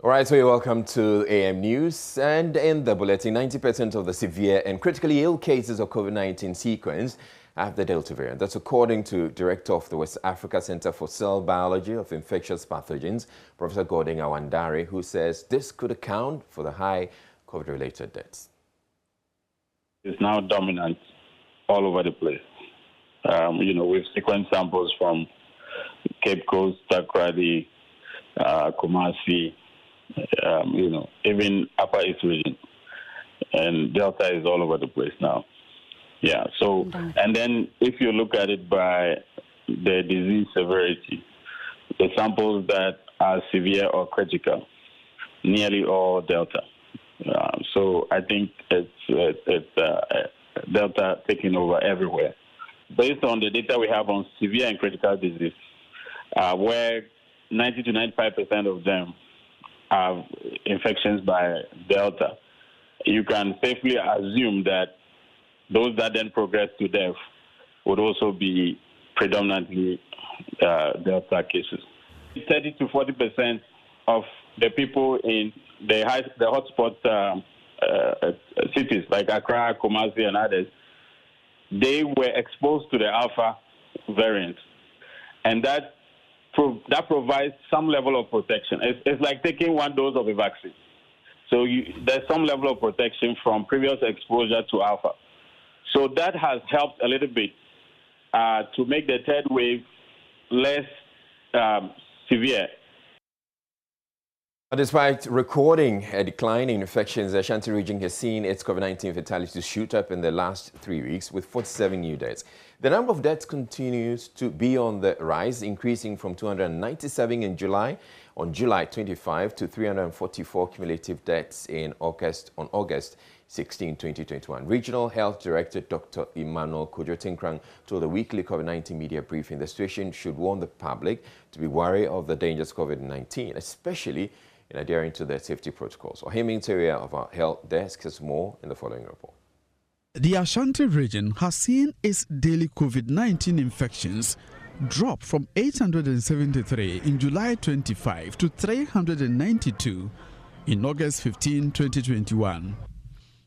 All right, so you're welcome to AM News. And in the bulletin, 90% of the severe and critically ill cases of COVID-19 sequenced have the Delta variant. That's according to Director of the West Africa Center for Cell Biology of Infectious Pathogens, Professor Gordon Awandare, who says this could account for the high COVID-related deaths. It's now dominant all over the place. We've sequenced samples from Cape Coast, Takrady, Kumasi, even Upper East region. And Delta is all over the place now. Yeah, so, and then if you look at it by the disease severity, the samples that are severe or critical, nearly all Delta. So I think it's Delta taking over everywhere. Based on the data we have on severe and critical disease, where 90 to 95% of them have infections by Delta, you can safely assume that those that then progress to death would also be predominantly Delta cases. 30 to 40% of the people in the hotspot cities like Accra, Kumasi, and others, they were exposed to the Alpha variant, and that provides some level of protection. It's like taking one dose of a vaccine. So there's some level of protection from previous exposure to Alpha. So that has helped a little bit to make the third wave less severe. Despite recording a decline in infections, the Ashanti region has seen its COVID-19 fatalities shoot up in the last 3 weeks with 47 new deaths. The number of deaths continues to be on the rise, increasing from 297 in July, on July 25, to 344 cumulative deaths on August 16, 2021. Regional Health Director Dr. Emmanuel Kojo-Tinkrang told the weekly COVID-19 media briefing the situation should warn the public to be wary of the dangers of COVID-19, especially in adhering to the safety protocols. Ohim Interior of our health desk has more in the following report. The Ashanti region has seen its daily COVID-19 infections drop from 873 in July 25 to 392 in August 15, 2021.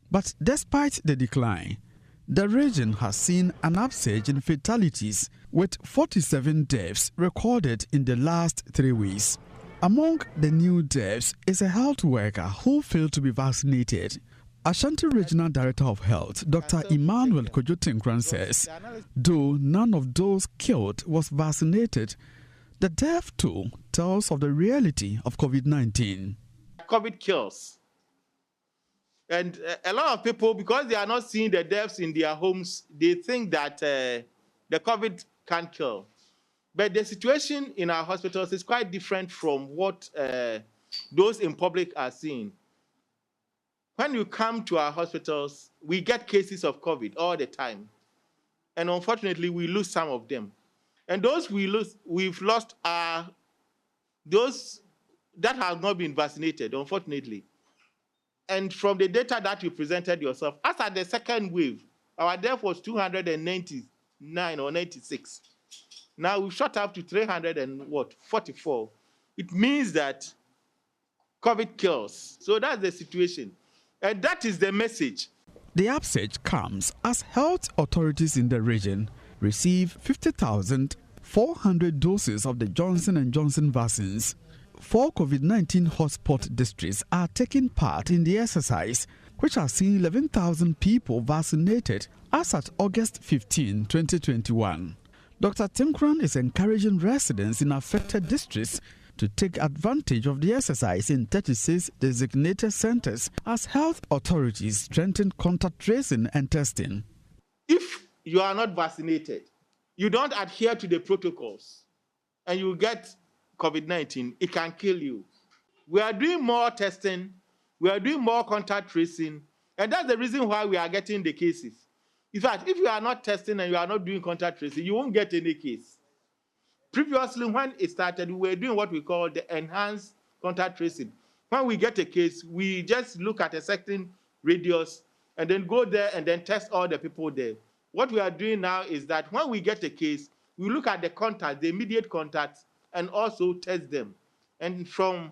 But despite the decline, the region has seen an upsurge in fatalities with 47 deaths recorded in the last 3 weeks. Among the new deaths is a health worker who failed to be vaccinated. Ashanti Regional Director of Health, Dr. Emmanuel Kojo-Tinkrang says, though none of those killed was vaccinated, the death toll tells of the reality of COVID-19. COVID kills. And a lot of people, because they are not seeing the deaths in their homes, they think that the COVID can't kill. But the situation in our hospitals is quite different from what those in public are seeing. When you come to our hospitals, we get cases of COVID all the time. And unfortunately, we lose some of them. And those we've lost are those that have not been vaccinated, unfortunately. And from the data that you presented yourself, as at the second wave, our death was 299 or 96. Now we've shot up to 344. It means that COVID kills. So that's the situation. And that is the message. The upsurge comes as health authorities in the region receive 50,400 doses of the Johnson & Johnson vaccines. 4 COVID-19 hotspot districts are taking part in the exercise, which has seen 11,000 people vaccinated as at August 15, 2021. Dr. Tinkrang is encouraging residents in affected districts to take advantage of the exercise in 36 designated centers as health authorities strengthen contact tracing and testing. If you are not vaccinated, you don't adhere to the protocols, and you get COVID-19, it can kill you. We are doing more testing, we are doing more contact tracing, and that's the reason why we are getting the cases. In fact, if you are not testing and you are not doing contact tracing, you won't get any case. Previously, when it started, we were doing what we call the enhanced contact tracing. When we get a case, we just look at a certain radius and then go there and then test all the people there. What we are doing now is that when we get a case, we look at the contacts, the immediate contacts, and also test them. And from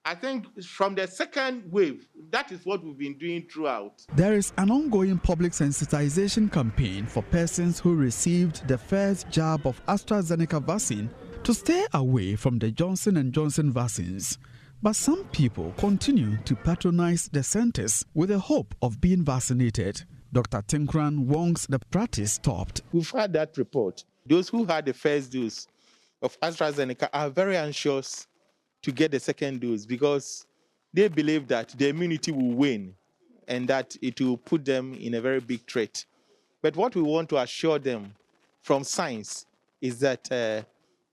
I think from the second wave, that is what we've been doing throughout. There is an ongoing public sensitization campaign for persons who received the first jab of AstraZeneca vaccine to stay away from the Johnson & Johnson vaccines. But some people continue to patronize the centers with the hope of being vaccinated. Dr. Tinkran wants the practice stopped. We've had that report. Those who had the first dose of AstraZeneca are very anxious to get the second dose because they believe that the immunity will wane and that it will put them in a very big threat. But what we want to assure them from science is that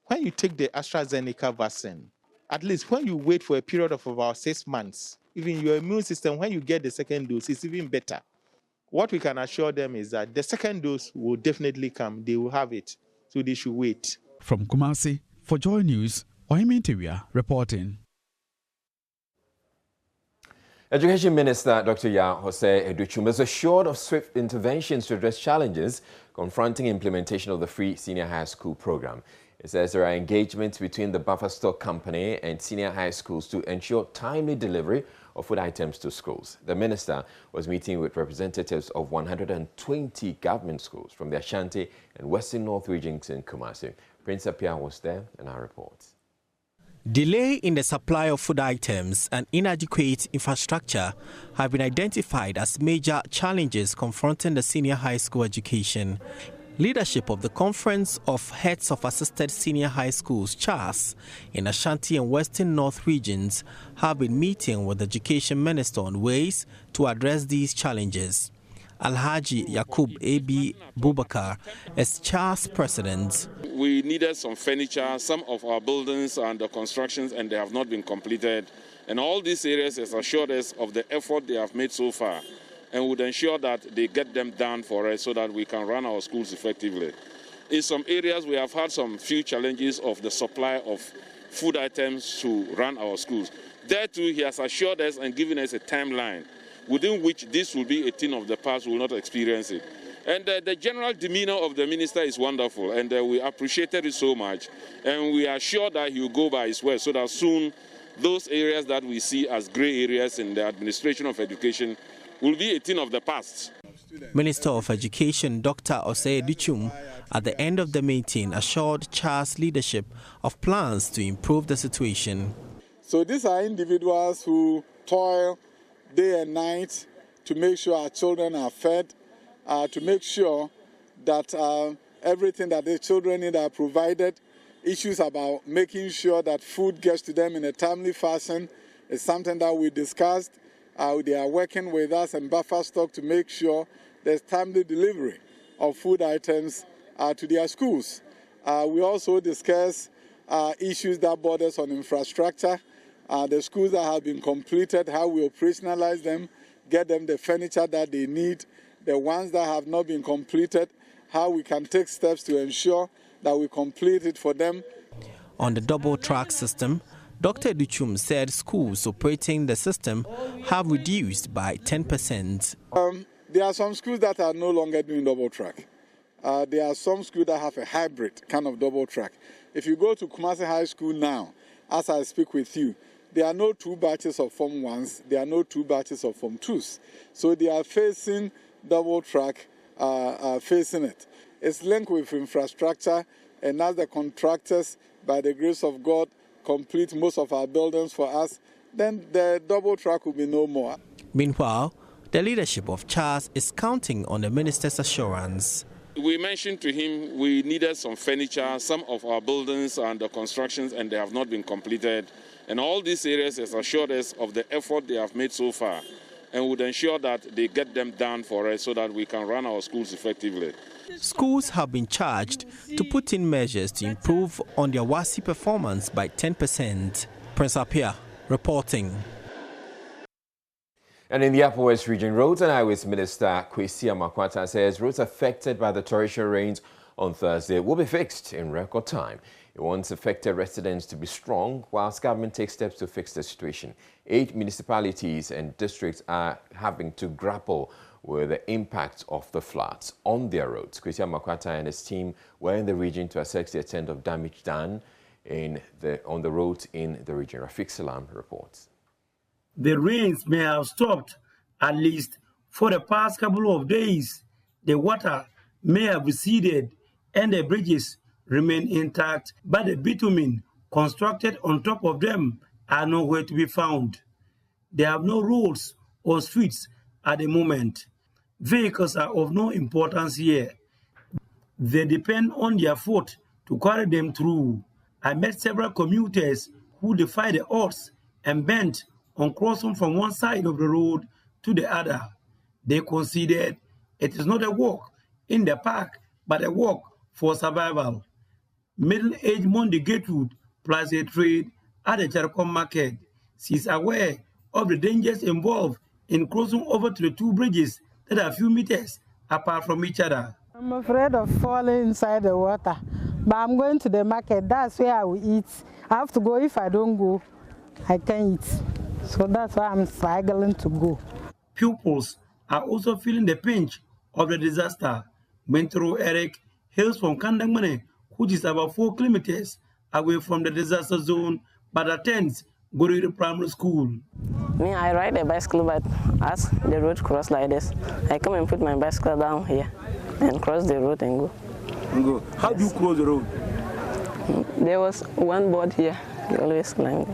when you take the AstraZeneca vaccine, at least when you wait for a period of about 6 months, even your immune system, when you get the second dose, is even better. What we can assure them is that the second dose will definitely come. They will have it, so they should wait. From Kumasi, for Joy News, Oimintewia reporting. Education Minister Dr. Jose Educhum has assured of swift interventions to address challenges confronting implementation of the free senior high school program. It says there are engagements between the buffer stock company and senior high schools to ensure timely delivery of food items to schools. The minister was meeting with representatives of 120 government schools from the Ashanti and Western North regions in Kumasi. Prince Apia was there in our report. Delay in the supply of food items and inadequate infrastructure have been identified as major challenges confronting the senior high school education. Leadership of the Conference of Heads of Assisted Senior High Schools, CHAS, in Ashanti and Western North regions have been meeting with the Education Minister on ways to address these challenges. Alhaji Yakub A.B. Bubakar as CHAS president. We needed some furniture. Some of our buildings are under constructions and they have not been completed. And all these areas has assured us of the effort they have made so far and would ensure that they get them done for us so that we can run our schools effectively. In some areas, we have had some few challenges of the supply of food items to run our schools. There too, he has assured us and given us a timeline within which this will be a thing of the past, we will not experience it. And the general demeanor of the minister is wonderful, and we appreciated it so much. And we are sure that he will go by his word so that soon those areas that we see as grey areas in the administration of education will be a thing of the past. Minister of Education Dr. Jose Educhum at the end of the meeting assured CHAS leadership of plans to improve the situation. So these are individuals who toil day and night to make sure our children are fed, to make sure that everything that the children need are provided. Issues about making sure that food gets to them in a timely fashion is something that we discussed. They are working with us and buffer stock to make sure there's timely delivery of food items to their schools. We also discuss issues that borders on infrastructure. The schools that have been completed, how we operationalize them, get them the furniture that they need. The ones that have not been completed, how we can take steps to ensure that we complete it for them. On the double-track system, Dr. Educhum said schools operating the system have reduced by 10%. There are some schools that are no longer doing double-track. There are some schools that have a hybrid kind of double-track. If you go to Kumasi High School now, as I speak with you, there are no 2 batches of Form 1s, there are no 2 batches of Form 2s. So they are facing double track, facing it. It's linked with infrastructure, and as the contractors, by the grace of God, complete most of our buildings for us, then the double track will be no more. Meanwhile, the leadership of CHAS is counting on the minister's assurance. We mentioned to him we needed some furniture. Some of our buildings are under constructions and they have not been completed. And all these areas has assured us of the effort they have made so far and would ensure that they get them done for us so that we can run our schools effectively. Schools have been charged to put in measures to improve on their WASI performance by 10%. Prince Apia reporting. And in the Upper West Region, Roads and Highways Minister Kwesi Amakwata says roads affected by the torrential rains on Thursday will be fixed in record time. He wants affected residents to be strong whilst government takes steps to fix the situation. 8 municipalities and districts are having to grapple with the impact of the floods on their roads. Kwesi Amakwata and his team were in the region to assess the extent of damage done on the roads in the region. Rafiq Salam reports. The rains may have stopped, at least for the past couple of days. The water may have receded and the bridges remain intact, but the bitumen constructed on top of them are nowhere to be found. They have no roads or streets at the moment. Vehicles are of no importance here. They depend on their foot to carry them through. I met several commuters who defy the odds and bent on crossing from one side of the road to the other. They considered it is not a walk in the park, but a walk for survival. Middle-aged Monday Gertrude plus a trade at the Charcom market. She is aware of the dangers involved in crossing over to the two bridges that are a few meters apart from each other. I'm afraid of falling inside the water, but I'm going to the market. That's where I will eat. I have to go. If I don't go, I can't eat. So that's why I'm struggling to go. Pupils are also feeling the pinch of the disaster. Mentoro Eric hails from Kandangmane, which is about 4 kilometers away from the disaster zone, but attends Goriri Primary School. Me, I ride a bicycle, but as the road cross like this, I come and put my bicycle down here and cross the road and go. How do you cross the road? There was one board here. You always climb.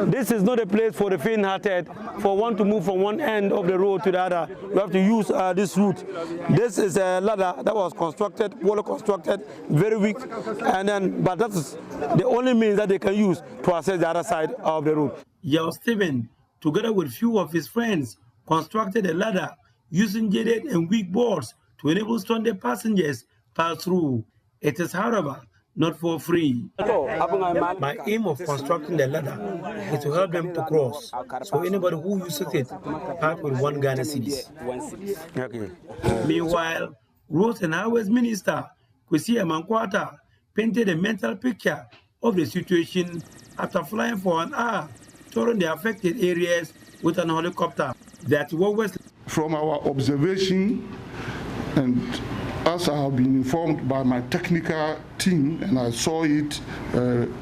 This is not a place for the faint-hearted. For one to move from one end of the road to the other, you have to use this route. This is a ladder that was constructed, well constructed, very weak, but that is the only means that they can use to access the other side of the road. Yao Steven, together with few of his friends, constructed a ladder using jaded and weak boards to enable stranded passengers pass through. It is, however, not for free. My aim of constructing the ladder is to help them to cross, so anybody who uses it part with 1 Ghana cedis. Meanwhile, Roads and Highways Minister Kwesi Amankwata painted a mental picture of the situation after flying for an hour touring the affected areas with an helicopter. From our observation, and as I have been informed by my technical team, and I saw it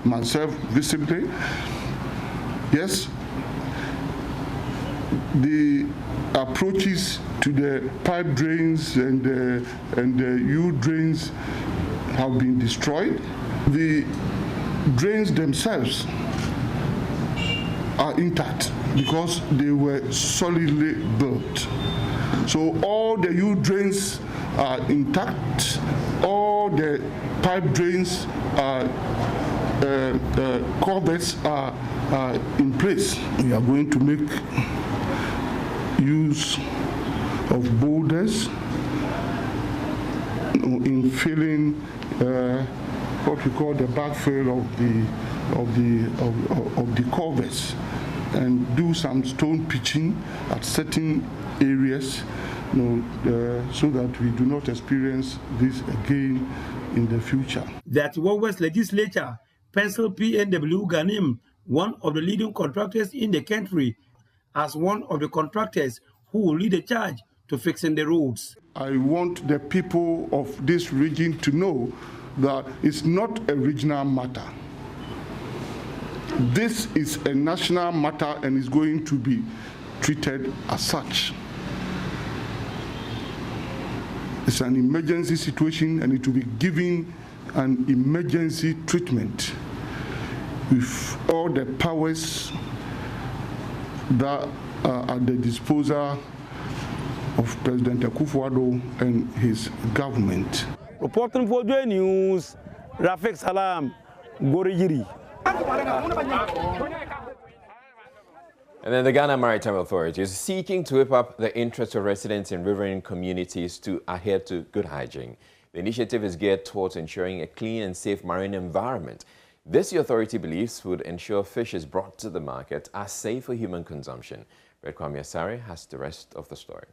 myself visibly, yes, the approaches to the pipe drains and the U-drains have been destroyed. The drains themselves are intact because they were solidly built. So all the U-drains are intact, all the pipe drains culverts are in place. We are going to make use of boulders in filling what we call the backfill of the culverts, and do some stone pitching at certain areas, so that we do not experience this again in the future. That West Legislature penciled PNW Ghanim, one of the leading contractors in the country, as one of the contractors who will lead the charge to fixing the roads. I want the people of this region to know that it's not a regional matter. This is a national matter and is going to be treated as such. It's an emergency situation and it will be given an emergency treatment with all the powers that are at the disposal of President Akufo-Addo and his government. Reporting for JoyNews, Rafiq Salam, Gorigiri. And then the Ghana Maritime Authority is seeking to whip up the interest of residents in riverine communities to adhere to good hygiene. The initiative is geared towards ensuring a clean and safe marine environment. This, the authority believes, would ensure fishes brought to the market are safe for human consumption. Red Kwame Asare has the rest of the story.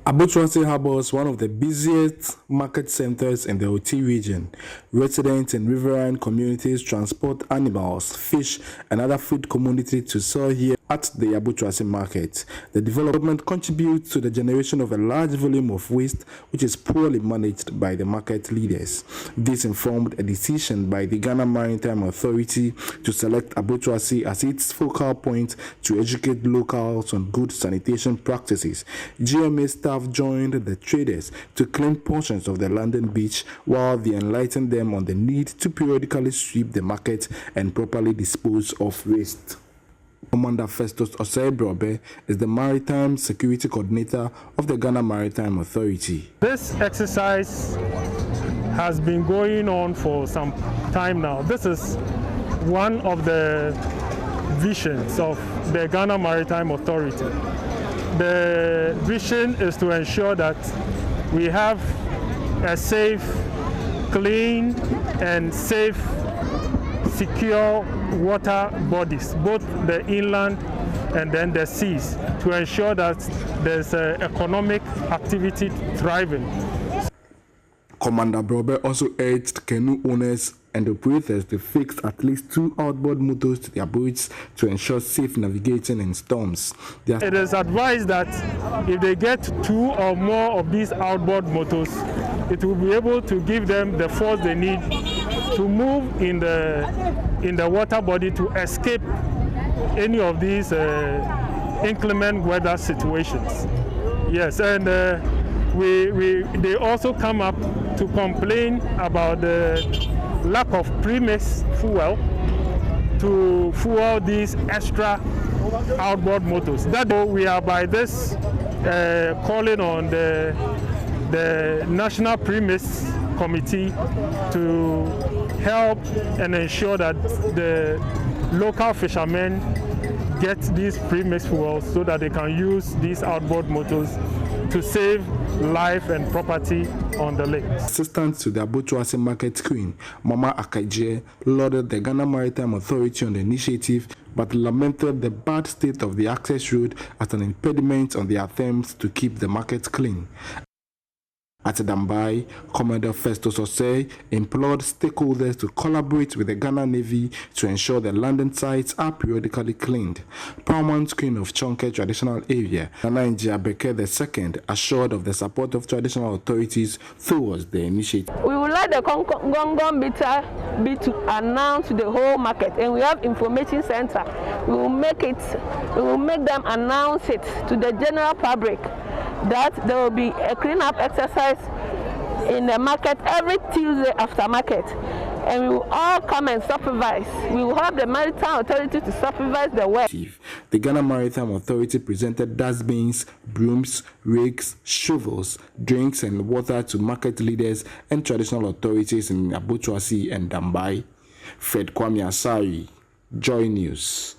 Abutuansi Harbour is one of the busiest market centers in the OT region. Residents in riverine communities transport animals, fish, and other food commodities to sell here at the Abutuasi market. The development contributes to the generation of a large volume of waste, which is poorly managed by the market leaders. This informed a decision by the Ghana Maritime Authority to select Abutuasi as its focal point to educate locals on good sanitation practices. GMA staff joined the traders to clean portions of the London beach while they enlightened them on the need to periodically sweep the market and properly dispose of waste. Commander Festus Osei-Brobe is the Maritime Security Coordinator of the Ghana Maritime Authority. This exercise has been going on for some time now. This is one of the visions of the Ghana Maritime Authority. The vision is to ensure that we have a safe, clean, and safe, secure water bodies, both the inland and then the seas, to ensure that there's economic activity thriving. Commander Brobe also urged canoe owners and operators to fix at least 2 outboard motors to their boats to ensure safe navigating in storms. It is advised that if they get 2 or more of these outboard motors, it will be able to give them the force they need to move in the water body to escape any of these inclement weather situations. Yes, and they also come up to complain about the lack of premise fuel to fuel these extra outboard motors. That we are by this calling on the National Premise Committee to help and ensure that the local fishermen get these premise fuels so that they can use these outboard motors to save life and property on the lake. Assistant to the Abutuasi Market Queen, Mama Akaje, lauded the Ghana Maritime Authority on the initiative, but lamented the bad state of the access road as an impediment on their attempts to keep the market clean. At Dambai, Commander Festus Osei implored stakeholders to collaborate with the Ghana Navy to ensure the landing sites are periodically cleaned. Paramount Queen of Chonke Traditional Area, Nana Beke II, assured of the support of traditional authorities towards the initiative. We would like the Gongon be to announce to the whole market, and we have information center. We will make them announce it to the general public that there will be a cleanup exercise in the market every Tuesday after market, and we will all come and supervise. We will have the Maritime Authority to supervise the work. The Ghana Maritime Authority presented dustbins, brooms, rakes, shovels, drinks and water to market leaders and traditional authorities in Abutuasi and Dambai. Fred Kwame Asari, Joy News.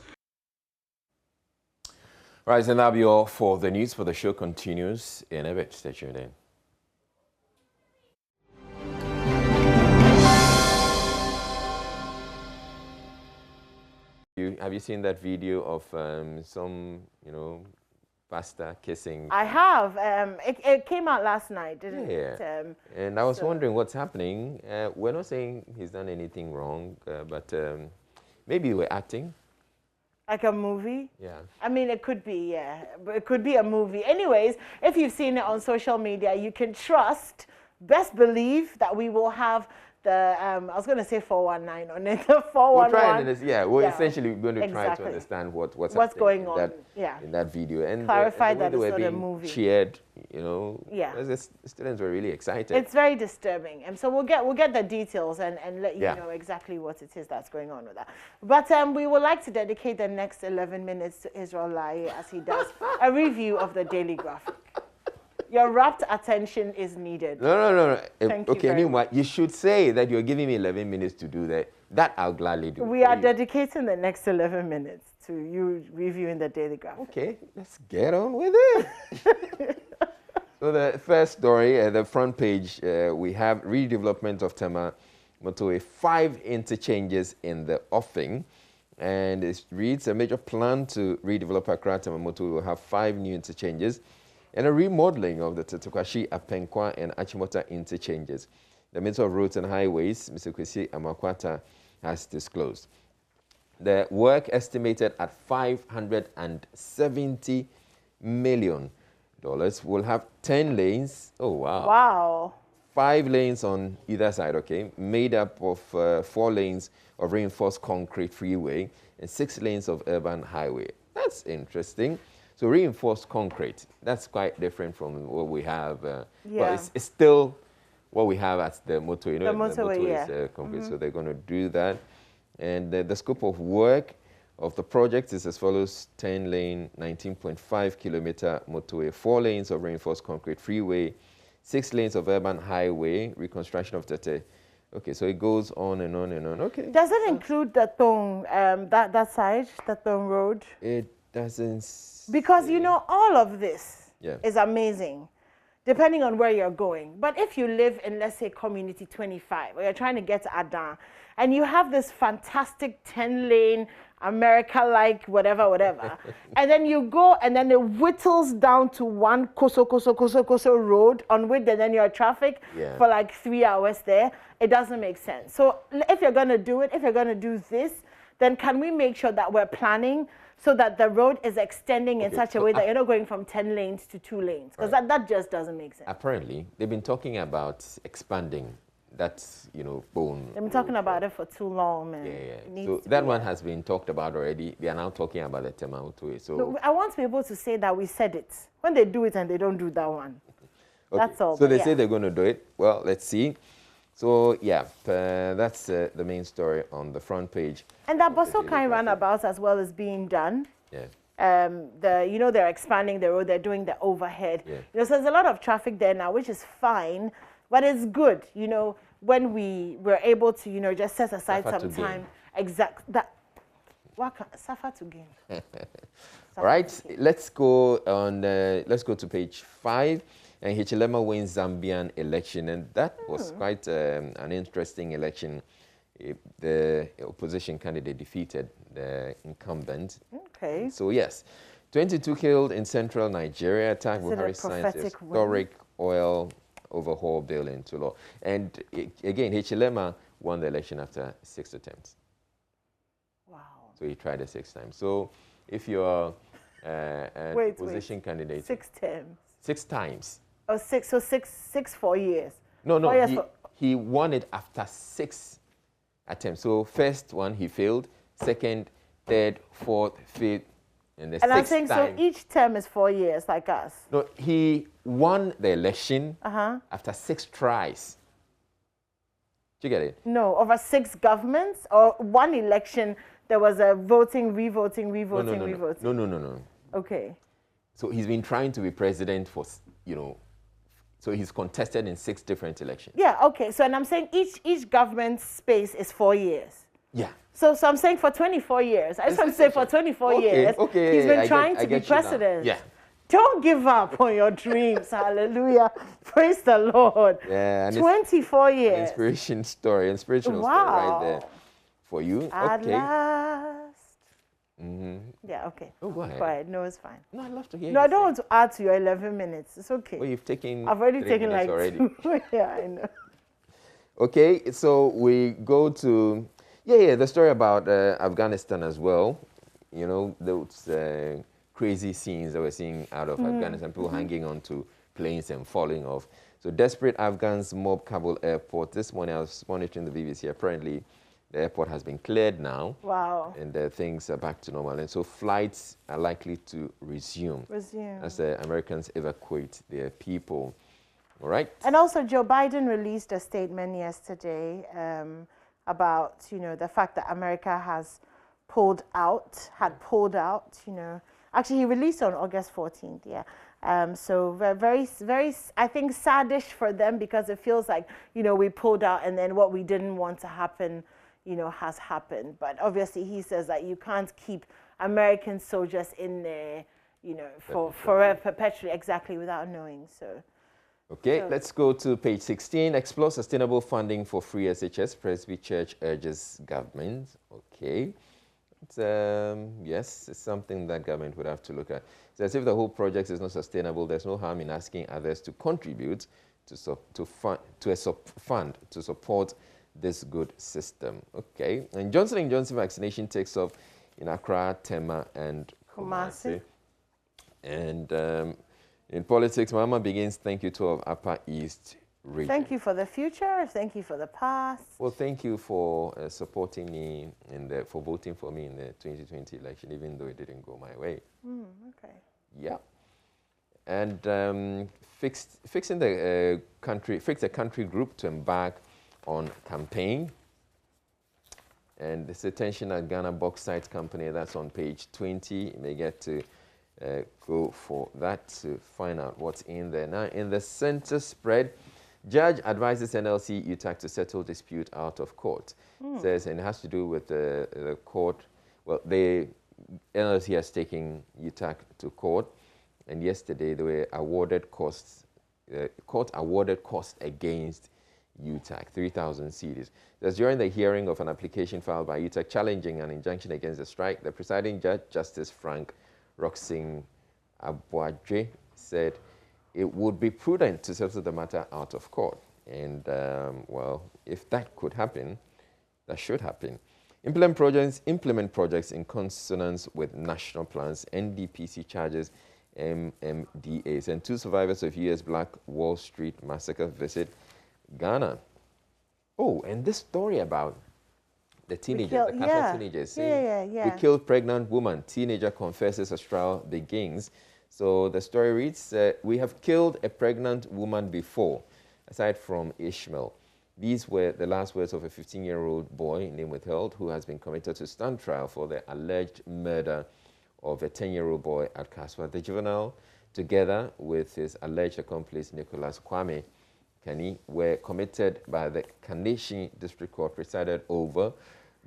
Right, and that'll be all for the news. For the show continues in a bit. Stay tuned in. Have you seen that video of some, pastor kissing? I have. It came out last night, didn't it? And I was wondering what's happening. We're not saying he's done anything wrong, but maybe we're acting. Like a movie? Yeah. I mean, it could be, yeah. But it could be a movie. Anyways, if you've seen it on social media, you can best believe that we will have the, I was going to say 419 on it, the 411. We're essentially going to try to understand what's going on in that video. And clarify that the way it's they not were a movie. Cheered, the students were really excited. It's very disturbing. And so we'll get the details and let you know exactly what it is that's going on with that. But we would like to dedicate the next 11 minutes to Israel Lai as he does a review of the Daily Graphic. Your rapt attention is needed. No. Thank okay, you meanwhile, you should say that you're giving me 11 minutes to do that. That I'll gladly do. We are dedicating the next 11 minutes to you reviewing the Daily Graphic. Okay, let's get on with it. So the first story, the front page, we have redevelopment of Tema Motorway, 5 interchanges in the offing. And it reads, a major plan to redevelop Accra Tema Motorway will have 5 new interchanges and a remodeling of the Tetukwashi, Apenkwa, and Achimota interchanges. The Minister of Roads and Highways, Mr. Kwesi Amakwata, has disclosed. The work estimated at $570 million will have 10 lanes. Oh, wow. Wow. 5 lanes on either side, okay, made up of 4 lanes of reinforced concrete freeway and 6 lanes of urban highway. That's interesting. So reinforced concrete, that's quite different from what we have. Well, it's still what we have at the motorway. You know, the motorway is concrete, so they're going to do that. And the scope of work of the project is as follows: 10-lane, 19.5-kilometer motorway, 4 lanes of reinforced concrete freeway, 6 lanes of urban highway, reconstruction of 30. Okay, so it goes on and on and on. Okay. Does it include the Thong, that side, the Thong Road? It doesn't. Because, you know, all of this is amazing, depending on where you're going. But if you live in, let's say, Community 25, or you're trying to get to Adan, and you have this fantastic 10-lane, America-like, whatever, and then you go, and then it whittles down to one Koso road on which then you're traffic for like 3 hours there. It doesn't make sense. So if you're going to do it, if you're going to do this, then can we make sure that we're planning so that the road is extending in such a way that you're not going from 10 lanes to 2 lanes? Because that just doesn't make sense. Apparently, they've been talking about expanding that, you know, bone. They've been talking about it for too long, man. So that one has been talked about already. They are now talking about the Tema motorway. So no, I want people to say that we said it. When they do it and they don't do that one. That's all. So they say they're going to do it. Well, let's see. So that's the main story on the front page. And that Bosokai roundabout as well is being done. You know, they're expanding the road. They're doing the overhead. You know, so there's a lot of traffic there now, which is fine. But it's good, you know, when we were able to, you know, just set aside some time. Suffer to gain. All right, let's go on. Let's go to page 5. And Hichilema wins Zambian election, and that was quite an interesting election. The opposition candidate defeated the incumbent. Okay. So yes, 22 killed in central Nigeria. Attack Buhari signs historic oil overhaul bill into law. And again, Hichilema won the election after 6 attempts. Wow. So he tried it 6 times. So if you're an opposition candidate. 6 terms. 6 times. Oh, 6, so 4 years. No, he won it after 6 attempts. So first one he failed, second, third, fourth, fifth, and the 6th time. And I'm saying so each term is 4 years, like us. No, he won the election after 6 tries. Do you get it? No, over 6 governments or one election. There was a voting, revoting. No. Okay. So he's been trying to be president for, you know. So he's contested in 6 different elections. Yeah, okay. So, and I'm saying each government space is 4 years. Yeah. So I'm saying for 24 years. I just want to say for 24 years, he's been trying to be president. Yeah. Don't give up on your dreams. Hallelujah. Praise the Lord. Yeah. And 24 years. Inspirational story right there for you. At last. Yeah, okay. Oh, go ahead. Quiet. No, it's fine. No, I'd love to hear No, I don't want to add to your 11 minutes. It's okay. Well, you've taken I've already taken like already. 2. Yeah, I know. Okay, so we go to, the story about Afghanistan as well. You know, those crazy scenes that we're seeing out of Afghanistan, people hanging on to planes and falling off. So desperate Afghans mob Kabul airport. This morning I was monitoring the BBC. Apparently, the airport has been cleared now. Wow. And things are back to normal. And so flights are likely to resume. As the Americans evacuate their people. All right. And also Joe Biden released a statement yesterday about, you know, the fact that America had pulled out, you know. Actually, he released on August 14th, so very, very, I think, saddish for them because it feels like, you know, we pulled out and then what we didn't want to happen, you know, has happened. But obviously he says that you can't keep American soldiers in there, you know, forever, perpetually, exactly, without knowing, so. Okay, let's go to page 16. Explore sustainable funding for free SHS. Presby Church urges government. Okay. It's, yes, it's something that government would have to look at. It's as if the whole project is not sustainable. There's no harm in asking others to contribute to support this good system. Okay, and Johnson & Johnson vaccination takes off in Accra, Tema, and Kumasi. And in politics, Mama begins thank you to of Upper East region. Thank you for the future. Thank you for the past. Well, thank you for supporting me and for voting for me in the 2020 election, even though it didn't go my way. Okay. Yeah. And fix a country group to embark on campaign. And this attention at Ghana Bauxite Company, that's on page 20. You may get to go for that to find out what's in there. Now, in the center spread, judge advises NLC UTAC to settle dispute out of court. Says, and it has to do with the court. Well, NLC has taken UTAC to court, and yesterday they were awarded costs. Court awarded costs against UTAC, 3,000 cedis. That's during the hearing of an application filed by UTAC challenging an injunction against the strike. The presiding judge, Justice Frank Roxing Abuadje, said it would be prudent to settle the matter out of court. And, well, if that could happen, that should happen. Implement projects in consonance with national plans, NDPC charges MMDAs. And 2 survivors of U.S. Black Wall Street massacre visit Ghana. Oh, and this story about the teenagers, the Catholic teenagers saying, we killed pregnant woman. Teenager confesses as trial begins. So the story reads, we have killed a pregnant woman before, aside from Ishmael. These were the last words of a 15-year-old boy, name withheld, who has been committed to stand trial for the alleged murder of a 10-year-old boy at Kaswa. The juvenile, together with his alleged accomplice, Nicholas Kwame Kani, were committed by the Kaneshie District Court, presided over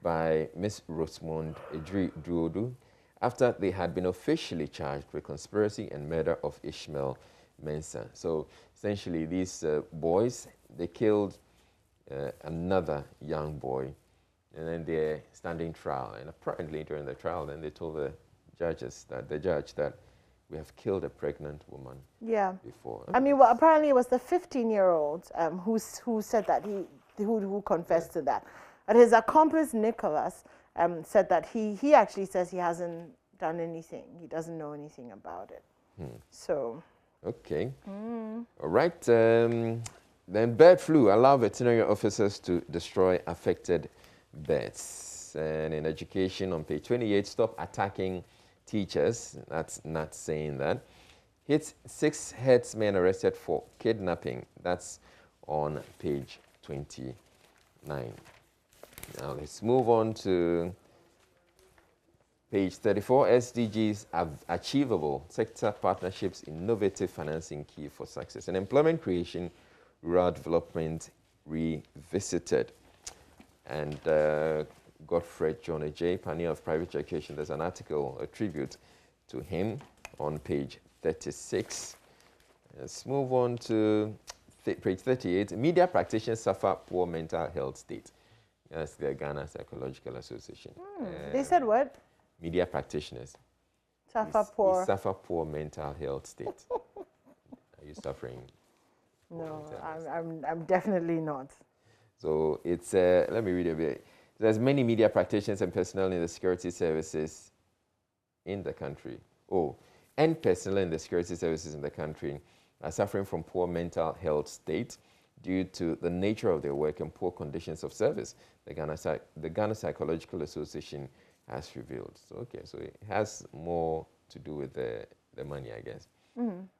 by Ms. Rosamond Edri Duodu, after they had been officially charged with conspiracy and murder of Ishmael Mensah. So essentially, these boys, they killed another young boy, and then they're standing trial. And apparently, during the trial, then they told the judge that we have killed a pregnant woman. Before. I mean, well, apparently it was the 15-year-old who said that who confessed to that. But his accomplice Nicholas said that he actually says he hasn't done anything. He doesn't know anything about it. So. Okay. All right. Then bird flu allow veterinary officers to destroy affected birds. And in education, on page 28, stop attacking teachers. That's not saying that. Hits 6 headsmen arrested for kidnapping. That's on page 29. Now let's move on to page 34. SDGs achievable. Sector partnerships, innovative financing key for success. And employment creation, rural development revisited. And Godfred John J, pioneer of private education, there's an article, a tribute to him on page 36. Let's move on to page 38. Media practitioners suffer poor mental health state. That's the Ghana Psychological Association. They said what? Media practitioners suffer poor mental health state. Are you suffering? No, I'm definitely not. So it's let me read a bit. There's many media practitioners and personnel in the security services in the country. And personnel in the security services in the country are suffering from poor mental health state due to the nature of their work and poor conditions of service, the Ghana Psychological Association has revealed. So, so it has more to do with the money, I guess.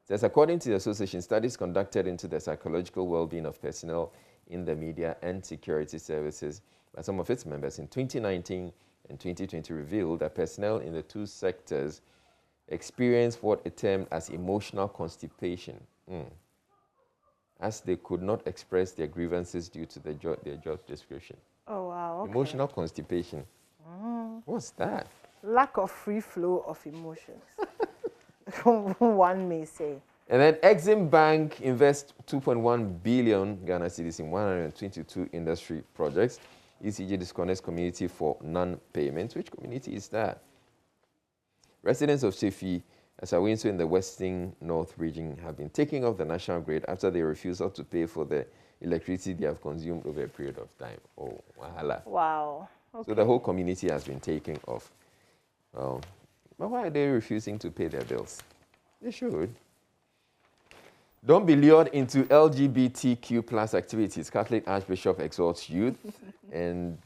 Says, according to the association, studies conducted into the psychological well-being of personnel in the media and security services by some of its members in 2019 and 2020 revealed that personnel in the 2 sectors experienced what it termed as emotional constipation, as they could not express their grievances due to their job description. Oh, wow. Okay. Emotional constipation. What's that? Lack of free flow of emotions, one may say. And then Exim Bank invests 2.1 billion Ghana cedis in 122 industry projects. ECG disconnects community for non-payment. Which community is that? Residents of Shefi, Asawinso in the Western North region have been taking off the national grid after their refusal to pay for the electricity they have consumed over a period of time. Oh, wahala. Wow. Okay. So the whole community has been taken off. Well, but why are they refusing to pay their bills? They should. Don't be lured into LGBTQ plus activities. Catholic Archbishop exhorts youth and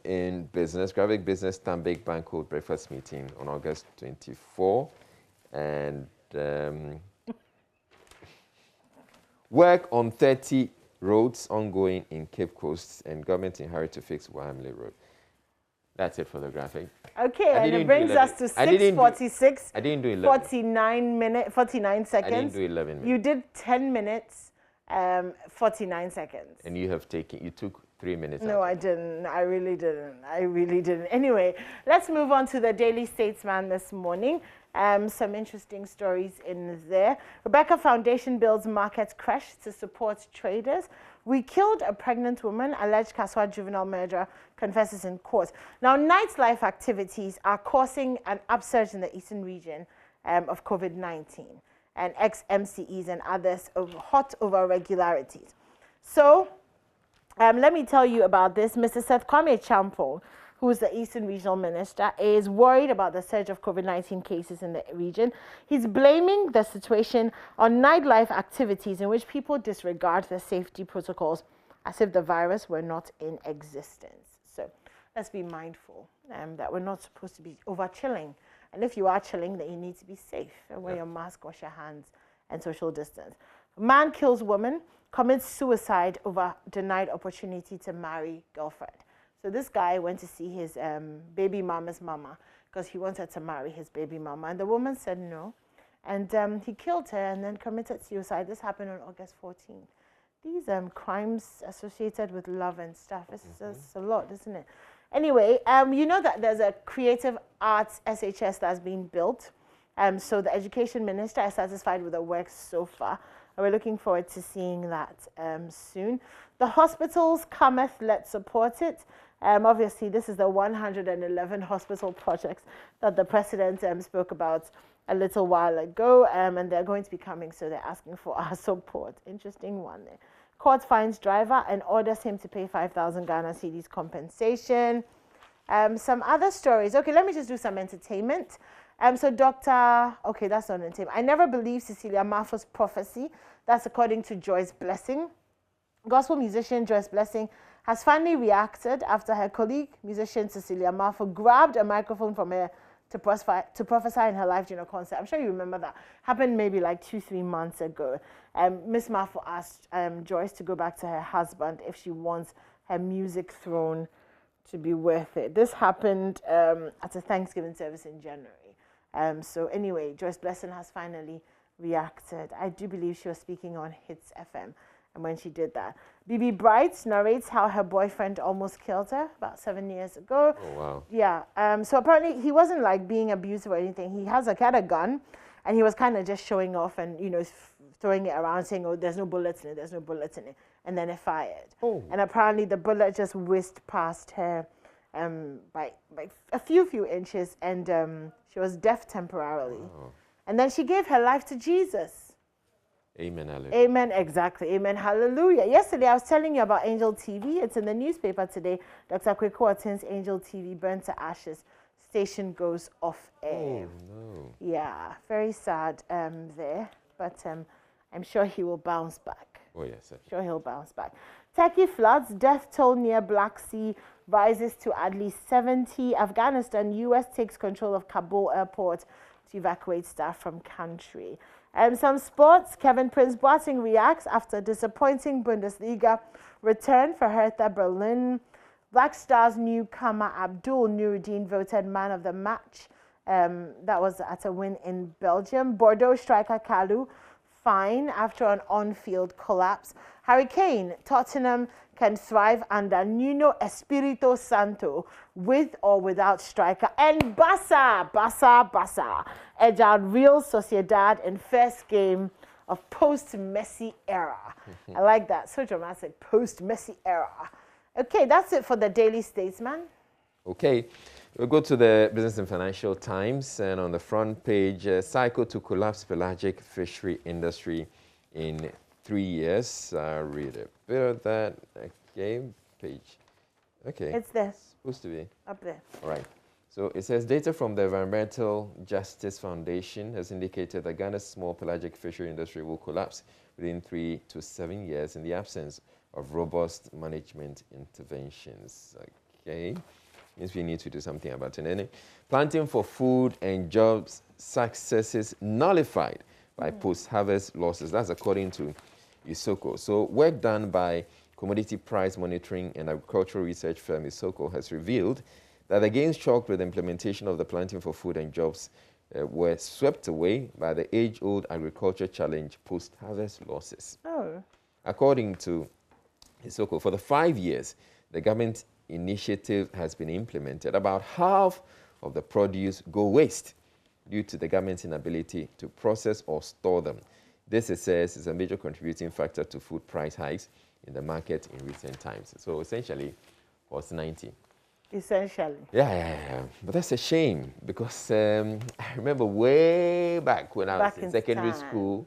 in business. Graphic Business Stanbic Bank hold breakfast meeting on August 24. And work on 30 roads ongoing in Cape Coast, and government in hurry to fix Wamley Road. That's it for the graphic. Okay, and it brings us to 6:46. I didn't do 11. 49 seconds. I didn't do 11 minutes. You did 10 minutes, 49 seconds. And you took 3 minutes. No, I didn't. I really didn't. Anyway, let's move on to the Daily Statesman this morning. Some interesting stories in there. Rebecca Foundation builds market crash to support traders. We killed a pregnant woman, alleged Kaswa juvenile murderer confesses in court. Now, nightlife activities are causing an upsurge in the eastern region of COVID-19, and ex-MCEs and others hot over irregularities. So, let me tell you about this. Mr. Seth Kwame Champong, who is the Eastern Regional Minister, is worried about the surge of COVID-19 cases in the region. He's blaming the situation on nightlife activities in which people disregard the safety protocols as if the virus were not in existence. So let's be mindful that we're not supposed to be over-chilling. And if you are chilling, then you need to be safe and wear your mask, wash your hands, and social distance. Man kills woman, commits suicide over denied opportunity to marry girlfriend. So this guy went to see his baby mama's mama because he wanted to marry his baby mama. And the woman said no. And he killed her and then committed suicide. This happened on August 14th. These crimes associated with love and stuff, it's a lot, isn't it? Anyway, you know that there's a creative arts SHS that's being built. So the education minister is satisfied with the work so far. We're looking forward to seeing that soon. The hospitals cometh, let's support it. Obviously, this is the 111 hospital projects that the president spoke about a little while ago, and they're going to be coming, so they're asking for our support. Interesting one there. Court finds driver and orders him to pay 5,000 Ghana cedis compensation. Some other stories. Okay, let me just do some entertainment. So okay, that's not entertainment. I never believed Cecilia Marfo's prophecy. That's according to Joyce Blessing. Gospel musician Joyce Blessing has finally reacted after her colleague, musician Cecilia Marfo, grabbed a microphone from her to prophesy in her live dinner concert. I'm sure you remember that. Happened maybe like 2-3 months ago. Miss Marfo asked Joyce to go back to her husband if she wants her music throne to be worth it. This happened at a Thanksgiving service in January. So anyway, Joyce Blessing has finally reacted. I do believe she was speaking on Hits FM. And when she did that, Bibi Bright narrates how her boyfriend almost killed her about 7 years ago. Oh, wow. Yeah. So apparently he wasn't like being abusive or anything. He had a gun, and he was kind of just showing off and, you know, throwing it around saying, oh, there's no bullets in it, there's no bullets in it. And then it fired. Oh. And apparently the bullet just whizzed past her by a few inches, and she was deaf temporarily. Wow. And then she gave her life to Jesus. Amen, hallelujah. Amen, exactly. Amen, hallelujah. Yesterday, I was telling you about Angel TV. It's in the newspaper today. Dr. Kweku Otin's Angel TV burned to ashes. Station goes off air. Oh, no. Yeah, very sad there. But I'm sure he will bounce back. Oh, yes. Sure he'll bounce back. Turkey floods, death toll near Black Sea rises to at least 70. Afghanistan, U.S. takes control of Kabul airport to evacuate staff from country. Some sports, Kevin Prince Boateng reacts after disappointing Bundesliga return for Hertha Berlin. Black Stars newcomer Abdul Nuruddin voted man of the match. That was at a win in Belgium. Bordeaux striker Kalu fine after an on-field collapse. Harry Kane, Tottenham can thrive under Nuno Espirito Santo with or without striker. And Barca edged out Real Sociedad in first game of post-Messi era. I like that. So dramatic, post-Messi era. Okay, that's it for the Daily Statesman. Okay, we'll go to the Business and Financial Times, and on the front page, cycle to collapse pelagic fishery industry in 3 years. I'll read a bit of that. Okay, page. Okay. It's there. Supposed to be. Up there. All right. So it says data from the Environmental Justice Foundation has indicated that Ghana's small pelagic fishery industry will collapse within 3 to 7 years in the absence of robust management interventions. Okay. Means we need to do something about it. And planting for food and jobs successes nullified by post-harvest losses. That's according to Isoko. So work done by commodity price monitoring and agricultural research firm Isoko has revealed that the gains chalked with the implementation of the planting for food and jobs were swept away by the age-old agriculture challenge post-harvest losses. Oh. According to Isoko, for the 5 years the government initiative has been implemented, about half of the produce go waste due to the government's inability to process or store them. This, it says, is a major contributing factor to food price hikes in the market in recent times. So essentially, was 90. Essentially. Yeah. But that's a shame because I remember way back when I was in secondary school,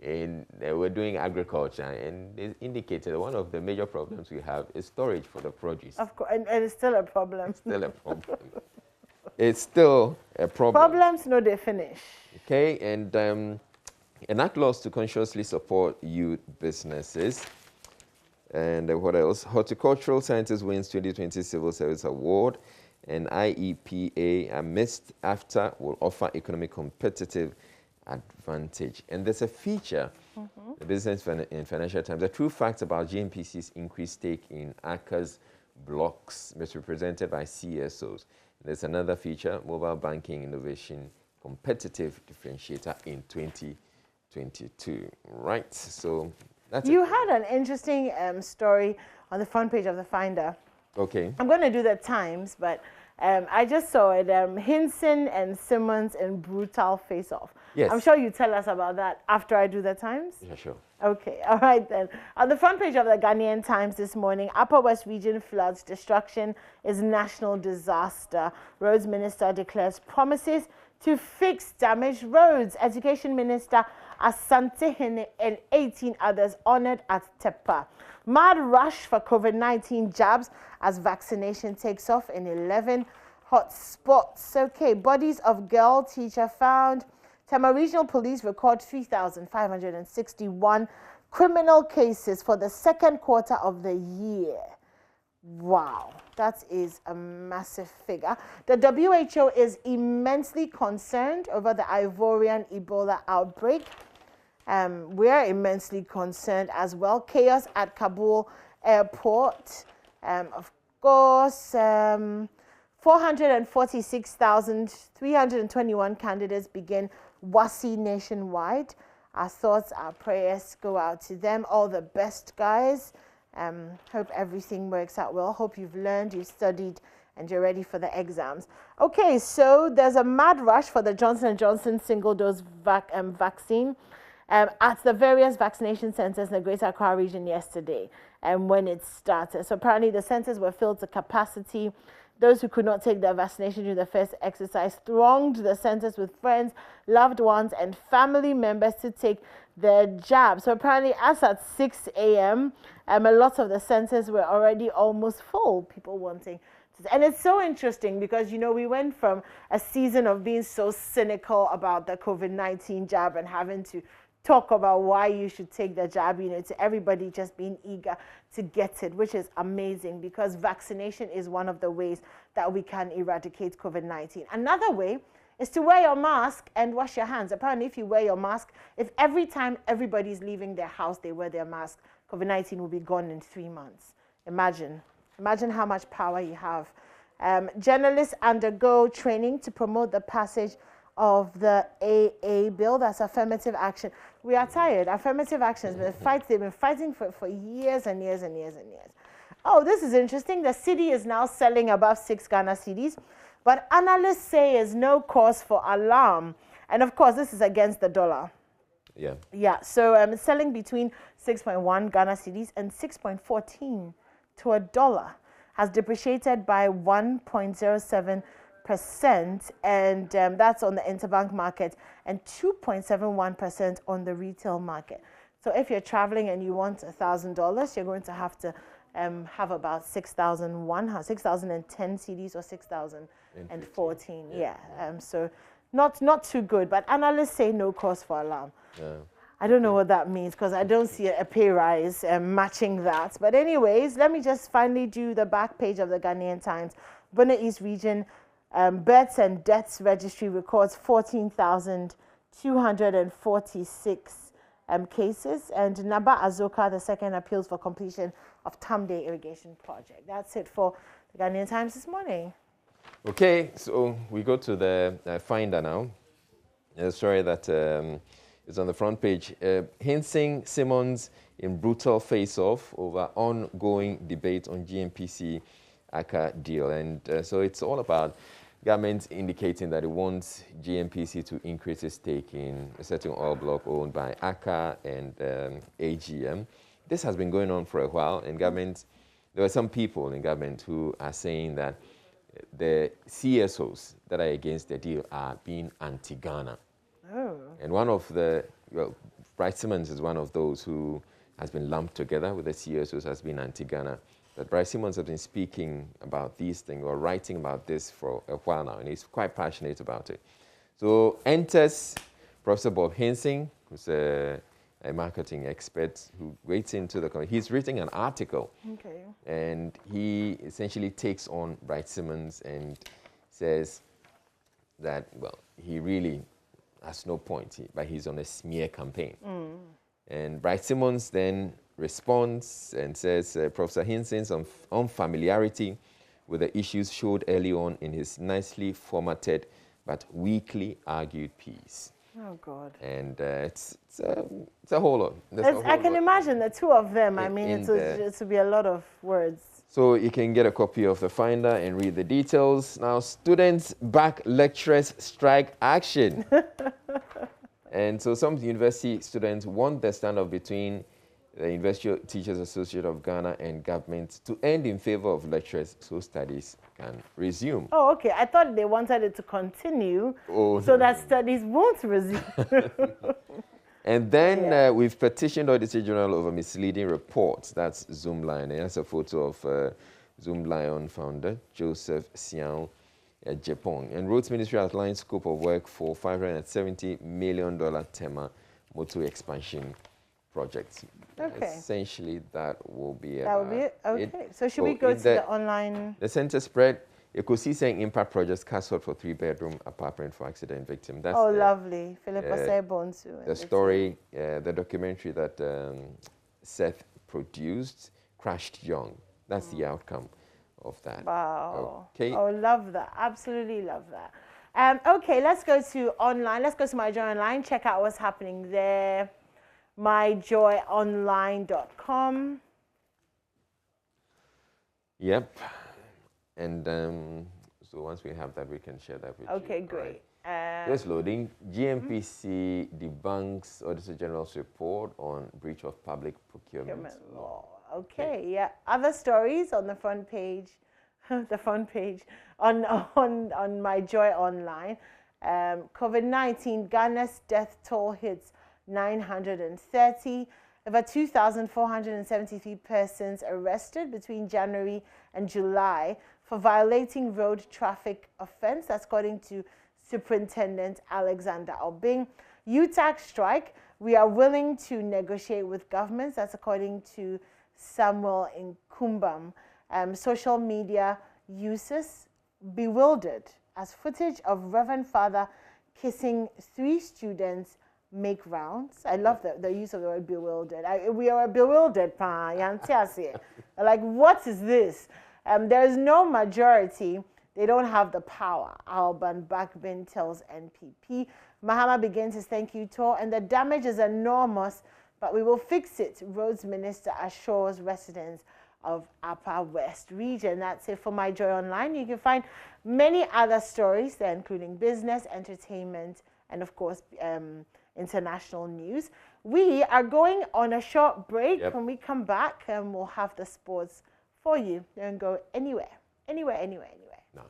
and they were doing agriculture, and they indicated one of the major problems we have is storage for the produce. Of course, and it's still a problem. Still a problem. It's still a problem. Problems, no, they finish. Okay, and enact laws to consciously support youth businesses. And what else? Horticultural Scientist wins 2020 Civil Service Award, and IEPA amidst AFTA will offer economic competitive advantage. And there's a feature, the Business and Financial Times, the true facts about GNPC's increased stake in ACA's blocks, misrepresented by CSOs. There's another feature, mobile banking innovation competitive differentiator in 2022. Right, so that's You had an interesting story on the front page of the Finder. Okay. I'm going to do the Times, but I just saw it. Hinson and Simmons in brutal face-off. Yes. I'm sure you tell us about that after I do the Times. Yeah, sure. Okay, all right then. On the front page of the Ghanaian Times this morning, Upper West Region floods, destruction is national disaster. Roads Minister declares promises to fix damaged roads. Education Minister Asante Hene and 18 others honored at Tepa. Mad rush for COVID-19 jabs as vaccination takes off in 11 hotspots. Okay, bodies of girl teacher found. Tema Regional Police record 3,561 criminal cases for the second quarter of the year. Wow, that is a massive figure. The WHO is immensely concerned over the Ivorian Ebola outbreak. We're immensely concerned as well. Chaos at Kabul airport. Of course, 446,321 candidates begin WASI nationwide. Our thoughts, our prayers go out to them. All the best, guys. Hope everything works out well. Hope you've learned, you've studied, and you're ready for the exams. Okay, so there's a mad rush for the Johnson & Johnson single-dose vaccine at the various vaccination centers in the Greater Accra region yesterday when it started. So apparently the centers were filled to capacity. Those who could not take their vaccination during the first exercise thronged the centers with friends, loved ones, and family members to take their jab. So apparently, as at 6 a.m., a lot of the centers were already almost full, people wanting to. And it's so interesting because, you know, we went from a season of being so cynical about the COVID-19 jab and having to talk about why you should take the jab, you know, to everybody just being eager to get it, which is amazing because vaccination is one of the ways that we can eradicate COVID-19. Another way is to wear your mask and wash your hands. Apparently, if you wear your mask, if every time everybody's leaving their house, they wear their mask, COVID-19 will be gone in 3 months. Imagine how much power you have. Journalists undergo training to promote the passage of the AA bill. That's affirmative action. We are tired. Affirmative action has been a fight. They've been fighting for years and years and years and years. Oh, this is interesting. The cedi is now selling above 6 Ghana cedis, but analysts say is no cause for alarm. And of course, this is against the dollar. Yeah. Yeah. So selling between 6.1 Ghana cedis and 6.14 to a dollar has depreciated by 1.07%, and that's on the interbank market, and 2.71% on the retail market. So if you're traveling and you want $1,000, you're going to have to have about 6,010 cedis or 6,014. Yeah. So not too good. But analysts say no cause for alarm. Yeah. I don't know what that means because I don't see a pay rise matching that. But anyways, let me just finally do the back page of the Ghanaian Times. Bono East Region births and deaths registry records 14,246 cases. And Naba Azoka, the second, appeals for completion of Tamde irrigation project. That's it for the Ghanaian Times this morning. Okay, so we go to the Finder now. A story that is on the front page. Hinsing Simmons in brutal face-off over ongoing debate on GNPC ACA deal. And so it's all about government indicating that it wants GNPC to increase its stake in a certain oil block owned by ACA and AGM. This has been going on for a while, and government, there are some people in government who are saying that the CSOs that are against the deal are being anti-Ghana. Oh. And one of the, Bryce Simmons is one of those who has been lumped together with the CSOs as being anti-Ghana. But Bryce Simmons has been speaking about these things or writing about this for a while now, and he's quite passionate about it. So enters Professor Bob Hinsing, who's a marketing expert who waits into the... He's written an article, and he essentially takes on Bryce Simmons and says that, well, he really has no point, but he's on a smear campaign. And Bryce Simmons then responds and says Professor Hinsing's unfamiliarity with the issues showed early on in his nicely formatted but weakly argued piece. Oh, God. And it's a whole lot. I can imagine the two of them. I mean, it will be a lot of words. So you can get a copy of the Finder and read the details. Now, students back lecturers strike action. And so some university students want the standoff between the University Teachers Association of Ghana and government to end in favor of lecturers so studies can resume. Oh, okay. I thought they wanted it to continue so that studies won't resume. And then we've petitioned Auditor General over misleading reports. That's Zoomlion. And that's a photo of Zoomlion founder Joseph Sian Japan. And Roads Ministry outlined scope of work for $570 million Tema Motor expansion project. Okay. Essentially, that will be that will be it. Okay. So should we go to the online? The center spread. You could see saying impact projects castled for 3-bedroom apartment for accident victim. That's lovely. Philip Osebonsu. The story, the documentary that Seth produced, Crashed Young. That's the outcome of that. Wow. Okay. Oh, love that. Absolutely love that. Okay, let's go to online. Let's go to My Joy Online. Check out what's happening there. myjoyonline.com. Yep. And so once we have that, we can share that with you. Okay, great. Right. Just loading. GNPC debunks Auditor General's report on breach of public procurement law. Okay, yeah. Other stories on the front page, on My Joy Online. COVID-19, Ghana's death toll hits 930. Over 2,473 persons arrested between January and July for violating road traffic offense. That's according to Superintendent Alexander Obing. UTAC strike. We are willing to negotiate with governments. That's according to Samuel Nkumbam. Social media users bewildered as footage of Reverend Father kissing 3 students make rounds. I love the use of the word bewildered. We are bewildered, like, what is this? There is no majority. They don't have the power. Alban Bakbin tells NPP. Mahama begins his thank you tour, and the damage is enormous, but we will fix it, Roads Minister assures residents of Upper West region. That's it for My Joy Online. You can find many other stories there, including business, entertainment, and of course, international news. We are going on a short break. When we come back, we'll have the sports for you. Don't go anywhere. No.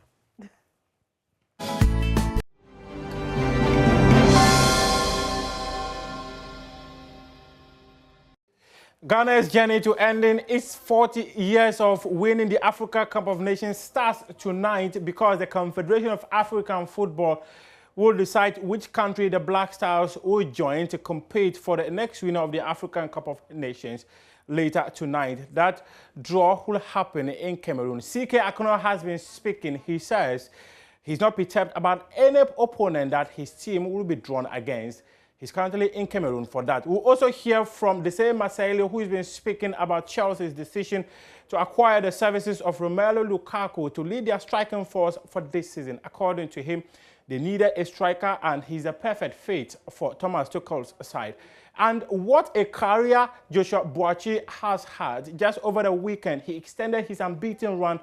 Ghana's journey to ending its 40 years of winning the Africa Cup of Nations starts tonight because the Confederation of African Football will decide which country the Black Stars will join to compete for the next winner of the African Cup of Nations later tonight. That draw will happen in Cameroon. CK Akono has been speaking. He says he's not perturbed about any opponent that his team will be drawn against. He's currently in Cameroon for that. We'll also hear from the same Marcelo, who's been speaking about Chelsea's decision to acquire the services of Romelu Lukaku to lead their striking force for this season. According to him, they needed a striker, and he's a perfect fit for Thomas Tuchel's side. And what a career Joshua Boachi has had. Just over the weekend, he extended his unbeaten run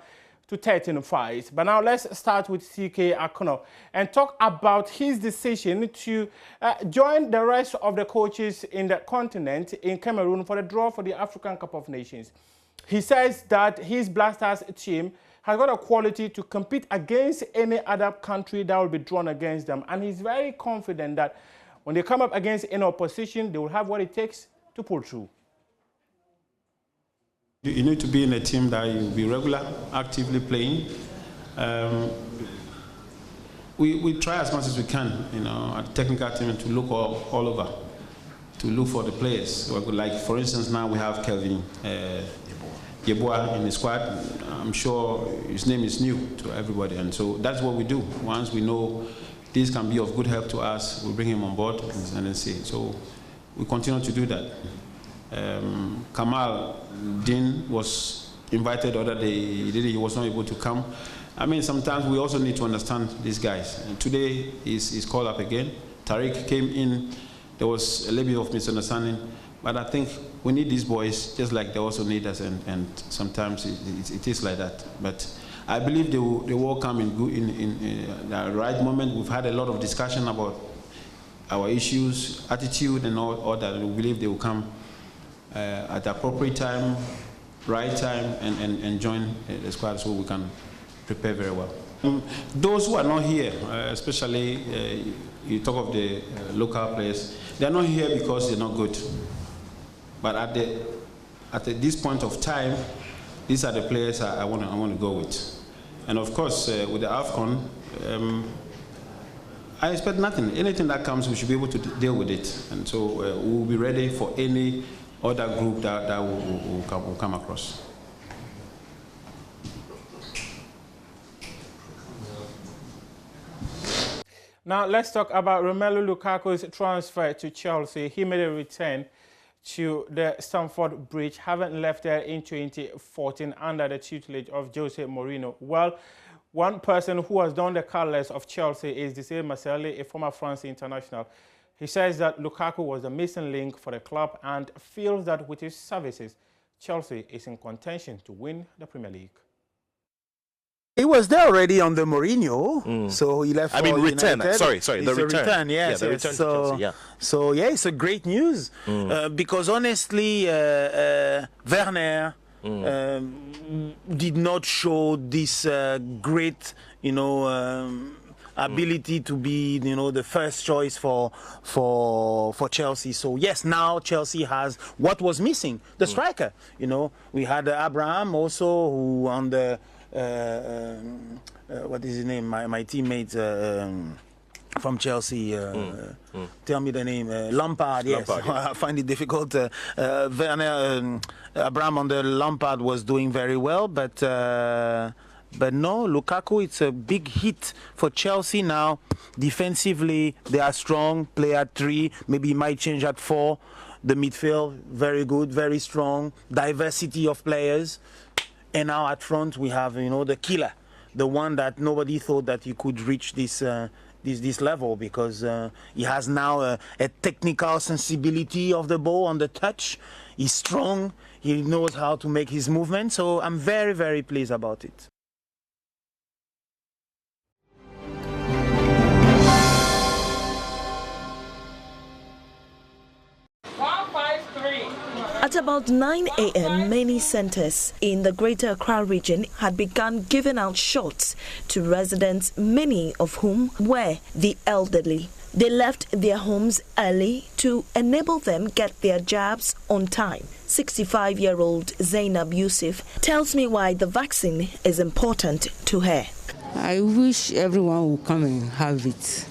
to 13 fights. But now let's start with CK Akono and talk about his decision to join the rest of the coaches in the continent in Cameroon for the draw for the African Cup of Nations. He says that his Black Stars team has got a quality to compete against any other country that will be drawn against them. And he's very confident that when they come up against any opposition, they will have what it takes to pull through. You need to be in a team that you will be regular, actively playing. We try as much as we can, at the technical team to look all over, to look for the players. Like, for instance, now we have Kelvin Yeboah in the squad. I'm sure his name is new to everybody, and so that's what we do. Once we know this can be of good help to us, we bring him on board and then see. So we continue to do that. Kamal Din was invited the other day. He was not able to come. I mean, sometimes we also need to understand these guys. And today he's called up again. Tariq came in. There was a little bit of misunderstanding, but I think we need these boys just like they also need us, and sometimes it is like that. But I believe they will come in the right moment. We've had a lot of discussion about our issues, attitude, and all that. We believe they will come at the appropriate time, right time, and join the squad so we can prepare very well. Those who are not here, especially you talk of the local players, they are not here because they're not good. But at this point of time, these are the players I want to go with. And of course, with the AFCON, I expect nothing. Anything that comes, we should be able to deal with it. And so we'll be ready for any other group that will come across. Now let's talk about Romelu Lukaku's transfer to Chelsea. He made a return to the Stamford Bridge, having left there in 2014 under the tutelage of Jose Mourinho. Well, one person who has donned the colours of Chelsea is the same Marcelo, a former France international. He says that Lukaku was the missing link for the club and feels that with his services, Chelsea is in contention to win the Premier League. He was there already on the Mourinho, so he left. I mean, return. United. Sorry, it's the return. Return, yes, yeah, the return so, to Chelsea, yeah. So yeah, it's a great news because honestly, Werner did not show this great, ability to be, the first choice for Chelsea. So yes, now Chelsea has what was missing, the striker. We had Abraham also, who on the what is his name? My teammate from Chelsea. Tell me the name. Lampard. Yes, Lampard, yeah. I find it difficult. Werner Abraham on the Lampard was doing very well, but no, Lukaku, it's a big hit for Chelsea now. Defensively, they are strong. Play at 3, maybe he might change at 4. The midfield, very good, very strong. Diversity of players. And now at front, we have, the killer. The one that nobody thought that he could reach this level, because he has now a technical sensibility of the ball on the touch. He's strong. He knows how to make his movement. So I'm very, very pleased about it. At about 9 a.m., many centres in the Greater Accra region had begun giving out shots to residents, many of whom were the elderly. They left their homes early to enable them get their jabs on time. 65-year-old Zainab Yusuf tells me why the vaccine is important to her. I wish everyone would come and have it.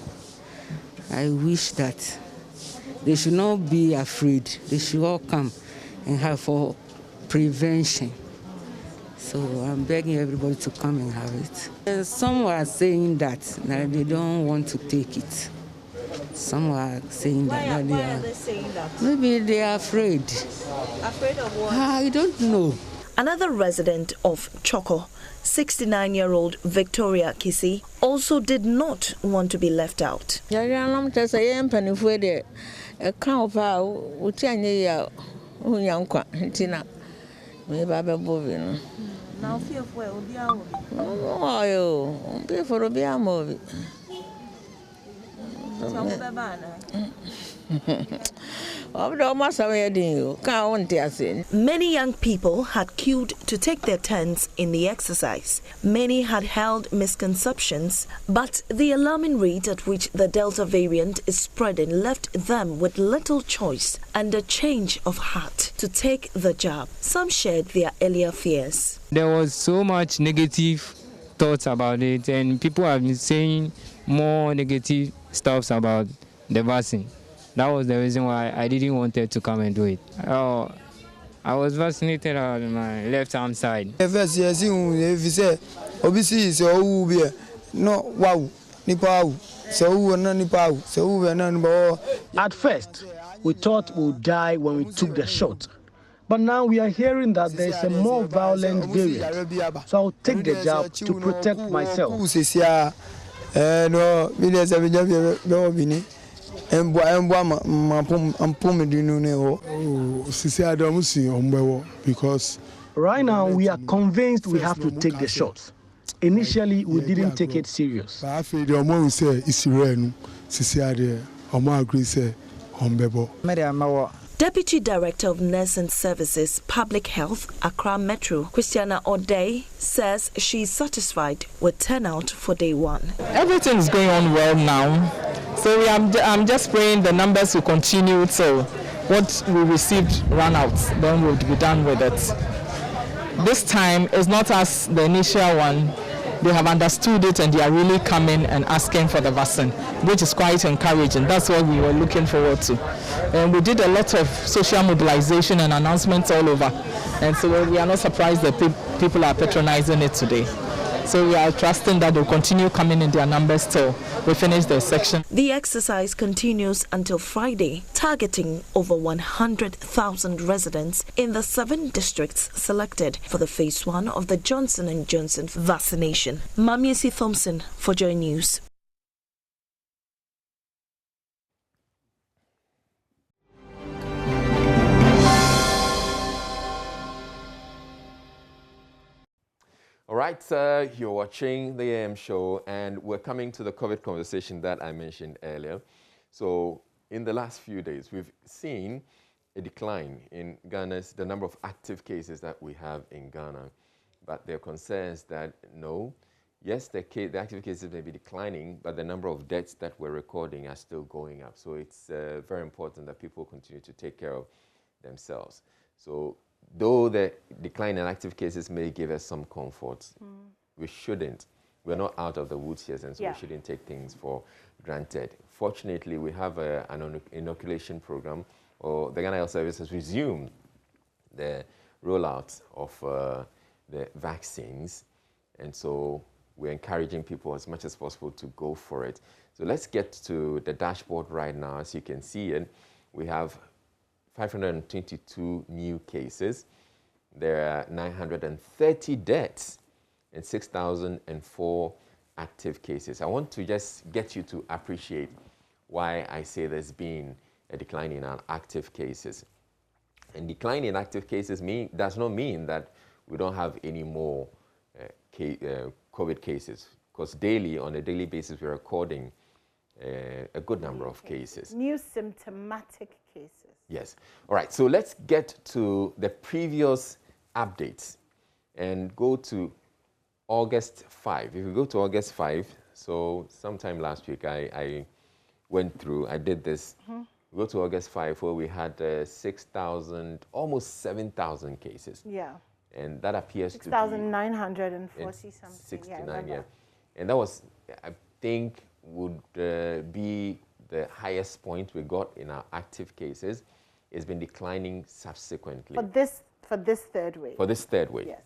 I wish that they should not be afraid. They should all come and have for prevention. So I'm begging everybody to come and have it. Some are saying that they don't want to take it. Some are saying that. Why are they saying that? Maybe they are afraid. Afraid of what? I don't know. Another resident of Choco, 69-year-old Victoria Kisi, also did not want to be left out. Now Many young people had queued to take their turns in the exercise. Many had held misconceptions, but the alarming rate at which the Delta variant is spreading left them with little choice and a change of heart to take the jab. Some shared their earlier fears. There was so much negative thoughts about it, and people have been saying more negative stuff about the vaccine. That was the reason why I didn't want to come and do it. I was vaccinated on my left-hand side. At first, we thought we would die when we took the shot. But now we are hearing that there is a more violent variant. So I'll take the jab to protect myself. Right now, we are convinced we have to take the shot. Initially, we didn't take it serious. Deputy Director of Nursing Services, Public Health, Accra Metro, Christiana O'Day, says she's satisfied with turnout for day one. Everything is going on well now. So I'm just praying the numbers will continue. So what we received run out, then we'll be done with it. This time is not as the initial one. They have understood it and they are really coming and asking for the vaccine, which is quite encouraging. That's what we were looking forward to. And we did a lot of social mobilization and announcements all over. And so we are not surprised that people are patronizing it today. So we are trusting that they'll continue coming in their numbers till we finish the section. The exercise continues until Friday, targeting over 100,000 residents in the 7 districts selected for the phase 1 of the Johnson & Johnson vaccination. Mamiesi Thompson for JoyNews. All right, you're watching the AM show, and we're coming to the COVID conversation that I mentioned earlier. So in the last few days, we've seen a decline in the number of active cases that we have in Ghana. But there are concerns that, no, yes, the active cases may be declining, but the number of deaths that we're recording are still going up. So it's very important that people continue to take care of themselves. So though the decline in active cases may give us some comfort, we shouldn't. We're not out of the woods yet, and so we shouldn't take things for granted. Fortunately, we have an inoculation program, or the Ghana Health Service has resumed the rollout of the vaccines, and so we're encouraging people as much as possible to go for it. So let's get to the dashboard right now. As you can see it, we have 522 new cases. There are 930 deaths and 6,004 active cases. I want to just get you to appreciate why I say there's been a decline in our active cases. And decline in active cases does not mean that we don't have any more COVID cases, because on a daily basis, we're recording a good number of cases. New symptomatic cases. Yes. All right. So let's get to the previous updates and go to August 5. If we go to August 5, so sometime last week, I went through. I did this. We go to August 5, where we had 6,000, almost 7,000 cases. Yeah. And that appears to be 6,940 something. 69, yeah. And that was, I think, would be the highest point we got in our active cases. It's been declining subsequently. For this third wave? For this third wave. Yes.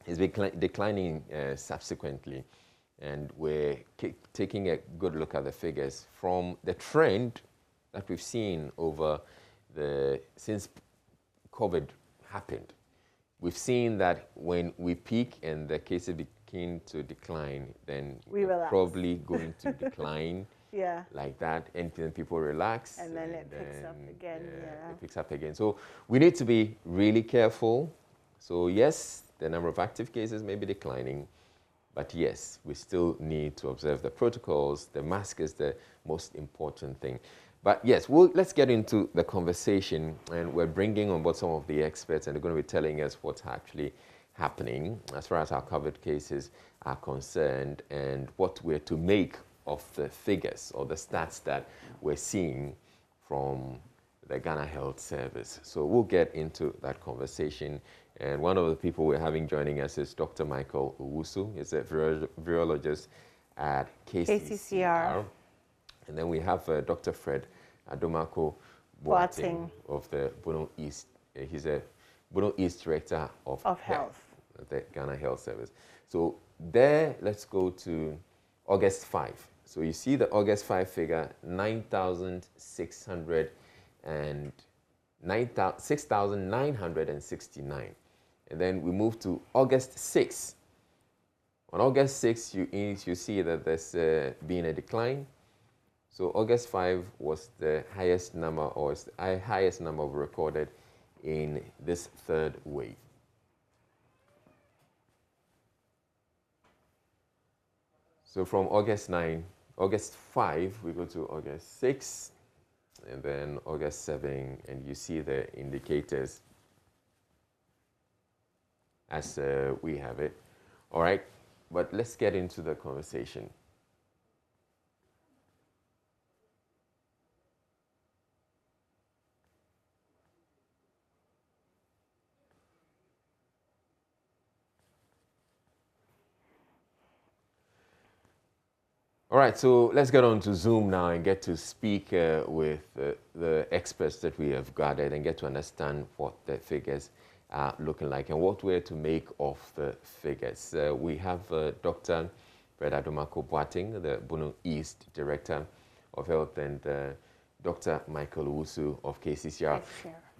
It's been declining subsequently. And we're taking a good look at the figures from the trend that we've seen over since COVID happened. We've seen that when we peak and the cases begin to decline, then we're probably going to decline like that, and then people relax. And then it picks up again. It picks up again. So we need to be really careful. So yes, the number of active cases may be declining, but yes, we still need to observe the protocols. The mask is the most important thing. But yes, let's get into the conversation, and we're bringing on board some of the experts, and they're going to be telling us what's actually happening as far as our COVID cases are concerned, and what we're to make of the figures or the stats that we're seeing from the Ghana Health Service. So we'll get into that conversation. And one of the people we're having joining us is Dr. Michael Owusu. He's a virologist at KCCR. And then we have Dr. Fred Adomako Boateng of the Bono East. He's a Bono East Director of Health at the Ghana Health Service. So there, let's go to August 5. So you see the August 5 figure, 6,969. And then we move to August 6. On August 6, you see that there's been a decline. So August 5 was the highest number, or is the highest number recorded in this third wave. So from August 5, we go to August 6, and then August 7, and you see the indicators as we have it. All right, but let's get into the conversation. All right, so let's get on to Zoom now and get to speak with the experts that we have gathered and get to understand what the figures are looking like and what we're to make of the figures. We have Dr. Fred Adomako Boateng, the Bono East Director of Health, and Dr. Michael Owusu of KCCR.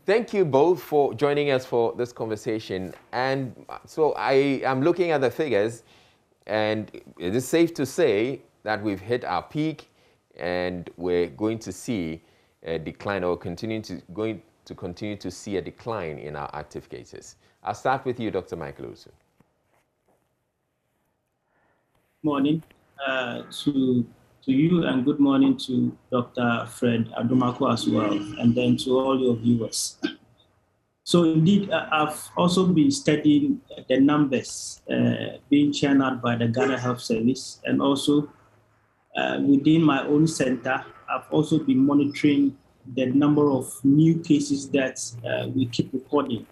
Thank you both for joining us for this conversation. And so I am looking at the figures, and it is safe to say that we've hit our peak, and we're going to see a decline, or going to continue to see a decline in our active cases. I'll start with you, Dr. Michael Owusu. Morning to you, and good morning to Dr. Fred Adomako as well, and then to all your viewers. So indeed, I've also been studying the numbers being churned out by the Ghana Health Service, and also within my own center, I've also been monitoring the number of new cases that we keep recording,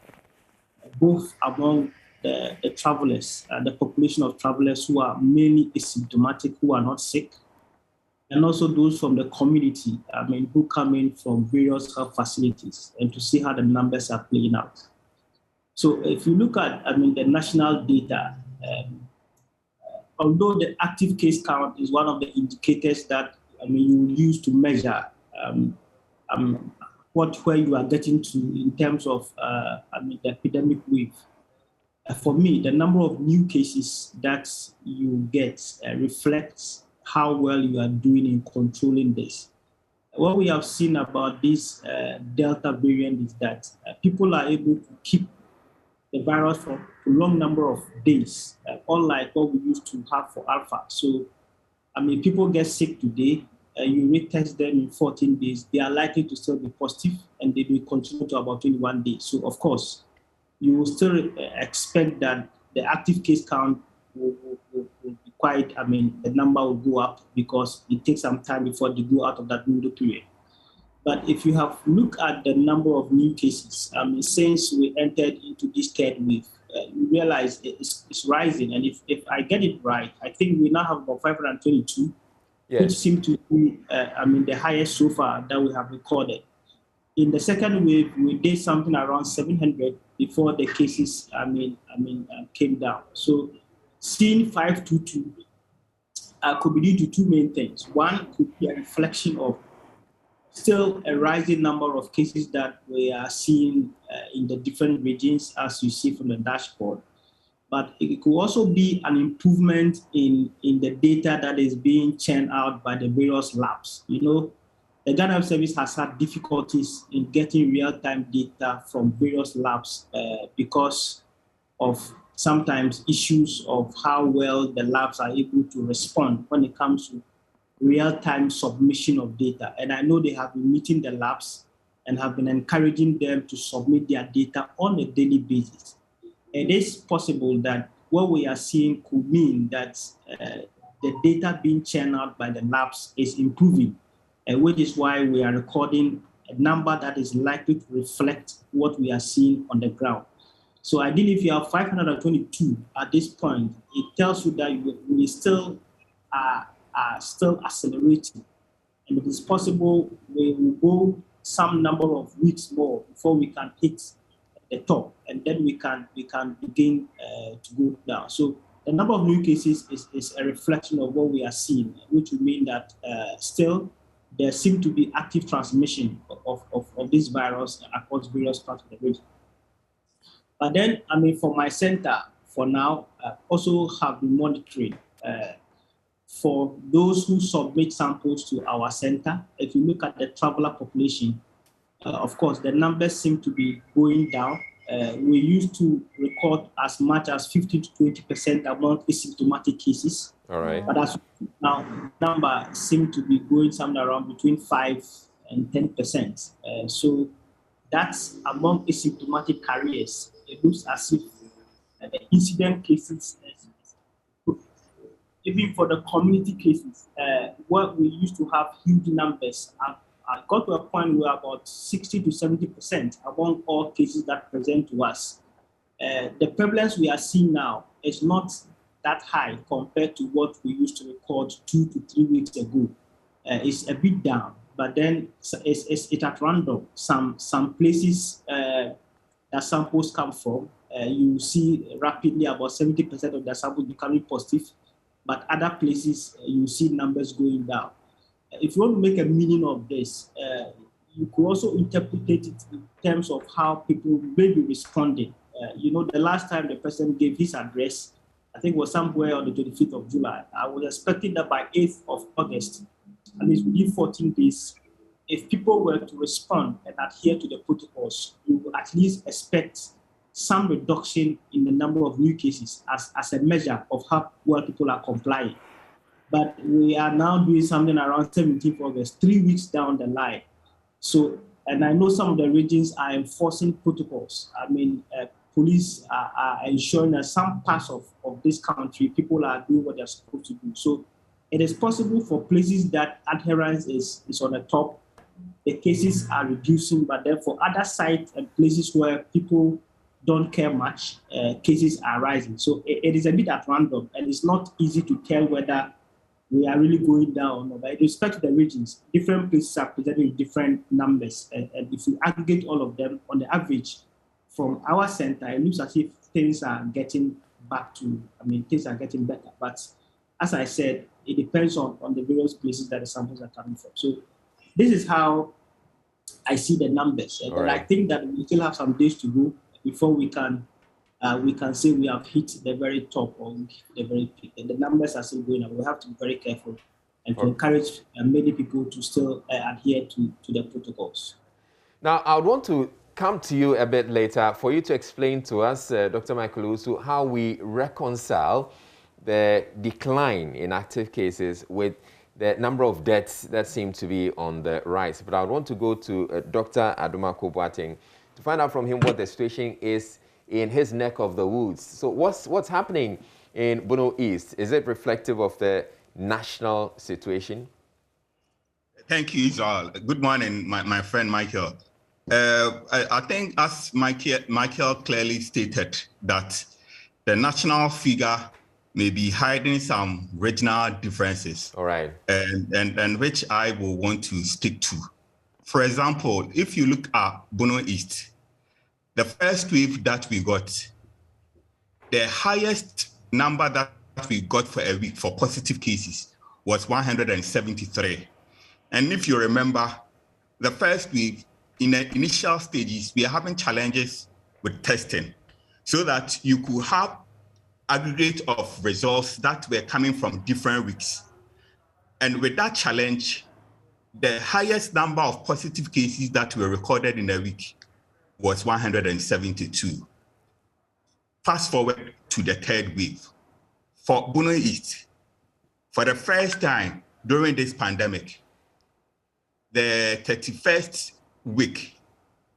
both among the travelers, the population of travelers who are mainly asymptomatic, who are not sick, and also those from the community, who come in from various health facilities, and to see how the numbers are playing out. So if you look at, the national data, although the active case count is one of the indicators that you use to measure where you are getting to in terms of the epidemic wave. For me, the number of new cases that you get reflects how well you are doing in controlling this. What we have seen about this Delta variant is that people are able to keep the virus for a long number of days, unlike what we used to have for Alpha. So, people get sick today, you retest them in 14 days, they are likely to still be positive, and they will continue to about 21 days. So, of course, you will still expect that the active case count will be the number will go up because it takes some time before they go out of that window period. But if you have looked at the number of new cases, since we entered into this third wave, you realize it's rising. And if I get it right, I think we now have about 522, which seem to be, the highest so far that we have recorded. In the second wave, we did something around 700 before the cases, came down. So seeing 522 could be due to two main things. One could be a reflection of still a rising number of cases that we are seeing in the different regions, as you see from the dashboard. But it could also be an improvement in the data that is being churned out by the various labs. You know, the Ghana Health Service has had difficulties in getting real-time data from various labs because of sometimes issues of how well the labs are able to respond when it comes to real-time submission of data. And I know they have been meeting the labs and have been encouraging them to submit their data on a daily basis. It is possible that what we are seeing could mean that the data being churned out by the labs is improving, which is why we are recording a number that is likely to reflect what we are seeing on the ground. So ideally, if you have 522 at this point, it tells you that we still are still accelerating. And it is possible we will go some number of weeks more before we can hit the top, and then we can begin to go down. So the number of new cases is a reflection of what we are seeing, which would mean that still there seems to be active transmission of this virus across various parts of the region. But then, for my center, for now, also have been monitoring for those who submit samples to our center. If you look at the traveler population, of course, the numbers seem to be going down. We used to record as much as 15 to 20% among asymptomatic cases. All right. But as now, number seem to be going somewhere around between 5 and 10%. So that's among asymptomatic carriers. It looks as if the incident cases, even for the community cases, where we used to have huge numbers, I got to a point where about 60 to 70% among all cases that present to us. The prevalence we are seeing now is not that high compared to what we used to record 2 to 3 weeks ago. It's a bit down, but then it's at random. Some places that samples come from, you see rapidly about 70% of the samples becoming positive, but other places you see numbers going down. If you want to make a meaning of this, you could also interpret it in terms of how people may be responding. The last time the president gave his address, I think it was somewhere on the 25th of July. I was expecting that by 8th of August, at least within 14 days, if people were to respond and adhere to the protocols, you would at least expect some reduction in the number of new cases as a measure of how well people are complying. But we are now doing something around 17th of August, 3 weeks down the line. So, and I know some of the regions are enforcing protocols. Police are ensuring that some parts of this country, people are doing what they're supposed to do. So it is possible for places that adherence is on the top, the cases are reducing, but then for other sites and places where people don't care much, cases are rising. So it is a bit at random, and it's not easy to tell whether we are really going down. But with respect to the regions, different places are presenting different numbers. And if you aggregate all of them, on the average, from our center, it looks as if things are getting back to, things are getting better. But as I said, it depends on the various places that the samples are coming from. So this is how I see the numbers. And right. I think that we still have some days to go before we can say we have hit the very top or the very peak. And the numbers are still going up. We have to be very careful and to encourage many people to still adhere to the protocols. Now, I would want to come to you a bit later for you to explain to us, Dr. Michael Owusu, how we reconcile the decline in active cases with the number of deaths that seem to be on the rise. But I would want to go to Dr. Adomako Boateng to find out from him what the situation is in his neck of the woods. So what's happening in Bono East. Is it reflective of the national situation? Thank you, Israel. Good morning, my friend Michael. I think as Michael clearly stated that the national figure may be hiding some regional differences. All right. And which I will want to stick to. For example, if you look at Bono East, the first wave that we got, the highest number that we got for a week for positive cases was 173. And if you remember, the first wave, in the initial stages, we are having challenges with testing so that you could have aggregate of results that were coming from different weeks. And with that challenge, the highest number of positive cases that were recorded in a week was 172. Fast forward to the third wave. For Bono East, for the first time during this pandemic, the 31st week,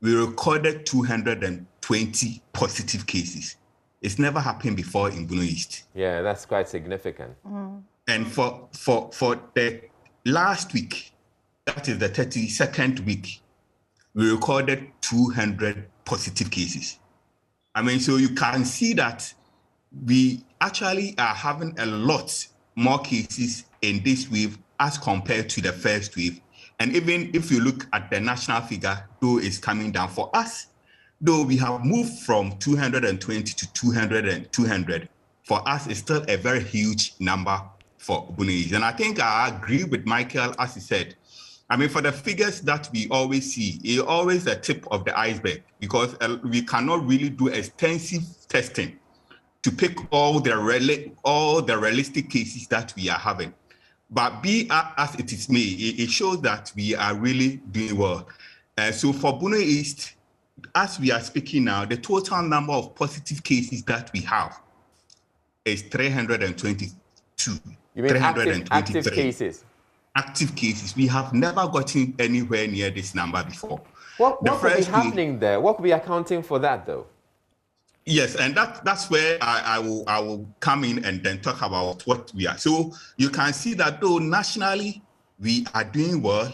we recorded 220 positive cases. It's never happened before in Bono East. Yeah, that's quite significant. And for the last week, that is the 32nd week, we recorded 200 positive cases. I mean, so you can see that we actually are having a lot more cases in this wave as compared to the first wave. And even if you look at the national figure, though it's coming down for us, though we have moved from 220 to 200, for us, it's still a very huge number for Bono East. And I think I agree with Michael, as he said. I mean, for the figures that we always see, it's always the tip of the iceberg because we cannot really do extensive testing to pick all the realistic cases that we are having. But be as it is may, it shows that we are really doing well. So for Bono East, as we are speaking now, the total number of positive cases that we have is 322. You mean active cases? Active cases. We have never gotten anywhere near this number before. What could be happening there? What could be accounting for that, though? Yes, and that's where I will come in and then talk about what we are. So you can see that though nationally we are doing well,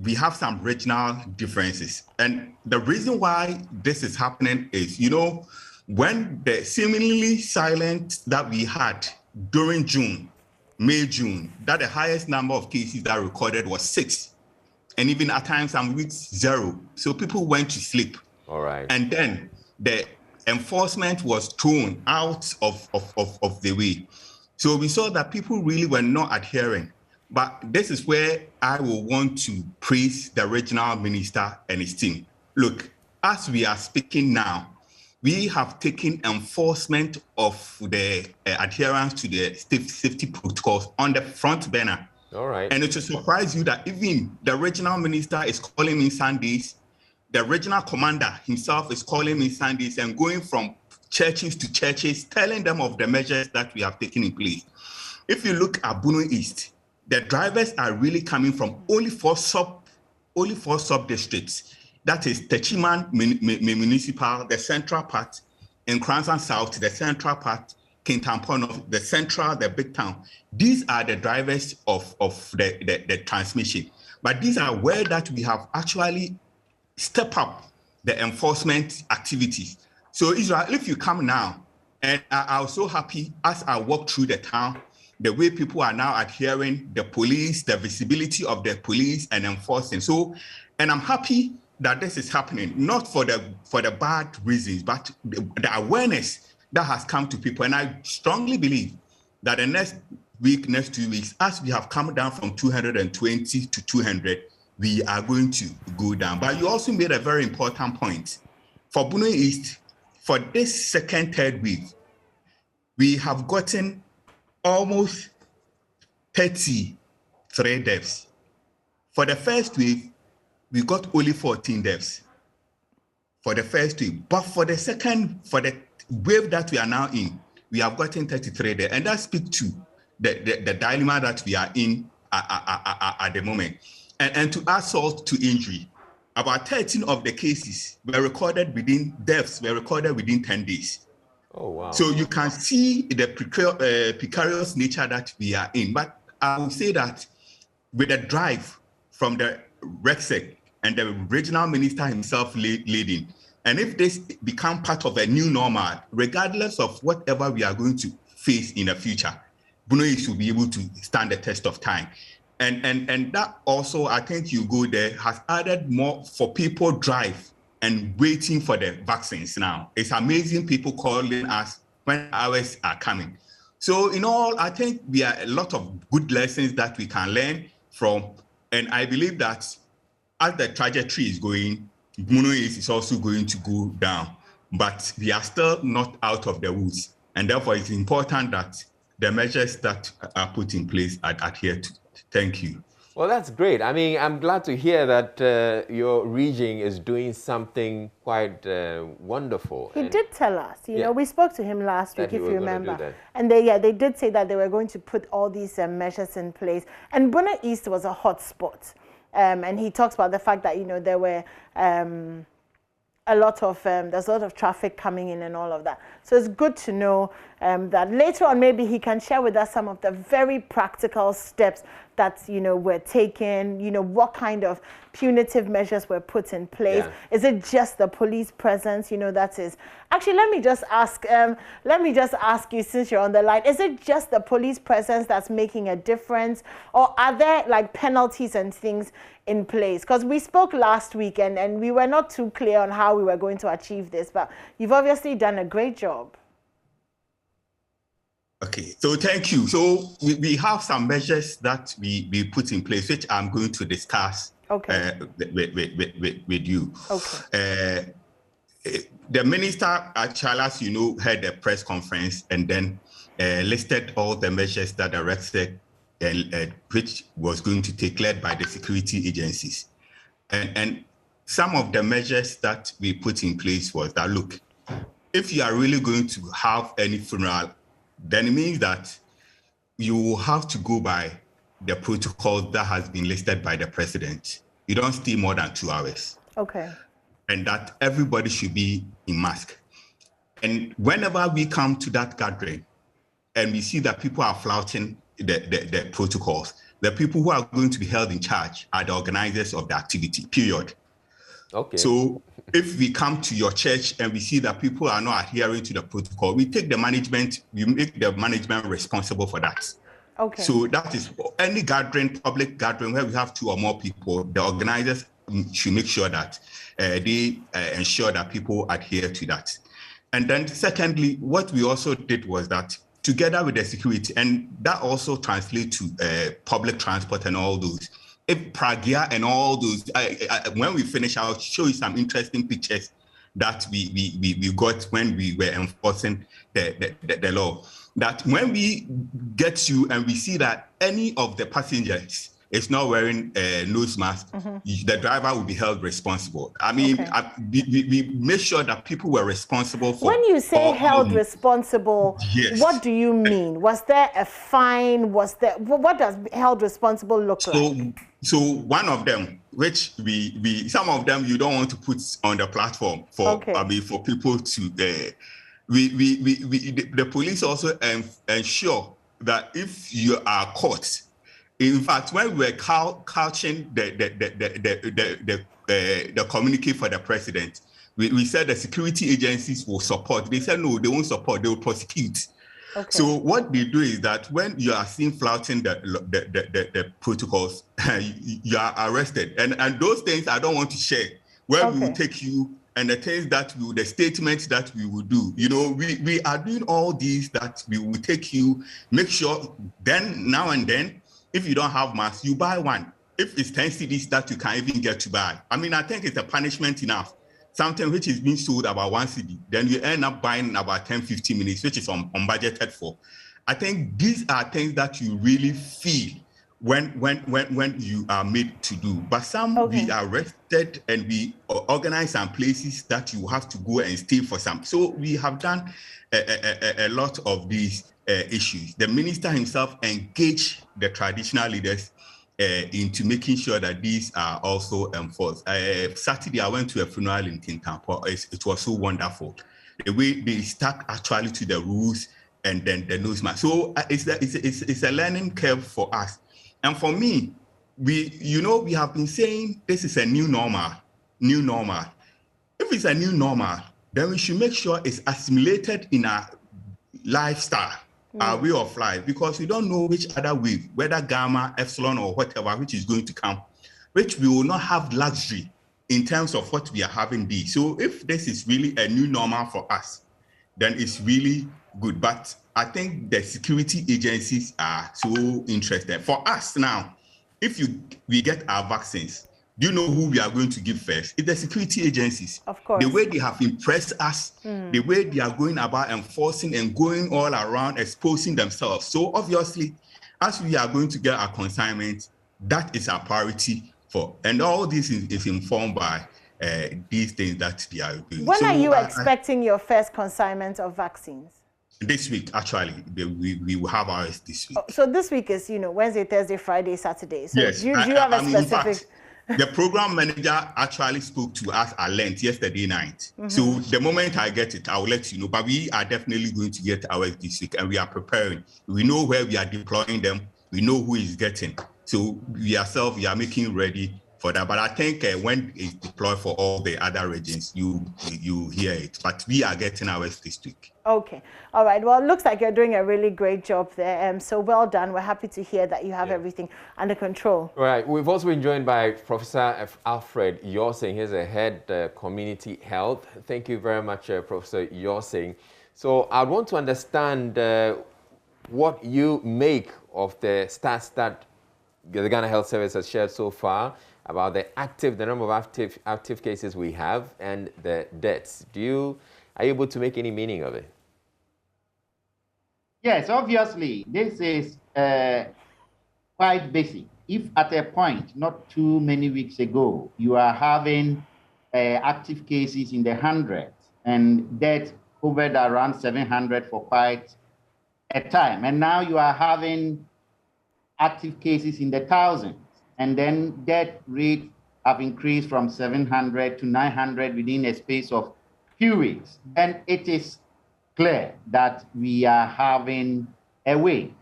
we have some regional differences. And the reason why this is happening is, you know, when the seemingly silent that we had during May, June, that the highest number of cases that recorded was 6. And even at times some weeks 0. So people went to sleep. All right. And then the enforcement was thrown out of the way. So we saw that people really were not adhering. But this is where I will want to praise the regional minister and his team. Look, as we are speaking now, we have taken enforcement of the adherence to the safety protocols on the front burner. All right. And it will surprise you that even the regional minister is calling me Sundays. The regional commander himself is calling me Sundays and going from churches to churches, telling them of the measures that we have taken in place. If you look at Bono East, the drivers are really coming from only four sub-districts. That is Techiman Municipal, the central part, and Cranston South, the central part, Kintampo, the central, the big town. These are the drivers of the transmission. But these are where that we have actually step up the enforcement activities. So Israel, if you come now, and I was so happy as I walk through the town, the way people are now adhering, the police, the visibility of the police and enforcing. So, and I'm happy that this is happening, not for the bad reasons, but the awareness that has come to people. And I strongly believe that the next week, next 2 weeks, as we have come down from 220 to 200, we are going to go down. But you also made a very important point. For Bono East, for this second, third week, we have gotten almost 33 deaths. For the first week, we got only 14 deaths for the first week. But for the second, for the wave that we are now in, we have gotten 33 deaths. And that speaks to the dilemma that we are in at the moment. And to add salt to injury, about 13 of the cases were recorded within 10 days. Oh, wow. So you can see the precarious nature that we are in. But I will say that with the drive from the RECSEC and the regional minister himself leading, and if this become part of a new normal, regardless of whatever we are going to face in the future, Buno should be able to stand the test of time. And that also, I think you go there, has added more for people drive and waiting for the vaccines now. It's amazing people calling us when hours are coming. So in all, I think we are a lot of good lessons that we can learn from. And I believe that as the trajectory is going, Buno is also going to go down. But we are still not out of the woods. And therefore, it's important that the measures that are put in place are adhered to. Thank you. Well, that's great. I mean, I'm glad to hear that your region is doing something quite wonderful. He did tell us, you know, we spoke to him last week, if you remember. And they did say that they were going to put all these measures in place. And Buno East was a hot spot. And he talks about the fact that, you know, there were there's a lot of traffic coming in and all of that. So it's good to know that later on maybe he can share with us some of the very practical steps that, you know, were taken, you know, what kind of punitive measures were put in place. Yeah. Is it just the police presence? You know, that is. Actually, let me just ask you, since you're on the line, is it just the police presence that's making a difference, or are there like penalties and things in place? Because we spoke last week and we were not too clear on how we were going to achieve this, but you've obviously done a great job. Okay, so thank you. So we have some measures that we put in place, which I'm going to discuss with you. Okay. The minister, Charles, you know, had a press conference and then listed all the measures that the RECSEC which was going to take, led by the security agencies. And some of the measures that we put in place was that, look, if you are really going to have any funeral, then it means that you will have to go by the protocol that has been listed by the president. You don't stay more than 2 hours. Okay. And that everybody should be in mask. And whenever we come to that gathering and we see that people are flouting the protocols, the people who are going to be held in charge are the organizers of the activity, period. Okay. So if we come to your church and we see that people are not adhering to the protocol, we make the management responsible for that. Okay. So that is any gathering, public gathering where we have 2 or more people, the organizers should make sure that they ensure that people adhere to that. And then secondly, what we also did was that together with the security, and that also translates to public transport and all those, Pragya and all those. When we finish, I'll show you some interesting pictures that we got when we were enforcing the law. That when we get you and we see that any of the passengers is not wearing a nose mask, the driver will be held responsible. I mean, we make sure that people were responsible for. When you say held responsible, yes, what do you mean? Was there a fine? Was there, what does held responsible look like? So one of them, which we some of them you don't want to put on the platform for, I mean, for people to. The police also ensure that if you are caught. In fact, when we were couching the communique for the president, we said the security agencies will support. They said no, they won't support. They will prosecute. Okay. So what they do is that when you are seen flouting the protocols, you are arrested. And those things I don't want to share. Where we will take you and the things that the statements that we will do. You know, we are doing all these that we will take you. Make sure then now and then. If you don't have mask, you buy one. If it's 10 cedis that you can't even get to buy. I mean, I think it's a punishment enough. Something which is being sold about 1 cedi, then you end up buying about 10, 15 minutes, which is unbudgeted for. I think these are things that you really feel when you are made to do. But some we are arrested and we organize some places that you have to go and stay for some. So we have done a lot of these issues. The minister himself engaged the traditional leaders into making sure that these are also enforced. Saturday, I went to a funeral in Kintampo. It was so wonderful. the way they stuck actually to the rules and then the nose mask. So it's a learning curve for us. And for me, we have been saying this is a new normal. If it's a new normal, then we should make sure it's assimilated in our lifestyle, our way of life, because we don't know which other wave, whether gamma, epsilon, or whatever, which is going to come, which we will not have luxury in terms of what we are having these. So if this is really a new normal for us, then it's really good. But I think the security agencies are so interested. For us now, if we get our vaccines, do you know who we are going to give first? It's the security agencies. Of course. The way they have impressed us, the way they are going about enforcing and going all around exposing themselves. So obviously, as we are going to get our consignment, that is our priority for. And all this is informed by these things that they are doing. When are you expecting your first consignment of vaccines? This week, actually, we will have ours this week. So this week is, Wednesday, Thursday, Friday, Saturday. So yes. do you have a specific... In fact, the program manager actually spoke to us at length yesterday night. So the moment I get it, I will let you know. But we are definitely going to get ours this week, and we are preparing. We know where we are deploying them. We know who is getting. So we are making ready for that. But I think when it's deployed for all the other regions, you hear it. But we are getting ours this week. Okay. All right. Well, it looks like you're doing a really great job there. So well done. We're happy to hear that you have everything under control. Right. We've also been joined by Professor Alfred Yorsing. He's a head community health. Thank you very much, Professor Yorsing. So I want to understand what you make of the stats that the Ghana Health Service has shared so far about the number of active cases we have and the deaths. Are you able to make any meaning of it? Yes, obviously, this is quite basic. If at a point, not too many weeks ago, you are having active cases in the hundreds and death hovered around 700 for quite a time, and now you are having active cases in the thousands, and then death rates have increased from 700 to 900 within a space of few weeks, then it is clear that we are having a wave.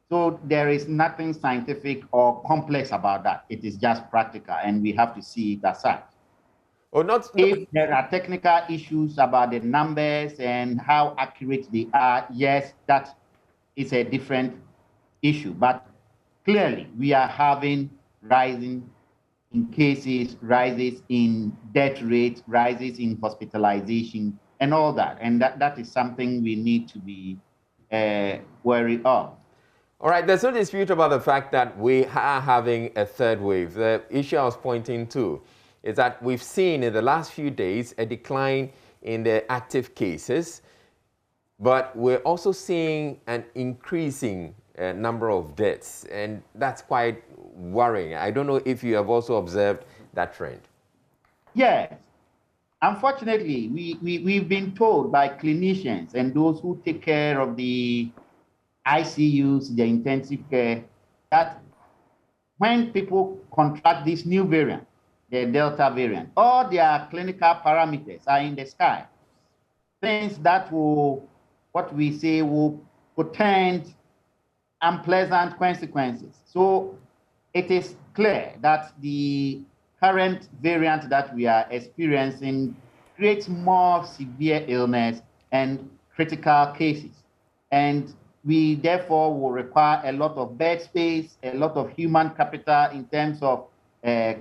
So there is nothing scientific or complex about that. It is just practical, and we have to see it as such. If there are technical issues about the numbers and how accurate they are, yes, that is a different issue. But clearly, we are having rising in cases, rises in death rate, rises in hospitalization, and all that. And that is something we need to be worried of. All right, there's no dispute about the fact that we are having a third wave. The issue I was pointing to is that we've seen in the last few days a decline in the active cases, but we're also seeing an increasing number of deaths, and that's quite worrying. I don't know if you have also observed that trend. Yes. Unfortunately, we've been told by clinicians and those who take care of the ICUs, the intensive care, that when people contract this new variant, the Delta variant, all their clinical parameters are in the sky. Things that will, what we say, will portend unpleasant consequences. So it is clear that the current variant that we are experiencing creates more severe illness and critical cases. And we therefore will require a lot of bed space, a lot of human capital in terms of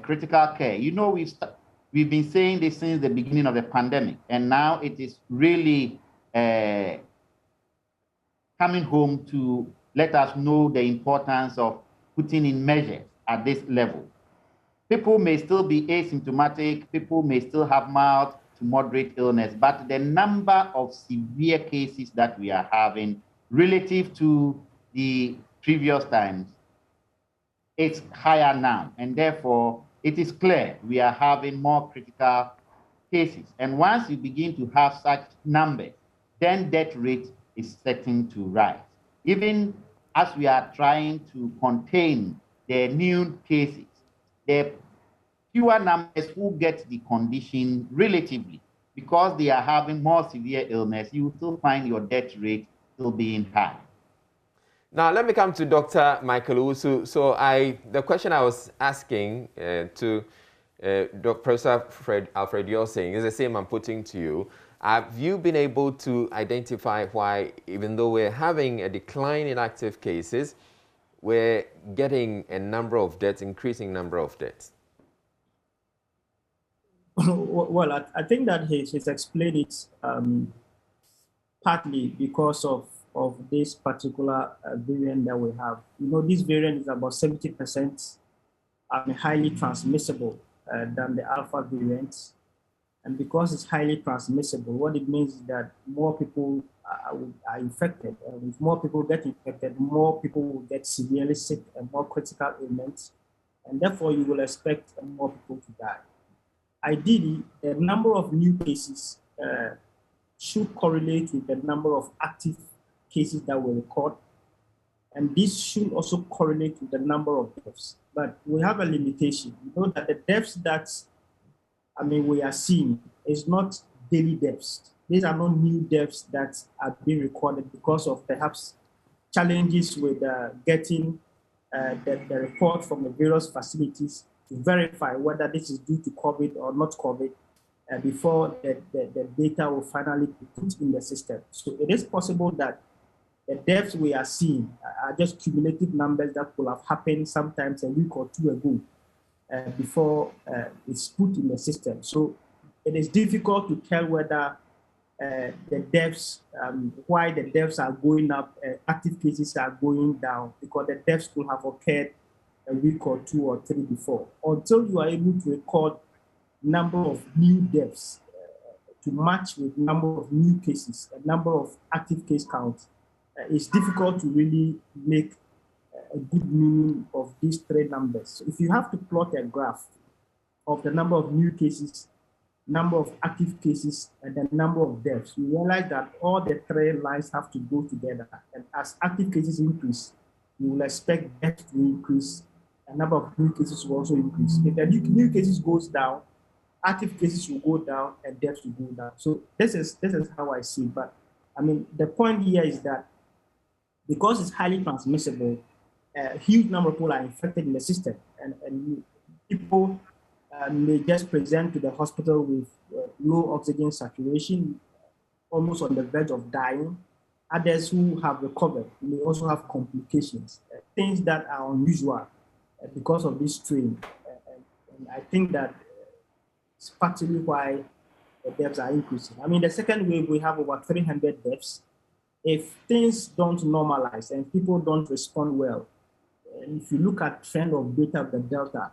critical care. You know, we've been saying this since the beginning of the pandemic, and now it is really coming home to let us know the importance of putting in measures at this level. People may still be asymptomatic, people may still have mild to moderate illness, but the number of severe cases that we are having relative to the previous times, it's higher now. And therefore, it is clear we are having more critical cases. And once you begin to have such numbers, then death rate is starting to rise. Even as we are trying to contain the new cases, the fewer numbers who get the condition relatively, because they are having more severe illness, you will still find your death rate still being high. Now, let me come to Dr. Michael Owusu. So the question I was asking to Professor Alfred Yorsing is the same I'm putting to you. Have you been able to identify why, even though we're having a decline in active cases, we're getting a number of deaths, increasing number of deaths? Well, I think that he's explained it partly because of this particular variant that we have. You know, this variant is about 70% highly transmissible than the alpha variant. And because it's highly transmissible, what it means is that more people are infected. And if more people get infected, more people will get severely sick and more critical ailments. And therefore, you will expect more people to die. Ideally, the number of new cases should correlate with the number of active cases that we record. And this should also correlate with the number of deaths. But we have a limitation. You know that the deaths that we are seeing is not daily deaths. These are not new deaths that are being recorded because of perhaps challenges with getting the report from the various facilities to verify whether this is due to COVID or not COVID before the data will finally be put in the system. So it is possible that the deaths we are seeing are just cumulative numbers that could have happened sometimes a week or two ago before it's put in the system. So it is difficult to tell whether the deaths, why the deaths are going up, active cases are going down, because the deaths could have occurred a week or two or three before. Until you are able to record number of new deaths to match with number of new cases, a number of active case counts, it's difficult to really make a good meaning of these three numbers. So if you have to plot a graph of the number of new cases, number of active cases, and the number of deaths, you realize that all the three lines have to go together. And as active cases increase, you will expect deaths to increase, and number of new cases will also increase. If the new cases goes down, active cases will go down and deaths will go down. So this is how I see it. But the point here is that because it's highly transmissible, a huge number of people are infected in the system, and people may just present to the hospital with low oxygen saturation, almost on the verge of dying. Others who have recovered may also have complications, things that are unusual because of this strain. And I think that it's partly why the deaths are increasing. The second wave, we have over 300 deaths. If things don't normalize and people don't respond well, and if you look at trend of data of the Delta,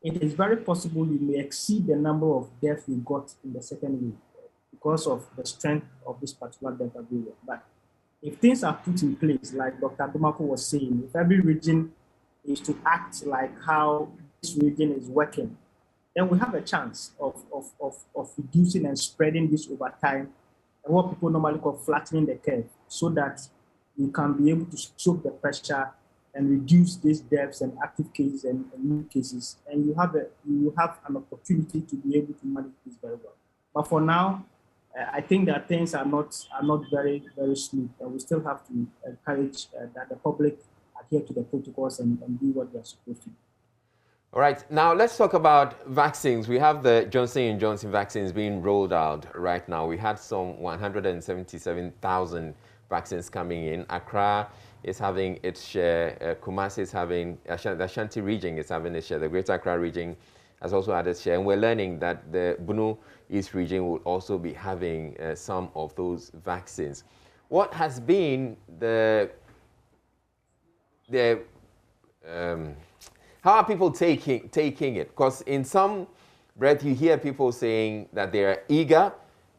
it is very possible you may exceed the number of deaths we got in the second wave because of the strength of this particular Delta variant. But if things are put in place, like Dr. Domako was saying, if every region is to act like how this region is working, then we have a chance of reducing and spreading this over time, and what people normally call flattening the curve, so that you can be able to soak the pressure and reduce these deaths and active cases and new cases, and you have an opportunity to be able to manage this very well. But for now, I think that things are not very, very smooth, and we still have to encourage that the public adhere to the protocols and do what they're supposed to do. All right, now let's talk about vaccines. We have the Johnson & Johnson vaccines being rolled out right now. We had some 177,000 vaccines coming in. Accra is having its share. Kumasi is having, the Ashanti region is having its share. The Greater Accra region has also had its share. And we're learning that the Bunu East region will also be having some of those vaccines. What has been how are people taking it? Because in some breath, you hear people saying that they are eager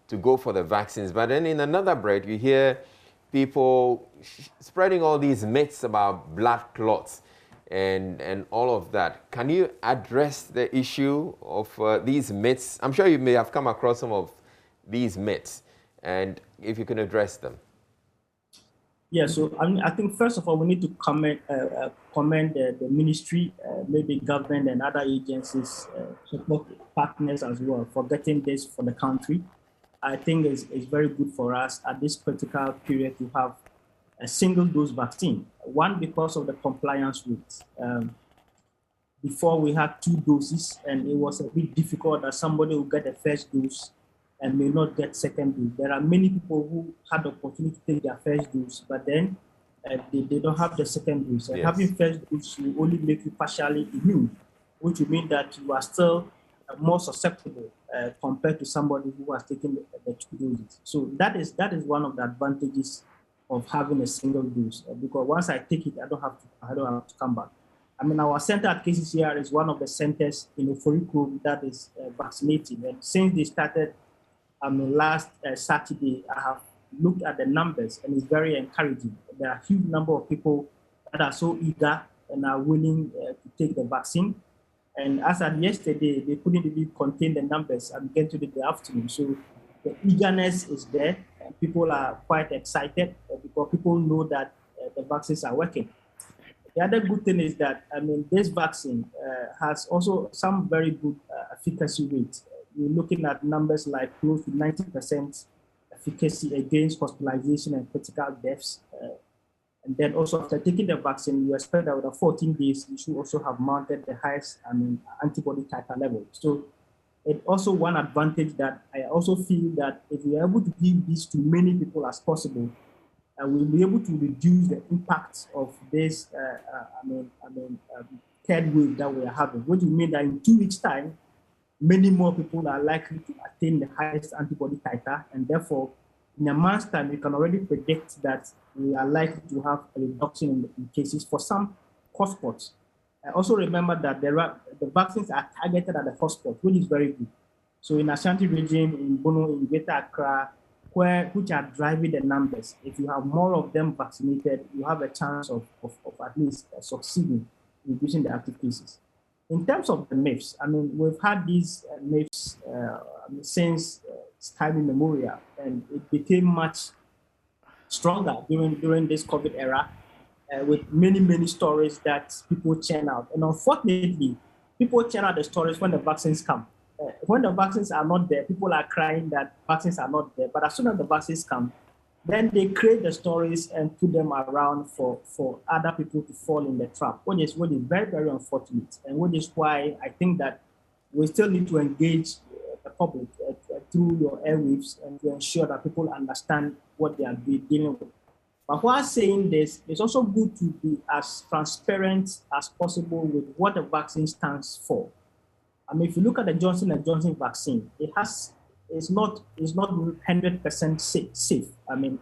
to go for the vaccines. But then in another breath, you hear people spreading all these myths about blood clots and all of that. Can you address the issue of these myths? I'm sure you may have come across some of these myths, and if you can address them. Yeah, so I think first of all, we need to commend the ministry, maybe government and other agencies, support partners as well for getting this for the country. I think is very good for us at this critical period to have a single dose vaccine. One, because of the compliance rate. Before we had 2 doses, and it was a bit difficult that somebody will get the first dose and may not get second dose. There are many people who had the opportunity to take their first dose, but then they don't have the second dose. And having first dose will only make you partially immune, which will mean that you are still more susceptible compared to somebody who has taken the 2 doses. So that is one of the advantages of having a single dose, because once I take it, I don't have to come back. I mean, our center at KCCR is one of the centers in Oforiko that is vaccinating. And since they started last Saturday, I have looked at the numbers, and it's very encouraging. There are a huge number of people that are so eager and are willing to take the vaccine. And as of yesterday, they couldn't even contain the numbers and get to the afternoon. So the eagerness is there. And people are quite excited because people know that the vaccines are working. The other good thing is that, this vaccine has also some very good efficacy rates. We're looking at numbers like close to 90% efficacy against hospitalization and critical deaths. And then also after taking the vaccine, you expect that within 14 days, you should also have mounted the highest antibody titer level. So it's also one advantage that I also feel that if we are able to give this to many people as possible, we'll be able to reduce the impact of this third wave that we are having, which will mean that in 2 weeks' time, many more people are likely to attain the highest antibody titer, and therefore, in a month's time, we can already predict that we are likely to have a reduction in cases for some hotspots. Also remember that the vaccines are targeted at the hotspot, which is very good. So in Ashanti region, in Bono, in Greater Accra, which are driving the numbers, if you have more of them vaccinated, you have a chance of at least succeeding in reducing the active cases. In terms of the myths, we've had these myths since time immemorial, and it became much stronger during this COVID era with many stories that people churn out. And unfortunately, people churn out the stories when the vaccines come. When the vaccines are not there, people are crying that vaccines are not there. But as soon as the vaccines come, then they create the stories and put them around for other people to fall in the trap, which is very, very unfortunate. And which is why I think that we still need to engage the public through your airwaves and to ensure that people understand what they are dealing with. But while saying this, it's also good to be as transparent as possible with what the vaccine stands for. If you look at the Johnson & Johnson vaccine, it's not 100% safe. In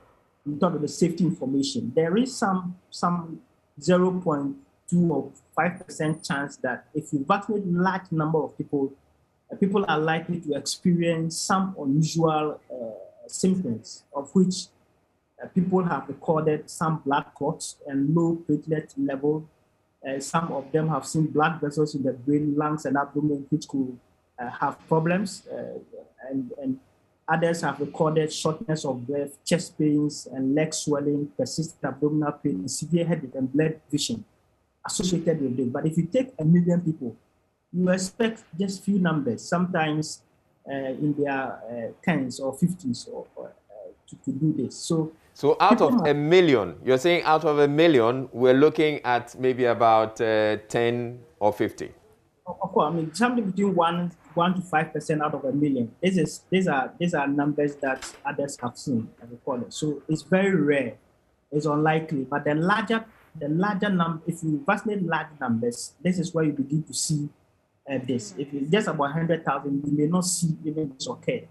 terms of the safety information, there is some 0.2 or 5% chance that if you vaccinate a large number of people, people are likely to experience some unusual symptoms, of which people have recorded some blood clots and low platelet level. Some of them have seen blood vessels in the brain, lungs, and abdomen, which could have problems. And others have recorded shortness of breath, chest pains, and leg swelling, persistent abdominal pain, severe headache, and blurred vision associated with it. But if you take 1 million people, you expect just few numbers, sometimes in their 10s or 50s to do this. So out of 1 million, you're saying out of 1 million, we're looking at maybe about 10 or 50? Of course, something between 1 to 5% out of 1 million. These are numbers that others have seen and recorded. So it's very rare. It's unlikely. But the larger number, if you vaccinate large numbers, this is where you begin to see this. If it's just about 100,000, you may not see even this occur.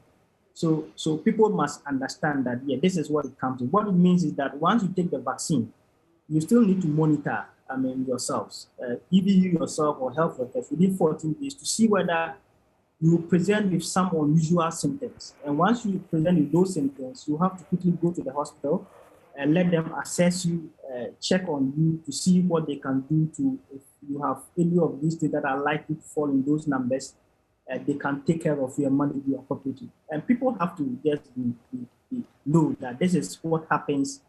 So people must understand that, this is what it comes to. What it means is that once you take the vaccine, you still need to monitor, yourselves, either you yourself or health workers within 14 days to see whether you present with some unusual symptoms. And once you present with those symptoms, you have to quickly go to the hospital and let them assess you, check on you to see what they can do to, if you have any of these things that are likely to fall in those numbers, they can take care of you and manage you appropriately. And people have to just know that this is what happens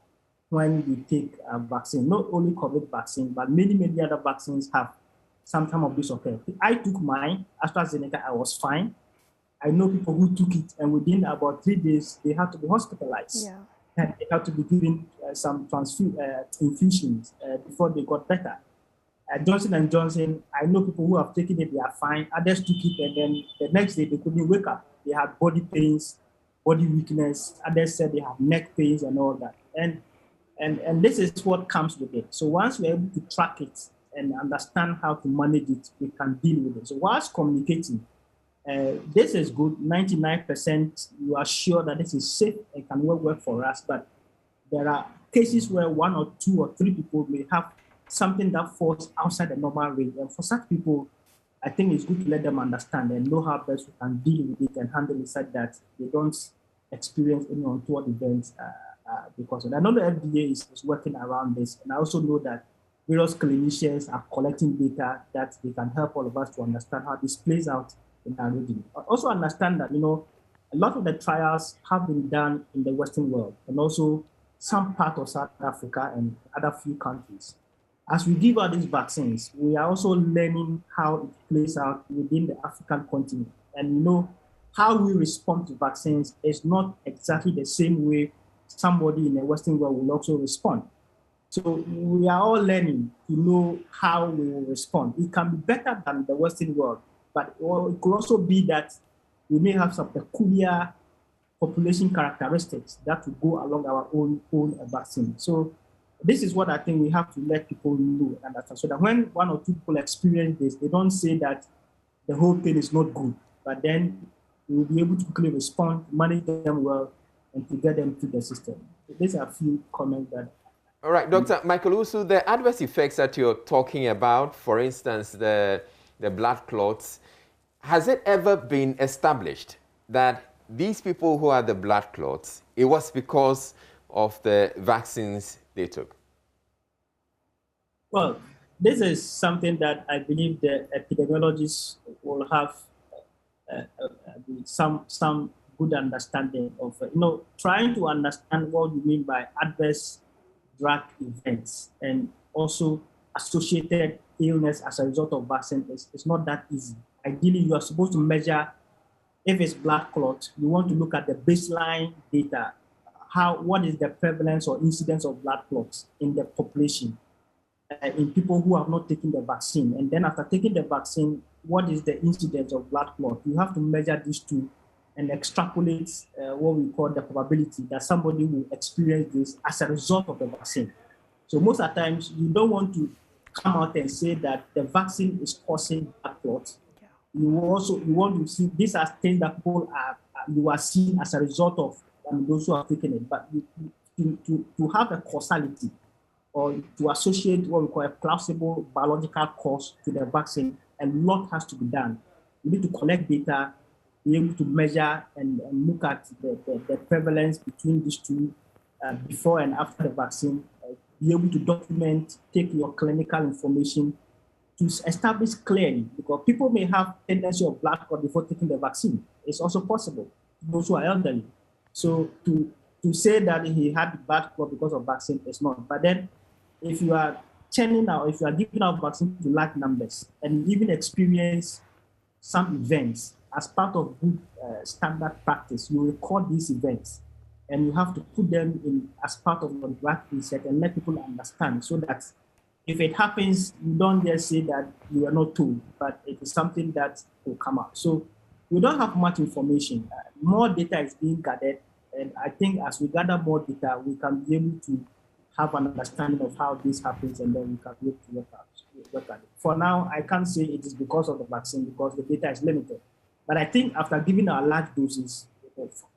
when you take a vaccine. Not only COVID vaccine, but many other vaccines have some of this occur. I took mine, AstraZeneca, I was fine. I know people who took it, and within about 3 days, they had to be hospitalized. Yeah. And they had to be given some infusions before they got better. Johnson & Johnson, I know people who have taken it, they are fine. Others took it, and then the next day they couldn't wake up. They had body pains, body weakness. Others said they have neck pains and all that. And this is what comes with it. So once we're able to track it and understand how to manage it, we can deal with it. So whilst communicating, this is good. 99%, you are sure that this is safe and can work for us. But there are cases where 1 or 2 or 3 people may have something that falls outside the normal range. And for such people, I think it's good to let them understand and know how best we can deal with it and handle it such that they don't experience any untoward events because of that. I know the FDA is working around this, and I also know that various clinicians are collecting data that they can help all of us to understand how this plays out in our region. I also understand that, a lot of the trials have been done in the Western world and also some part of South Africa and other few countries. As we give out these vaccines, we are also learning how it plays out within the African continent. And how we respond to vaccines is not exactly the same way somebody in the Western world will also respond. So we are all learning to know how we will respond. It can be better than the Western world, but it could also be that we may have some peculiar population characteristics that will go along our own vaccine. So this is what I think we have to let people know and understand, so that when 1 or 2 people experience this, they don't say that the whole thing is not good, but then we will be able to quickly respond, manage them well, and to get them through the system. These are a few comments that. All right, Dr. Michael Usu, the adverse effects that you're talking about, for instance, the blood clots, has it ever been established that these people who had the blood clots, it was because of the vaccines they took? Well, this is something that I believe the epidemiologists will have some good understanding of. Trying to understand what you mean by adverse drug events and also associated illness as a result of vaccine is not that easy. Ideally, you are supposed to measure, if it's blood clot, you want to look at the baseline data. What is the prevalence or incidence of blood clots in the population in people who have not taken the vaccine? And then after taking the vaccine, what is the incidence of blood clot? You have to measure these two and extrapolate what we call the probability that somebody will experience this as a result of the vaccine. So most of the times, you don't want to come out and say that the vaccine is causing blood clots. You want to see these are things that people you are seeing as a result of those who have taken it. But to have a causality or to associate what we call a plausible biological cause to the vaccine, a lot has to be done. You need to collect data, be able to measure and look at the prevalence between these two before and after the vaccine, be able to document, take your clinical information to establish clearly, because people may have tendency of blood clot before taking the vaccine. It's also possible, those who are elderly. So to say that he had blood clot because of vaccine is not. But then if you are churning out, if you are giving out vaccine to large numbers and even experience some events as part of good standard practice, you record these events and you have to put them in as part of your drug research and let people understand, so that if it happens, you don't just say that you are not told, but it is something that will come out. So we don't have much information. More data is being gathered, and I think as we gather more data, we can be able to have an understanding of how this happens, and then we can look to work at it. For now, I can't say it is because of the vaccine, because the data is limited. But I think after giving our large doses,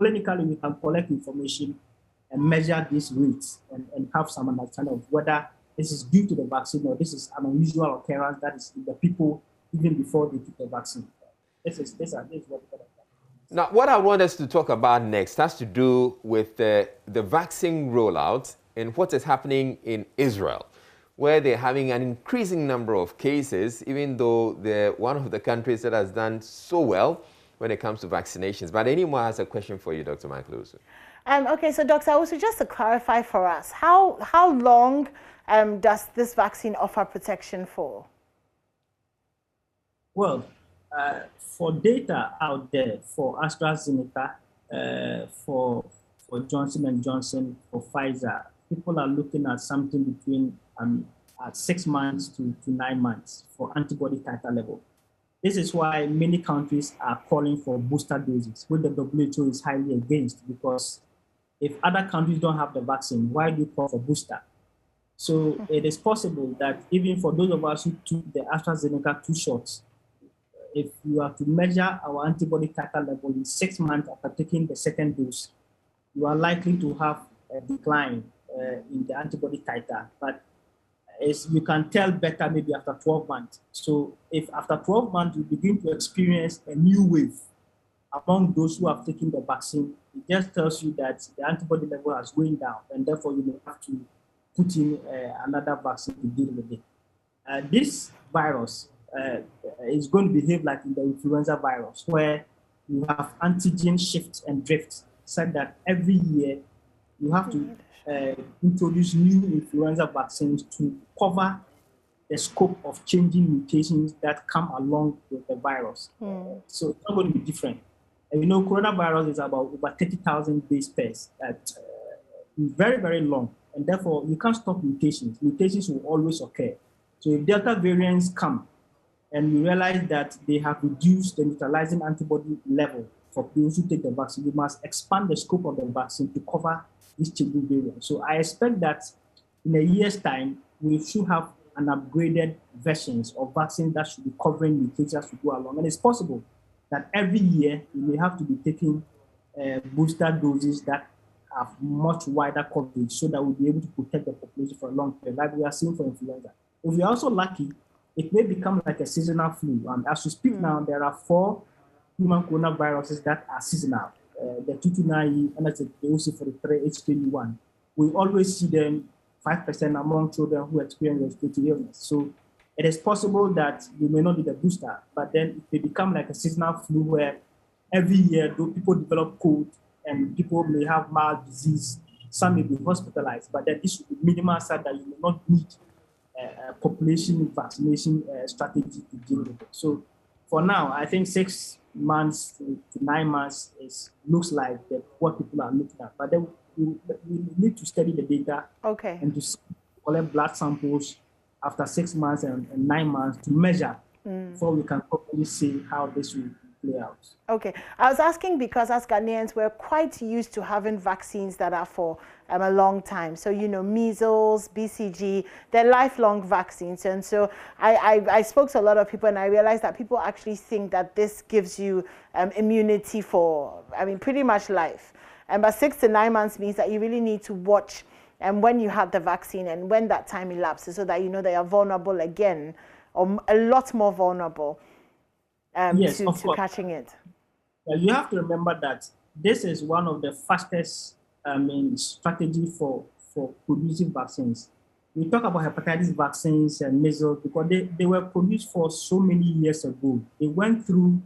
clinically we can collect information and measure these rates and have some understanding of whether this is due to the vaccine or this is an unusual occurrence that is in the people even before they took the vaccine. This is what we're talking about. Now, what I want us to talk about next has to do with the vaccine rollout and what is happening in Israel, where they're having an increasing number of cases, even though they're one of the countries that has done so well when it comes to vaccinations. But anyone has a question for you, Dr. Michael Usu. Okay, so Dr. Usu, just to clarify for us, how long does this vaccine offer protection for? Well, for data out there for AstraZeneca, for Johnson & Johnson, for Pfizer, people are looking at something between 6 months to 9 months for antibody titer level. This is why many countries are calling for booster doses, which the WHO is highly against, because if other countries don't have the vaccine, why do you call for booster? So it is possible that even for those of us who took the AstraZeneca 2 shots, if you are to measure our antibody titer level in 6 months after taking the second dose, you are likely to have a decline in the antibody titer. But you can tell better maybe after 12 months. So if after 12 months you begin to experience a new wave among those who have taken the vaccine, it just tells you that the antibody level has going down, and therefore you may have to put in another vaccine to deal with it. This virus is going to behave like in the influenza virus, where you have antigen shifts and drifts, said that every year you have to introduce new influenza vaccines to cover the scope of changing mutations that come along with the virus. So it's not going to be different. And coronavirus is about over 30,000 base pairs. That very, very long. And therefore, you can't stop mutations. Mutations will always occur. So if Delta variants come and you realize that they have reduced the neutralizing antibody level for those who take the vaccine, you must expand the scope of the vaccine to cover these changing variants. So I expect that in a year's time, we should have an upgraded versions of vaccines that should be covering mutations to go along. And it's possible that every year you may have to be taking booster doses that have much wider coverage so that we'll be able to protect the population for a long period, like we are seeing for influenza. If we're also lucky, it may become like a seasonal flu. And as we speak now, there are 4 human coronaviruses that are seasonal. The 229E and the OC43, H21. We always see them 5% among children who experience respiratory illness. So it is possible that you may not need a booster, but then it may become like a seasonal flu where every year though people develop cold and people may have mild disease, some may be hospitalized, but then this will be minimal so that you may not need a population vaccination strategy to deal with it. So for now, I think 6 months to 9 months looks like what people are looking at. But then we need to study the data and to collect blood samples after 6 months and 9 months to measure before we can properly see how this will play out. Okay. I was asking because as Ghanaians, we're quite used to having vaccines that are for a long time. So, measles, BCG, they're lifelong vaccines. And so I spoke to a lot of people and I realized that people actually think that this gives you immunity for, pretty much life. But 6 to 9 months means that you really need to watch when you have the vaccine and when that time elapses so that they are vulnerable again, or a lot more vulnerable to catching it. You have to remember that this is one of the fastest strategy for producing vaccines. We talk about hepatitis vaccines and measles because they were produced for so many years ago. They went through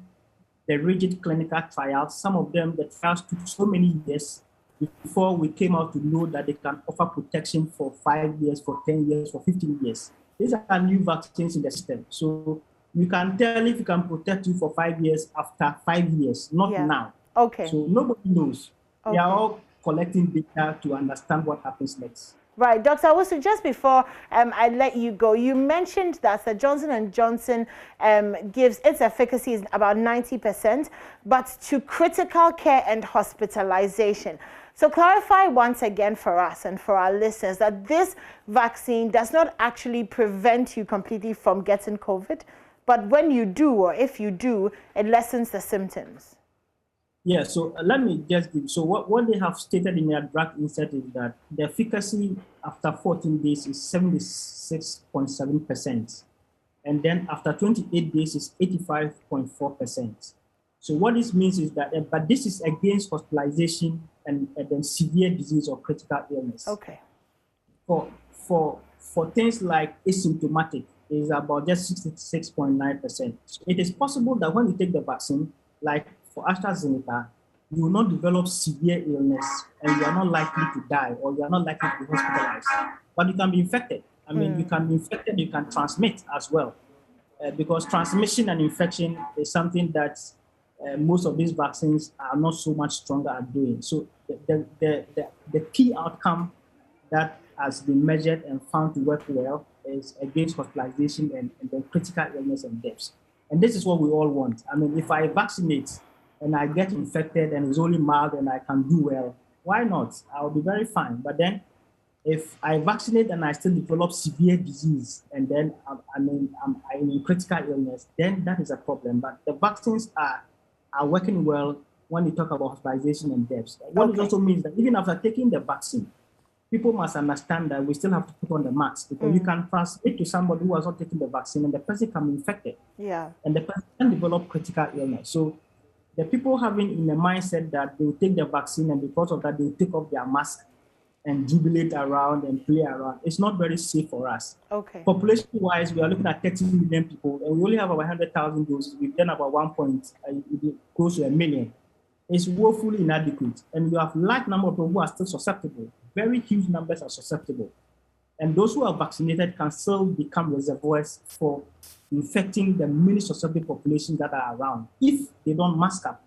the rigid clinical trials. Some of them, the trials took so many years before we came out to know that they can offer protection for 5 years, for 10 years, for 15 years. These are new vaccines in the system. So you can tell if it can protect you for 5 years after 5 years, not now. Okay. So nobody knows. They are all collecting data to understand what happens next. Right, Dr. Owusu, just before I let you go, you mentioned that the Johnson & Johnson gives its efficacy is about 90%, but to critical care and hospitalization. So clarify once again for us and for our listeners that this vaccine does not actually prevent you completely from getting COVID, but when you do, or if you do, it lessens the symptoms. Yeah, so let me just give, so what they have stated in their drug insert is that the efficacy after 14 days is 76.7%. And then after 28 days is 85.4%. So what this means is that, but this is against hospitalization and then severe disease or critical illness. Okay. For things like asymptomatic, is about just 66.9%. So it is possible that when you take the vaccine, like for AstraZeneca, you will not develop severe illness and you are not likely to die or you are not likely to be hospitalized. But you can be infected. You can be infected, you can transmit as well. because transmission and infection is something that most of these vaccines are not so much stronger at doing. So the key outcome that has been measured and found to work well is against hospitalization and then critical illness and deaths. And this is what we all want. I mean, if I vaccinate and I get infected and it's only mild and I can do well, why not? I'll be very fine. But then if I vaccinate and I still develop severe disease and then I'm in critical illness, then that is a problem. But the vaccines are working well when you talk about hospitalization and deaths. What it also means that even after taking the vaccine, people must understand that we still have to put on the mask because you can transmit to somebody who has not taken the vaccine and the person can be infected. Yeah. And the person can develop critical illness. So the people having in the mindset that they will take the vaccine and because of that they will take off their mask and jubilate around and play around, it's not very safe for us. Okay. Population-wise, we are looking at 30 million people and we only have about 100,000 doses. We've done about close to 1 million. It's woefully inadequate. And you have a large number of people who are still susceptible. Very huge numbers are susceptible. And those who are vaccinated can still become reservoirs for infecting the many susceptible populations that are around if they don't mask up.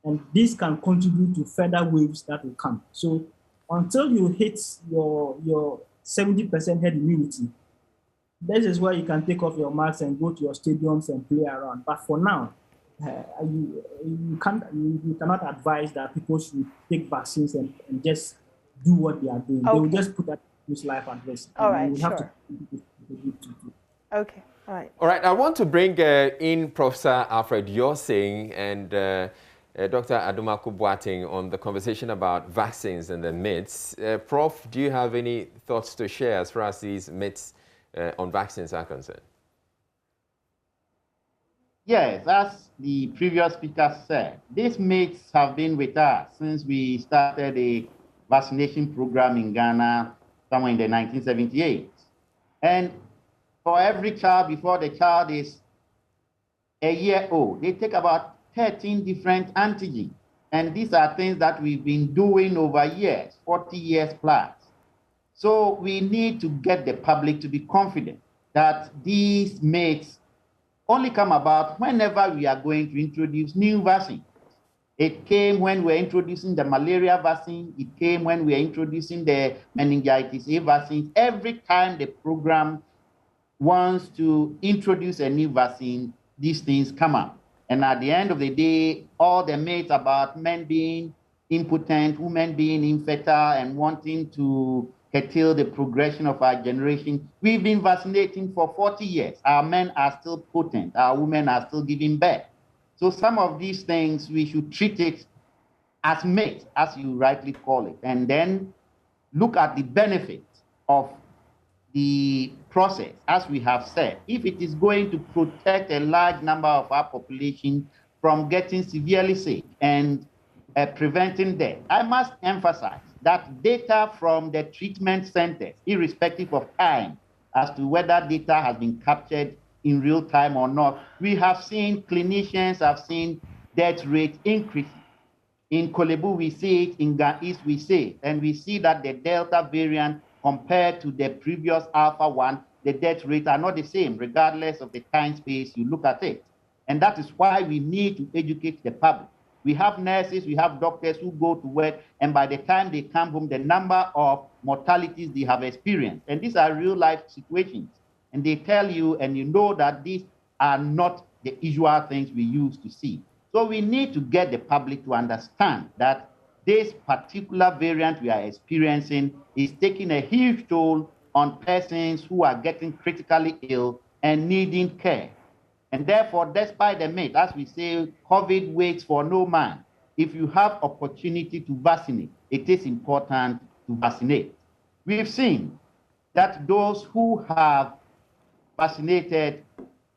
And this can contribute to further waves that will come. So until you hit your 70% herd immunity, this is where you can take off your mask and go to your stadiums and play around. But for now, you cannot advise that people should take vaccines and just do what they are doing. Okay. They will just put that people's life at risk. All right, sure. Okay, all right. All right, I want to bring in Professor Alfred Yorsing and Dr. Adumaku Boateng on the conversation about vaccines and the myths. Prof, do you have any thoughts to share as far as these myths on vaccines are concerned? Yes, as the previous speaker said, these myths have been with us since we started a vaccination program in Ghana somewhere in the 1978. And for every child, before the child is a year old, they take about 13 different antigens. And these are things that we've been doing over years, 40 years plus. So we need to get the public to be confident that these myths only come about whenever we are going to introduce new vaccines. It came when we were introducing the malaria vaccine. It came when we were introducing the meningitis A vaccine. Every time the program wants to introduce a new vaccine, these things come up. And at the end of the day, all the myths about men being impotent, women being infertile, and wanting to curtail the progression of our generation. We've been vaccinating for 40 years. Our men are still potent. Our women are still giving birth. So some of these things, we should treat it as myths, as you rightly call it, and then look at the benefits of the process, as we have said. If it is going to protect a large number of our population from getting severely sick and preventing death, I must emphasize that data from the treatment centers, irrespective of time, as to whether data has been captured in real time or not, we have seen clinicians have seen death rate increasing. In Kolebu, we see it, in East, we see it, and we see that the Delta variant compared to the previous Alpha 1, the death rates are not the same, regardless of the time space you look at it. And that is why we need to educate the public. We have nurses, we have doctors who go to work, and by the time they come home, the number of mortalities they have experienced, and these are real life situations, and they tell you, and you know that these are not the usual things we used to see. So we need to get the public to understand that this particular variant we are experiencing is taking a huge toll on persons who are getting critically ill and needing care. And therefore, despite the myth, as we say, COVID waits for no man. If you have opportunity to vaccinate, it is important to vaccinate. We've seen that those who have vaccinated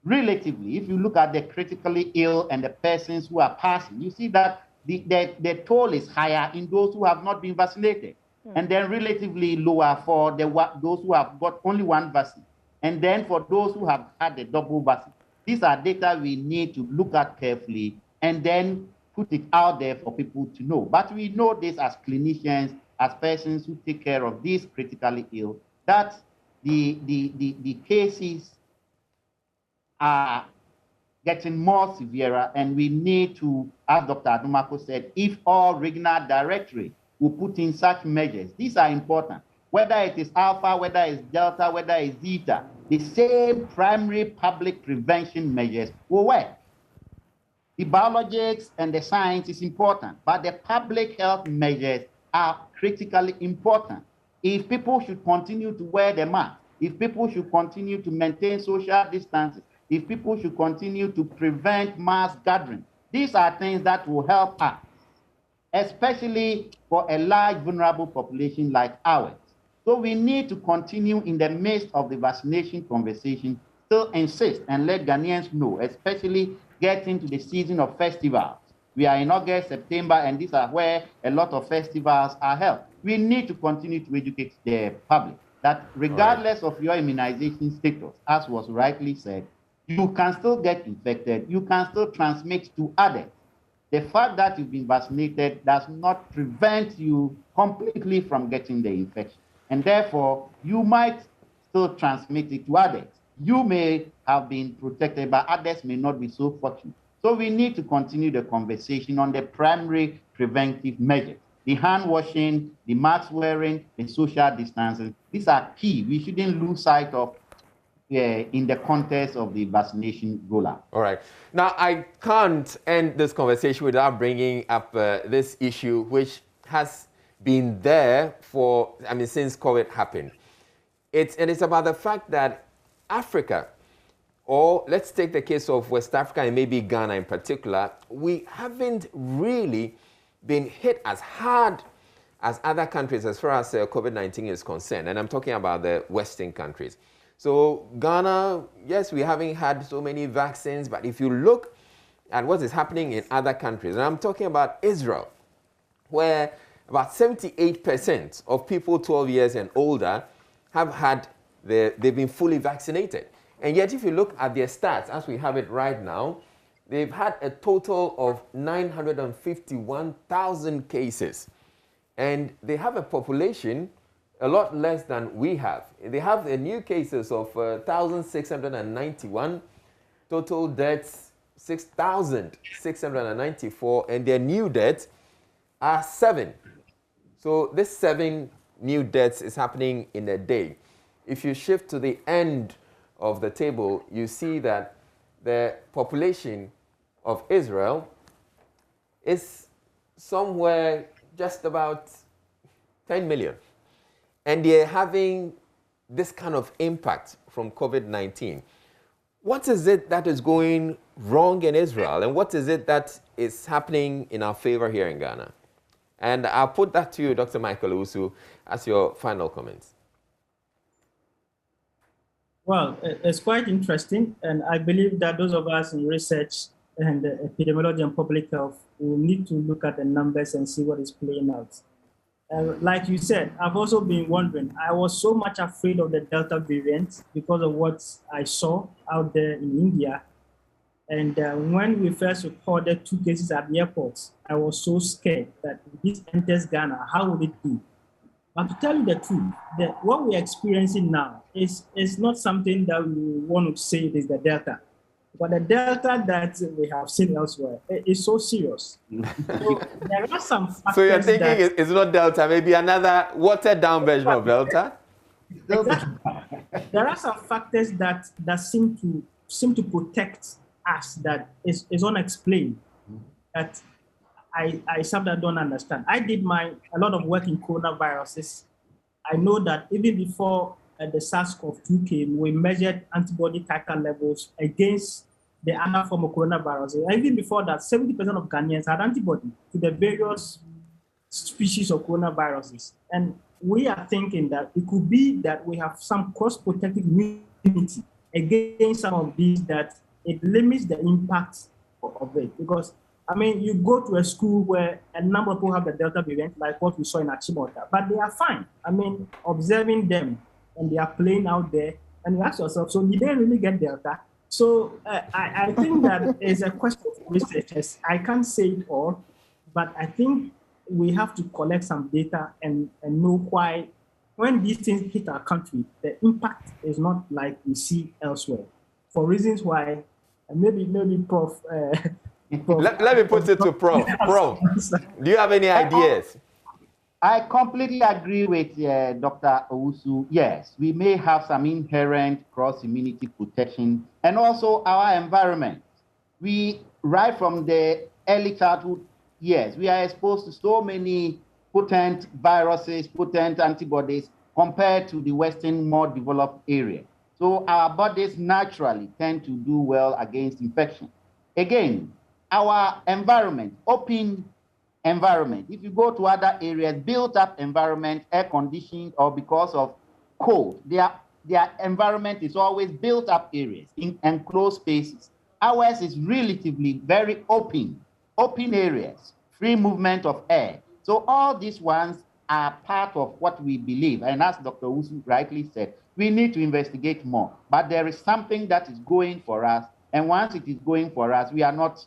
relatively, if you look at the critically ill and the persons who are passing, you see that the toll is higher in those who have not been vaccinated, and then relatively lower for those who have got only one vaccine, and then for those who have had the double vaccine. These are data we need to look at carefully and then put it out there for people to know. But we know this as clinicians, as persons who take care of these critically ill, that the cases are getting more severe, and we need to, as Dr. Adumako said, if all regional directorates will put in such measures, these are important. Whether it is Alpha, whether it's Delta, whether it's Zeta, the same primary public prevention measures will work. The biologics and the science is important, but the public health measures are critically important. If people should continue to wear the mask, if people should continue to maintain social distances, if people should continue to prevent mass gathering, these are things that will help us, especially for a large vulnerable population like ours. So we need to continue in the midst of the vaccination conversation, still insist and let Ghanaians know, especially getting to the season of festivals. We are in August, September, and these are where a lot of festivals are held. We need to continue to educate the public that regardless of your immunization status, as was rightly said, you can still get infected, you can still transmit to others. The fact that you've been vaccinated does not prevent you completely from getting the infection. And therefore, you might still transmit it to others. You may have been protected, but others may not be so fortunate. So we need to continue the conversation on the primary preventive measures. The hand washing, the mask wearing, the social distancing. These are key. We shouldn't lose sight of in the context of the vaccination rollout. All right. Now, I can't end this conversation without bringing up this issue, which has been there for, since COVID happened. It's about the fact that Africa, or let's take the case of West Africa and maybe Ghana in particular, we haven't really been hit as hard as other countries as far as COVID-19 is concerned. And I'm talking about the Western countries. So Ghana, yes, we haven't had so many vaccines, but if you look at what is happening in other countries, and I'm talking about Israel, where about 78% of people 12 years and older they've been fully vaccinated. And yet, if you look at their stats, as we have it right now, they've had a total of 951,000 cases. And they have a population a lot less than we have. They have the new cases of 1,691, total deaths 6,694, and their new deaths are 7. So this 7 new deaths is happening in a day. If you shift to the end of the table, you see that the population of Israel is somewhere just about 10 million. And they're having this kind of impact from COVID-19. What is it that is going wrong in Israel? And what is it that is happening in our favor here in Ghana? And I'll put that to you, Dr. Michael Owusu, as your final comments. Well, it's quite interesting. And I believe that those of us in research and epidemiology and public health will need to look at the numbers and see what is playing out. Like you said, I've also been wondering, I was so much afraid of the Delta variant because of what I saw out there in India. And when we first recorded 2 cases at the airports, I was so scared that if this enters Ghana, how would it be? But to tell you the truth, what we're experiencing now is not something that we want to say it is the Delta. But the Delta that we have seen elsewhere is so serious. So there are some factors. So you're thinking it's not Delta, maybe another watered down version of Delta? Exactly. There are some factors that seem to protect us that is unexplained, that I sometimes don't understand. I did a lot of work in coronaviruses. I know that even before the SARS-CoV-2 came, we measured antibody titer levels against the other form of coronavirus. And even before that, 70% of Ghanaians had antibody to the various species of coronaviruses. And we are thinking that it could be that we have some cross-protective immunity against some of these, that it limits the impact of it. Because, you go to a school where a number of people have the Delta variant, like what we saw in Achimota, but they are fine. Observing them, and they are playing out there, and you ask yourself, so did they really get Delta? So I think that is a question for researchers. I can't say it all, but I think we have to collect some data and know why, when these things hit our country, the impact is not like we see elsewhere. for reasons why, maybe Prof. Let me put it to Prof. Prof, do you have any ideas? I completely agree with Dr. Owusu. Yes, we may have some inherent cross-immunity protection and also our environment. We, right from the early childhood years, we are exposed to so many potent viruses, potent antibodies compared to the Western, more developed area. So our bodies naturally tend to do well against infection. Again, our environment, open environment. If you go to other areas, built up environment, air conditioned, or because of cold, their environment is always built up areas in enclosed spaces. Ours is relatively very open areas, free movement of air. So all these ones are part of what we believe. And as Dr. Owusu rightly said, we need to investigate more. But there is something that is going for us. And once it is going for us, we are not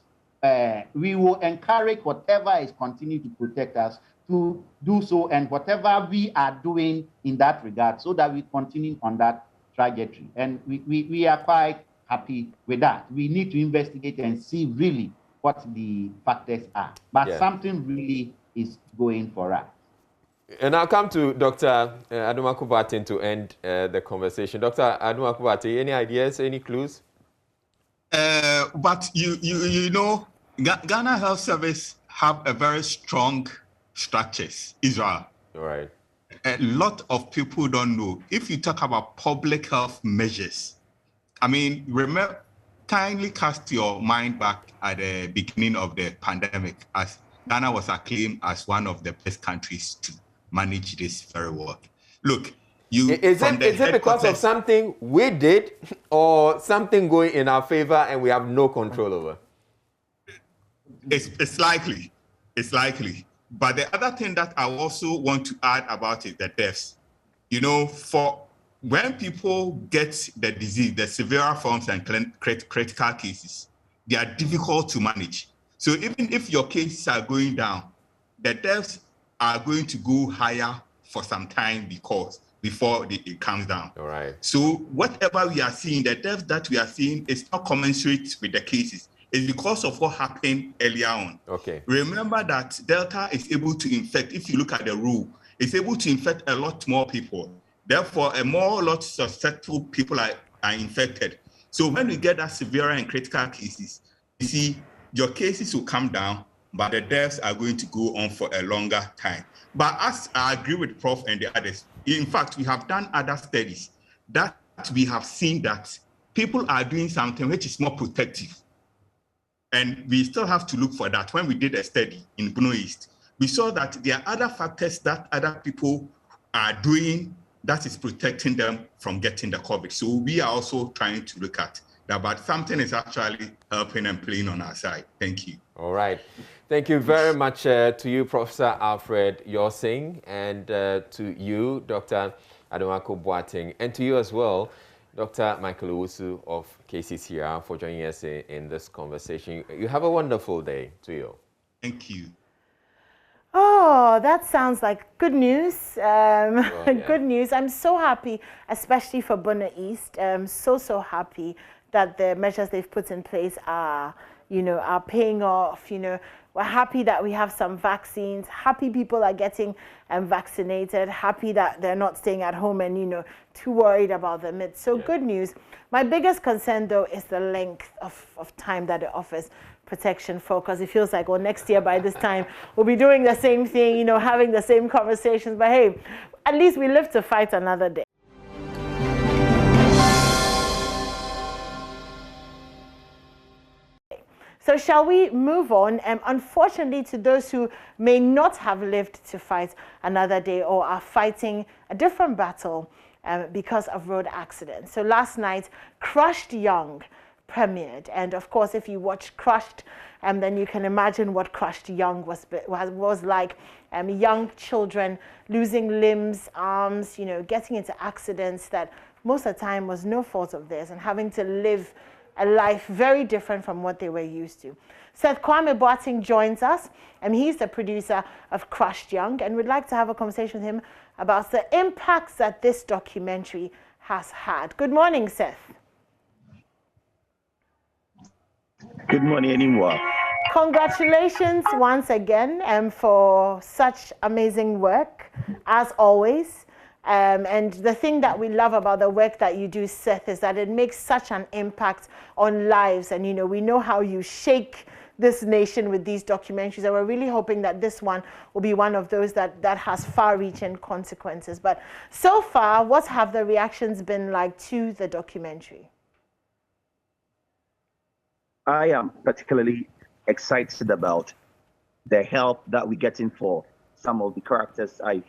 we will encourage whatever is continuing to protect us to do so, and whatever we are doing in that regard, so that we continue on that trajectory. And we are quite happy with that. We need to investigate and see really what the factors are. But something really is going for us. And I'll come to Dr. Adumaku Boateng to end the conversation. Dr. Adumaku Boateng, any ideas, any clues? But you know, Ghana Health Service have a very strong structures, Israel. All right. A lot of people don't know. If you talk about public health measures, I mean, remember, kindly cast your mind back at the beginning of the pandemic, as Ghana was acclaimed as one of the best countries to manage this very well. Look, is it because of something we did or something going in our favor and we have no control over? It's likely. It's likely. But the other thing that I also want to add about is the deaths. You know, for when people get the disease, the severe forms and critical cases, they are difficult to manage. So even if your cases are going down, the deaths are going to go higher for some time before it comes down. All right. So whatever we are seeing, the deaths that we are seeing is not commensurate with the cases. It's because of what happened earlier on. Okay. Remember that Delta is able to infect, if you look at the rule, it's able to infect a lot more people. Therefore, a lot susceptible people are infected. So when we get that severe and critical cases, you see, your cases will come down, but the deaths are going to go on for a longer time. But as I agree with Prof and the others, in fact, we have done other studies that we have seen that people are doing something which is more protective. And we still have to look for that. When we did a study in Bono East, we saw that there are other factors that other people are doing that is protecting them from getting the COVID. So we are also trying to look at that, but something is actually helping and playing on our side. Thank you. All right. Thank you very much to you, Professor Alfred Yorsing, and to you, Dr. Adumaku Boateng, and to you as well, Dr. Michael Owusu of KCCR, for joining us in this conversation. You have a wonderful day to you. Thank you. Oh, that sounds like good news. Good news. I'm so happy, especially for Bono East. I'm so happy that the measures they've put in place are paying off. We're happy that we have some vaccines, happy people are getting vaccinated, happy that they're not staying at home and, too worried about them. It's so good news. My biggest concern, though, is the length of time that it offers protection for, because it feels like, well, next year by this time, we'll be doing the same thing, having the same conversations. But hey, at least we live to fight another day. So shall we move on? Unfortunately, to those who may not have lived to fight another day or are fighting a different battle because of road accidents. So last night, Crushed Young premiered. And of course, if you watch Crushed, then you can imagine what Crushed Young was like. Young children losing limbs, arms, getting into accidents that most of the time was no fault of theirs and having to live a life very different from what they were used to. Seth Kwame Boateng joins us, and he's the producer of Crushed Young, and we'd like to have a conversation with him about the impacts that this documentary has had. Good morning, Seth. Good morning, anyone. Congratulations once again for such amazing work, as always. And the thing that we love about the work that you do, Seth, is that it makes such an impact on lives. And, you know, we know how you shake this nation with these documentaries, and we're really hoping that this one will be one of those that has far-reaching consequences. But so far, what have the reactions been like to the documentary? I am particularly excited about the help that we're getting for some of the characters I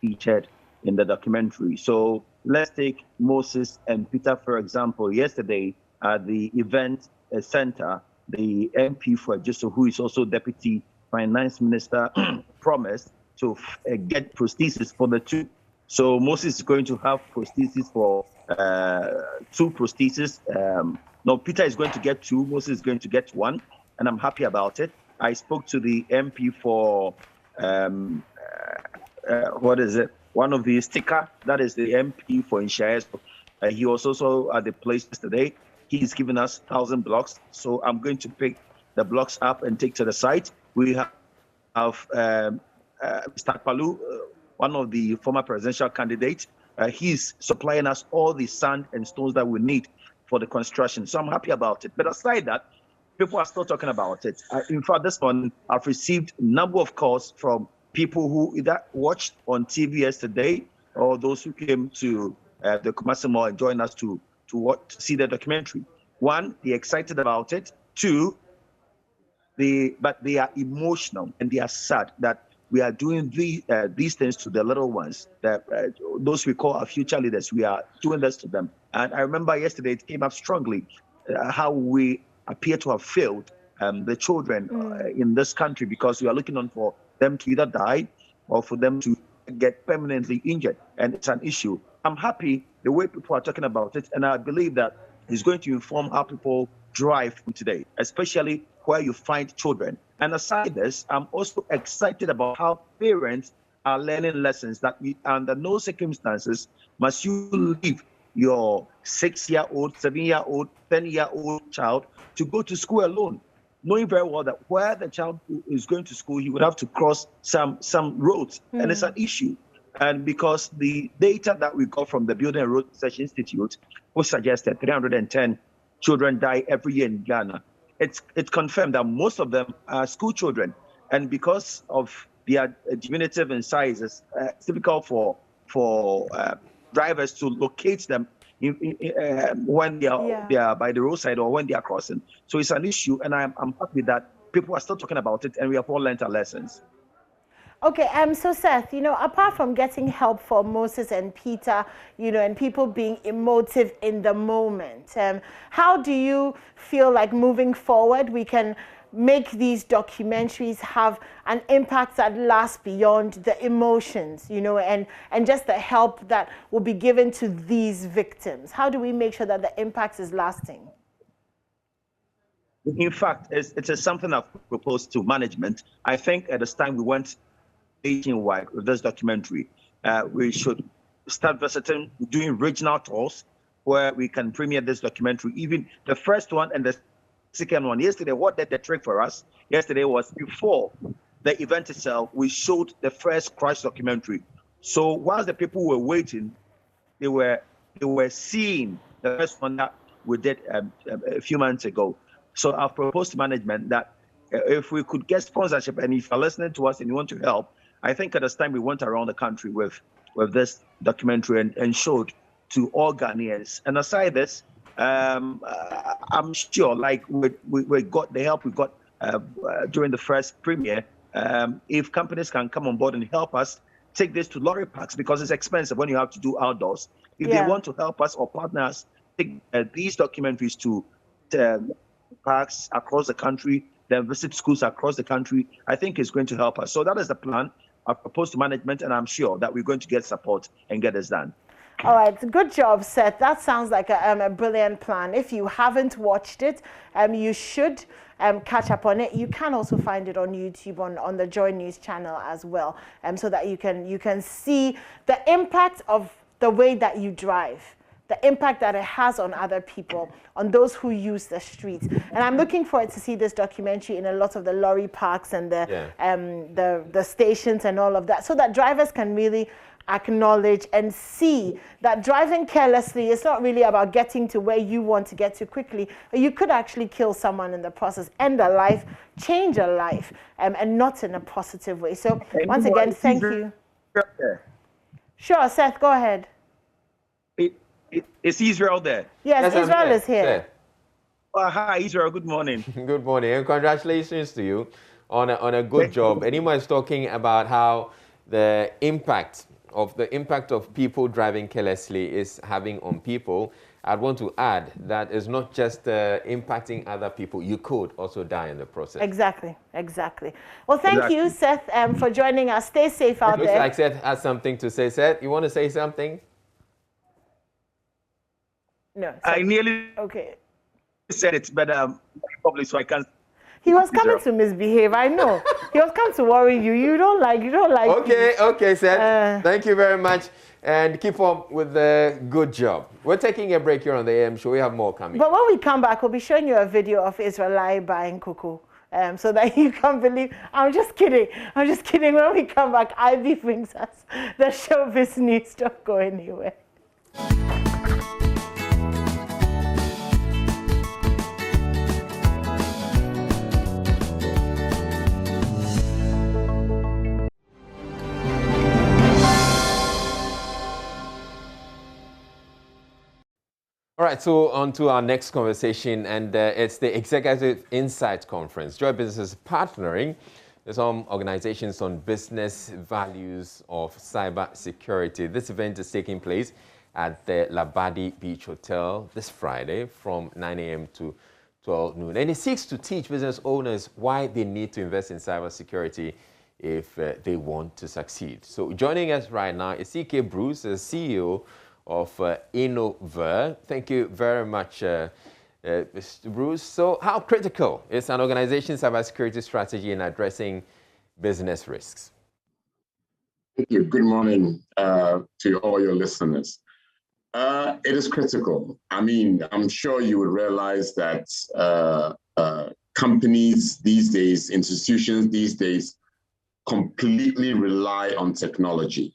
featured in the documentary. So let's take Moses and Peter, for example. Yesterday at the event center, the MP for Ejiso, who is also Deputy Finance Minister, promised to get prosthesis for the two. So Moses is going to have prosthesis for 2 prosthesis. No, Peter is going to get 2, Moses is going to get 1, and I'm happy about it. I spoke to the MP for, what is it? One of the sticker, that is the MP for Inshires. He was also at the place yesterday. He's given us 1,000 blocks. So I'm going to pick the blocks up and take to the site. We have Mr. Palu, one of the former presidential candidates. He's supplying us all the sand and stones that we need for the construction. So I'm happy about it. But aside that, people are still talking about it. In fact, this morning, I've received a number of calls from people who either watched on TV yesterday or those who came to the Kumasi Mall and joined us to see the documentary. 1, they're excited about it. 2, but they are emotional and they are sad that we are doing these things to the little ones, that those we call our future leaders. We are doing this to them. And I remember yesterday it came up strongly how we appear to have failed the children in this country, because we are looking on for them to either die or for them to get permanently injured. And it's an issue. I'm happy the way people are talking about it, and I believe that it's going to inform how people drive today, especially where you find children. And aside this, I'm also excited about how parents are learning lessons that under no circumstances must you leave your 6-year-old, 7-year-old, 10-year-old child to go to school alone, knowing very well that where the child is going to school, he would have to cross some roads, and it's an issue. And because the data that we got from the Building and Road Research Institute, which suggested 310 children die every year in Ghana, it's confirmed that most of them are school children. And because of their diminutive in sizes, it's difficult for drivers to locate them when they are by the roadside or when they are crossing. So it's an issue, and I'm happy that people are still talking about it, and we have all learned our lessons. Okay, so Seth, you know, apart from getting help for Moses and Peter, you know, and people being emotive in the moment, how do you feel like moving forward we can make these documentaries have an impact that lasts beyond the emotions, you know, and just the help that will be given to these victims? How do we make sure that the impact is lasting? In fact, it is something I've proposed to management. I think at this time we went nationwide with this documentary. We should start visiting, doing regional tours where we can premiere this documentary. Even the first one and the second one. Yesterday, what did the trick for us? Yesterday was before the event itself, we showed the first crash documentary. So whilst the people were waiting, they were seeing the first one that we did a few months ago. So I've proposed to management that if we could get sponsorship, and if you're listening to us and you want to help, I think at this time we went around the country with this documentary and showed to all Ghanaians. And aside this, I'm sure, like we got the help we got during the first premiere. If companies can come on board and help us take this to lorry parks, because it's expensive when you have to do outdoors. If they want to help us or partners take these documentaries to parks across the country, then visit schools across the country, I think it's going to help us. So that is the plan I've proposed to management, and I'm sure that we're going to get support and get this done. All right, good job, Seth. That sounds like a brilliant plan. If you haven't watched it, you should catch up on it. You can also find it on YouTube on the JoyNews channel as well, so that you can see the impact of the way that you drive. the impact that it has on other people, on those who use the streets. And I'm looking forward to see this documentary in a lot of the lorry parks and the stations and all of that, so that drivers can really acknowledge and see that driving carelessly is not really about getting to where you want to get to quickly. You could actually kill someone in the process, end a life, change a life, and not in a positive way. So once again, thank you. Sure, Seth, go ahead. Is Israel there? Yes, Israel is here. Hi, Israel. Good morning. Good morning, and congratulations to you on a good job. Anima is talking about how the impact of people driving carelessly is having on people. I'd want to add that it's not just impacting other people. You could also die in the process. Exactly. Well, thank you, Seth, for joining us. Stay safe out there. Looks like Seth has something to say. Seth, you want to say something? No. I nearly said it, but probably so I can't. He was coming to misbehave. I know. He was coming to worry you. You don't like. Okay, Seth. Thank you very much, and keep up with the good job. We're taking a break here on the AM show. We have more coming. But when we come back, we'll be showing you a video of Israel buying cocoa, so that you can't believe. I'm just kidding. When we come back, Ivy brings us the showbiz news. Don't go anywhere. All right, so on to our next conversation, and it's the Executive Insight Conference. Joy Business is partnering with some organizations on business values of cyber security. This event is taking place at the Labadi Beach Hotel this Friday from 9 a.m. to 12 noon. And it seeks to teach business owners why they need to invest in cybersecurity if they want to succeed. So joining us right now is C.K. Bruce, the CEO of Innover. Thank you very much, Mr. Bruce. So how critical is an organization's cybersecurity strategy in addressing business risks? Thank you. Good morning to all your listeners. It is critical. I mean, I'm sure you would realize that companies these days, institutions these days, completely rely on technology.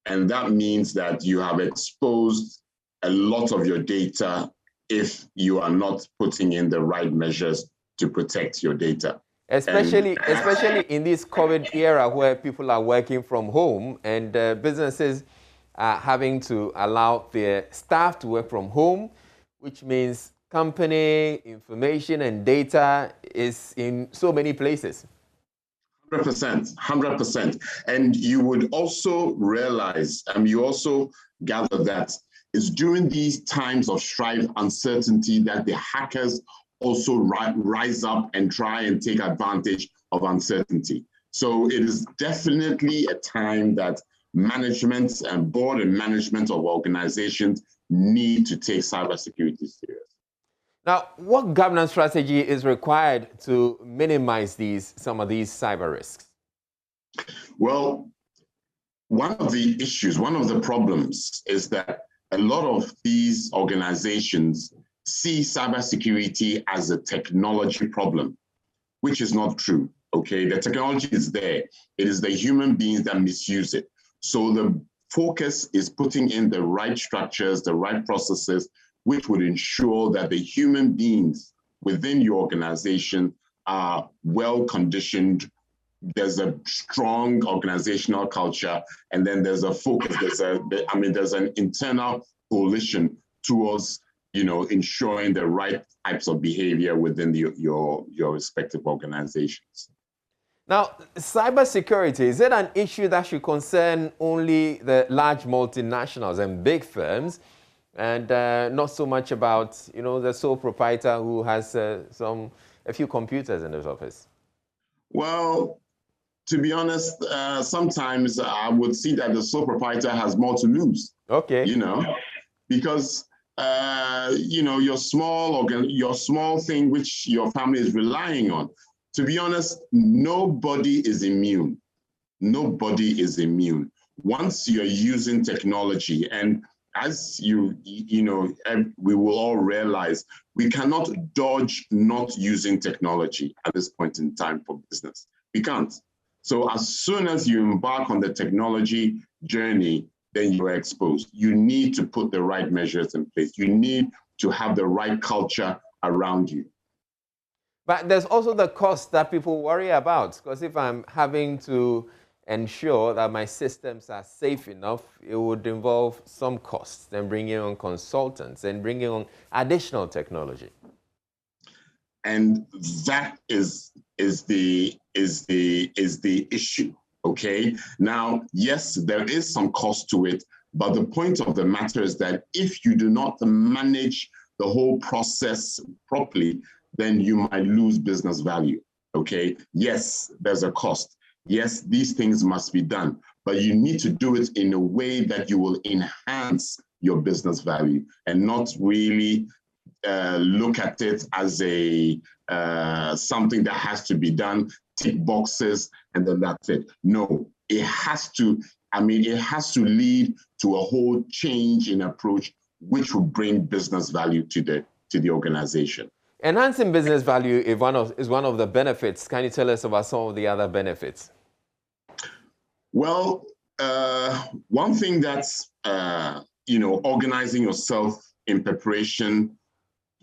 And that means that you have exposed a lot of your data if you are not putting in the right measures to protect your data. Especially in this COVID era where people are working from home and businesses are having to allow their staff to work from home, which means company information and data is in so many places. 100%. And you would also realize, you also gather that it's during these times of strife, uncertainty, that the hackers also rise up and try and take advantage of uncertainty. So it is definitely a time that management and board and management of organizations need to take cybersecurity serious. Now, what governance strategy is required to minimize some of these cyber risks? Well, one of the problems is that a lot of these organizations see cybersecurity as a technology problem, which is not true, okay? The technology is there. It is the human beings that misuse it. So the focus is putting in the right structures, the right processes, which would ensure that the human beings within your organization are well conditioned. There's a strong organizational culture, and then there's a focus. There's an internal coalition towards, ensuring the right types of behavior within your respective organizations. Now, cybersecurity, is it an issue that should concern only the large multinationals and big firms, and not so much about, the sole proprietor who has a few computers in his office? Well, to be honest, sometimes I would see that the sole proprietor has more to lose. Okay. Because your small thing which your family is relying on. To be honest, nobody is immune. Nobody is immune. Once you're using technology, and as you know, we will all realize, we cannot dodge not using technology at this point in time for business. We can't. So as soon as you embark on the technology journey, then you are exposed. You need to put the right measures in place. You need to have the right culture around you. But there's also the cost that people worry about, because if I'm having to ensure that my systems are safe enough, it would involve some costs, and bringing on consultants and bringing on additional technology. And that is the issue. Okay. Now, yes, there is some cost to it, but the point of the matter is that if you do not manage the whole process properly, then you might lose business value. Okay. Yes, there's a cost. Yes, these things must be done, but you need to do it in a way that you will enhance your business value and not really look at it as a something that has to be done, tick boxes, and then that's it. No, it has to, it has to lead to a whole change in approach, which will bring business value to the organization. Enhancing business value is one of the benefits. Can you tell us about some of the other benefits? Well, one thing that's, organizing yourself in preparation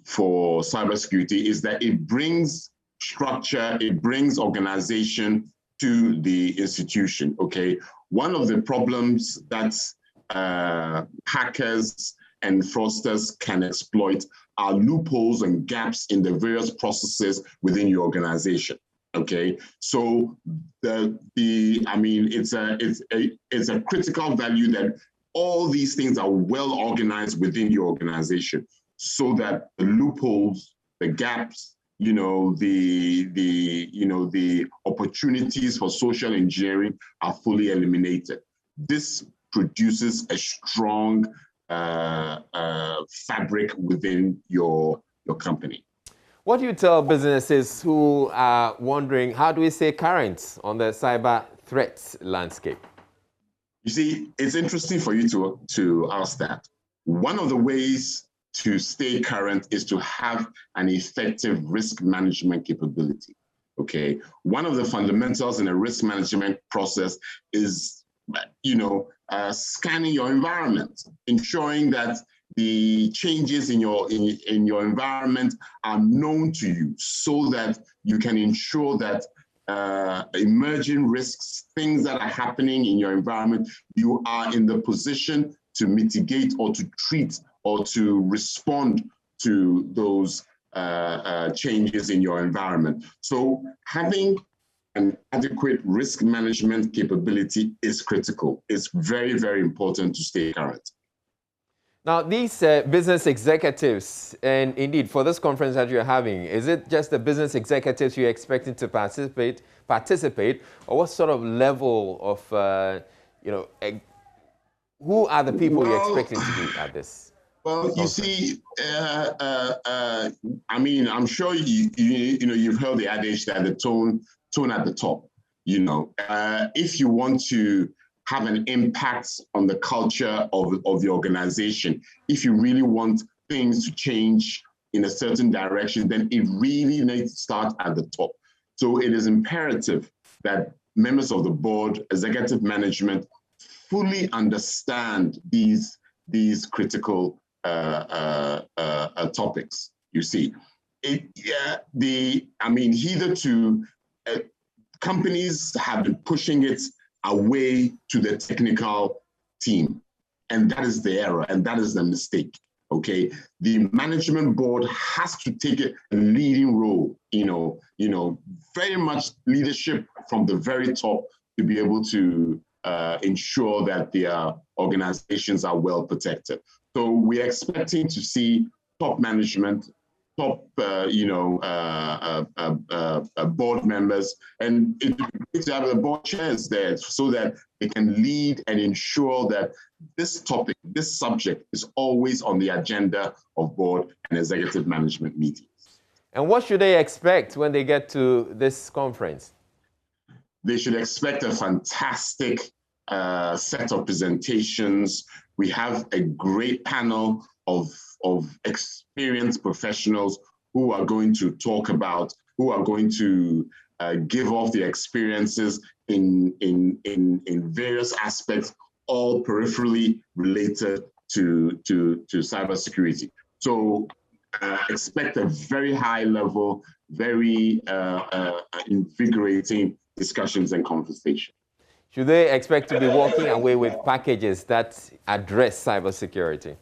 for cybersecurity is that it brings structure, it brings organization to the institution, okay? One of the problems that hackers and fraudsters can exploit are loopholes and gaps in the various processes within your organization. Okay, so it's a critical value that all these things are well organized within your organization, so that the loopholes, the gaps, the opportunities for social engineering are fully eliminated. This produces a strong fabric within your company. What do you tell businesses who are wondering, how do we stay current on the cyber threats landscape? You see, it's interesting for you to ask that. One of the ways to stay current is to have an effective risk management capability, okay? One of the fundamentals in a risk management process is, scanning your environment, ensuring that the changes in your environment are known to you, so that you can ensure that emerging risks, things that are happening in your environment, you are in the position to mitigate or to treat or to respond to those changes in your environment. So having an adequate risk management capability is critical. It's very, very important to stay current. Now, these business executives, and indeed for this conference that you're having, is it just the business executives you're expecting to participate, or what sort of level of, who are the people you're expecting to be at this? Well, you see, I'm sure you've heard the adage that the tone at the top. If you want to have an impact on the culture of the organization, if you really want things to change in a certain direction, then it really needs to start at the top. So it is imperative that members of the board, executive management, fully understand these critical topics. You see, hitherto companies have been pushing it away to the technical team, and that is the error, and that is the mistake. Okay, the management board has to take a leading role. Very much leadership from the very top to be able to ensure that their organizations are well protected. So we're expecting to see top management, top board members, and it's great to have the board chairs there so that they can lead and ensure that this topic, this subject is always on the agenda of board and executive management meetings. And what should they expect when they get to this conference? They should expect a fantastic set of presentations. We have a great panel of experienced professionals who are going to talk about, who are going to give off their experiences in various aspects, all peripherally related to cybersecurity. So expect a very high level, very invigorating discussions and conversations. Should they expect to be walking away with packages that address cybersecurity?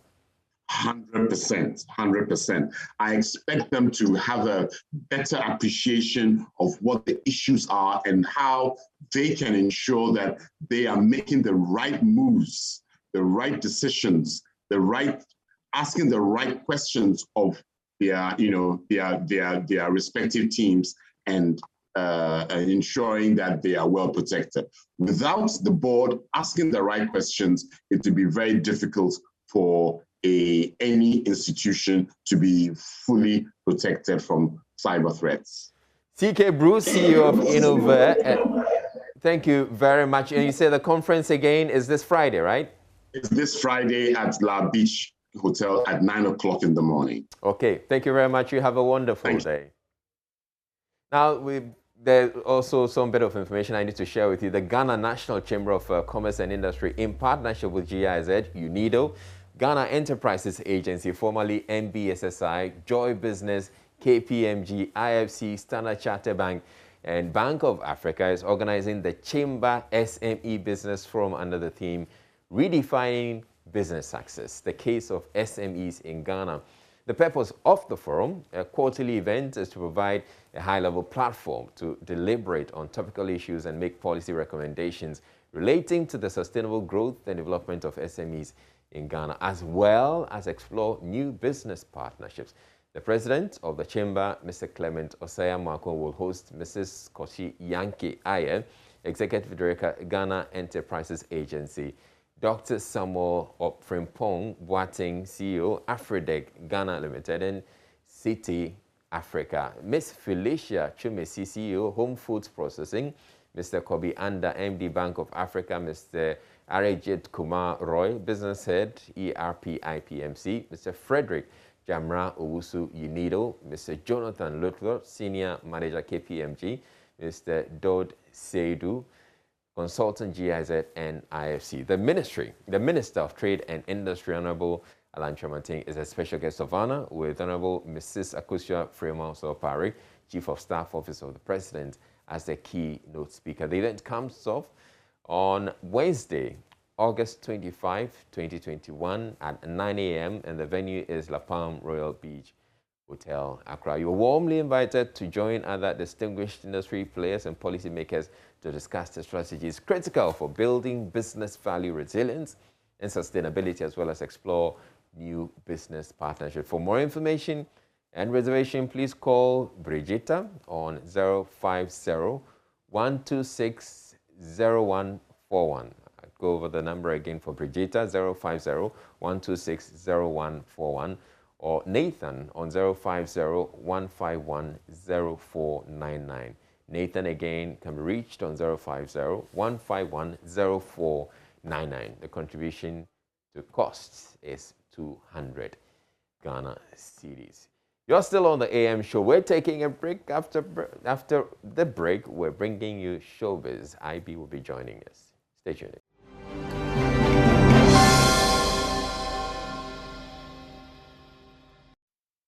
100%, 100%. I expect them to have a better appreciation of what the issues are and how they can ensure that they are making the right moves, the right decisions, asking the right questions of their respective teams and ensuring that they are well protected. Without the board asking the right questions, it would be very difficult for any institution to be fully protected from cyber threats. CK Bruce, CEO of Innova, thank you very much. And you say the conference again is this Friday, right? It's this Friday at La Beach Hotel at 9 o'clock in the morning. Okay, thank you very much. You have a wonderful day. Now, there's also some bit of information I need to share with you. The Ghana National Chamber of Commerce and Industry, in partnership with GIZ, UNIDO, Ghana Enterprises Agency, formerly NBSSI, Joy Business, KPMG, IFC, Standard Chartered Bank, and Bank of Africa is organizing the Chamber SME Business Forum under the theme, Redefining Business Success, the case of SMEs in Ghana. The purpose of the forum, a quarterly event, is to provide a high-level platform to deliberate on topical issues and make policy recommendations relating to the sustainable growth and development of SMEs in Ghana, as well as explore new business partnerships. The president of the chamber, Mr. Clement Osaya-Marco, will host Mrs. Koshi Yankee Aye, Executive Director, Ghana Enterprises Agency, Dr. Samuel Opfrimpong Boateng, CEO, Afridec Ghana Limited, and City Africa. Ms. Felicia Chumesi, CEO, Home Foods Processing, Mr. Kobi Anda, MD, Bank of Africa, Mr. Arejit Kumar Roy, Business Head, ERP IPMC, Mr. Frederick Jamra Owusu UNIDO, Mr. Jonathan Luther, Senior Manager KPMG, Mr. Dod Seidu, Consultant GIZ and IFC. The Minister of Trade and Industry, Honorable Alan Chamating, is a special guest of honor with Honorable Mrs. Akosia Frema-Sopari, Chief of Staff Office of the President, as the keynote speaker. The event comes off on Wednesday, August 25, 2021 at 9 a.m. and the venue is La Palm Royal Beach Hotel, Accra. You're warmly invited to join other distinguished industry players and policymakers to discuss the strategies critical for building business value resilience and sustainability, as well as explore new business partnerships. For more information and reservation, please call Brigitta on 050-126-0141. I'll go over the number again for Brigitta, 050-126-0141, or Nathan on 050-151-0499. Nathan again can be reached on 050-151-0499. The contribution to costs is 200 Ghana cedis. You're still on the AM show. We're taking a break. After the break, we're bringing you Showbiz. IB will be joining us. Stay tuned.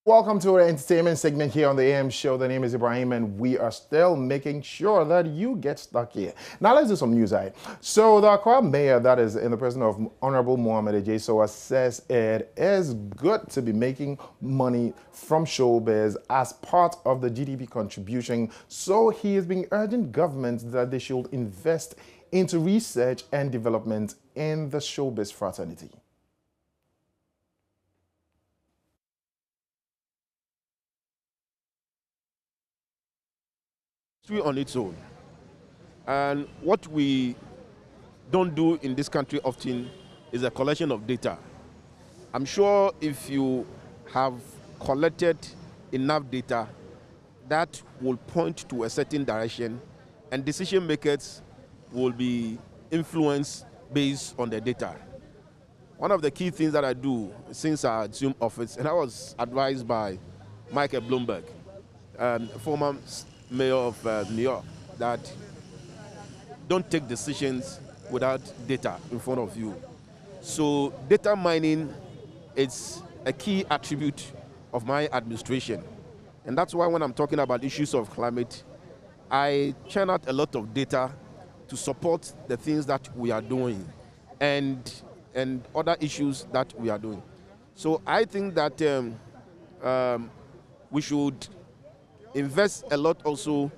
Welcome to our entertainment segment here on the AM show. The name is Ibrahim, and we are still making sure that you get stuck here. Now let's do some news. So the Accra mayor, that is in the person of Honorable Mohamed Ejesoa, says it is good to be making money from showbiz as part of the GDP contribution. So he has been urging governments that they should invest into research and development in the showbiz fraternity. On its own, and what we don't do in this country often is a collection of data. I'm sure if you have collected enough data, that will point to a certain direction, and decision makers will be influence based on the data. One of the key things that I do since I assumed office, and I was advised by Michael Bloomberg, former mayor of New York, that don't take decisions without data in front of you. So data mining is a key attribute of my administration. And that's why when I'm talking about issues of climate, I churn out a lot of data to support the things that we are doing and other issues that we are doing. So I think that we should invest a lot also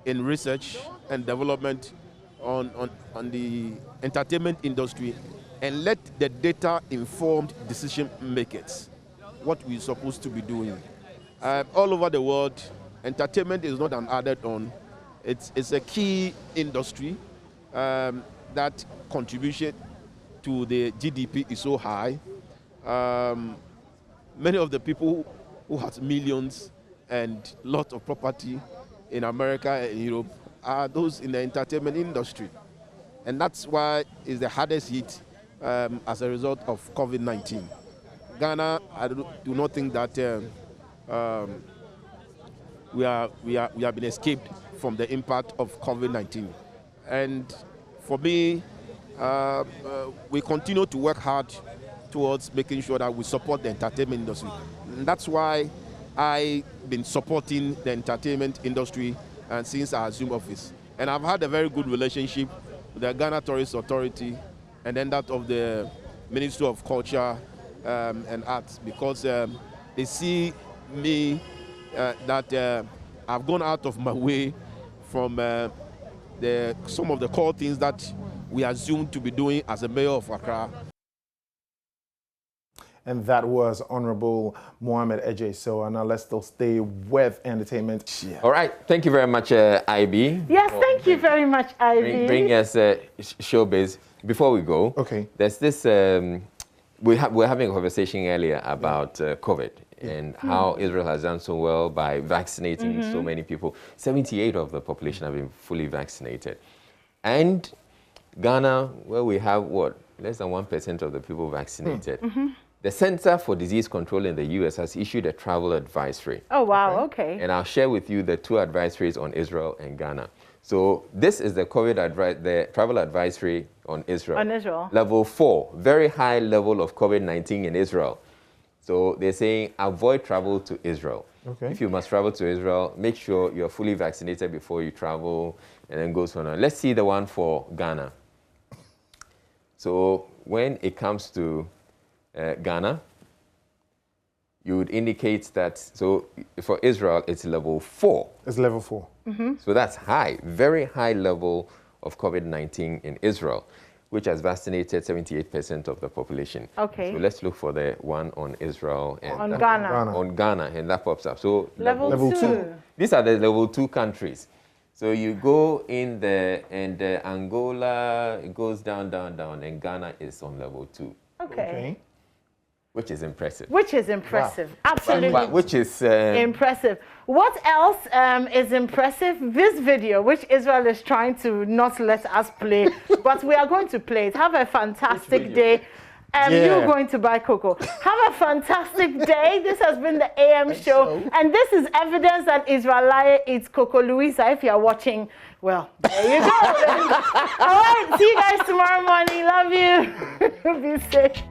in research and development on the entertainment industry and let the data-informed decision makers what we're supposed to be doing. All over the world, entertainment is not an added on. It's a key industry that contribution to the GDP is so high. Many of the people who have millions and lots of property in America and Europe are those in the entertainment industry. And that's why it's the hardest hit as a result of COVID-19. Ghana, I do not think that we have been escaped from the impact of COVID-19. And for me, we continue to work hard towards making sure that we support the entertainment industry. And that's why I've been supporting the entertainment industry since I assumed office. And I've had a very good relationship with the Ghana Tourist Authority and then that of the Ministry of Culture and Arts, because they see me that I've gone out of my way from some of the core things that we assumed to be doing as a mayor of Accra. And that was Honorable Mohamed Ejay. So now let's still stay with entertainment. Yeah. All right. Thank you very much, IB. Yes, thank you very much, IB. Bring us showbiz. Before we go, okay. There's this, we're having a conversation earlier about COVID and how Israel has done so well by vaccinating so many people. 78% of the population have been fully vaccinated. And Ghana, where we have, what, less than 1% of the people vaccinated. The Center for Disease Control in the U.S. has issued a travel advisory. Oh, wow, okay. And I'll share with you the two advisories on Israel and Ghana. So this is the the travel advisory on Israel. On Israel. Level 4, very high level of COVID-19 in Israel. So they're saying avoid travel to Israel. Okay. If you must travel to Israel, make sure you're fully vaccinated before you travel, and then goes on. Let's see the one for Ghana. So when it comes to Ghana, you would indicate that, so for Israel, it's level 4. It's level 4. So that's high, very high level of COVID-19 in Israel, which has vaccinated 78% of the population. Okay. So let's look for the one on Israel. And on Ghana. On Ghana, and that pops up. So level 2. These are the level 2 countries. So you go in there, and Angola, it goes down, down, down, and Ghana is on level 2. Okay. Which is impressive. Which is impressive. Wow. Absolutely. Which is impressive. What else is impressive? This video, which Israel is trying to not let us play, but we are going to play it. Have a fantastic day. You're going to buy cocoa. Have a fantastic day. This has been the AM show. And this is evidence that Israel eats cocoa. Louisa, if you're watching, well, there you go. All right. See you guys tomorrow morning. Love you. Be safe.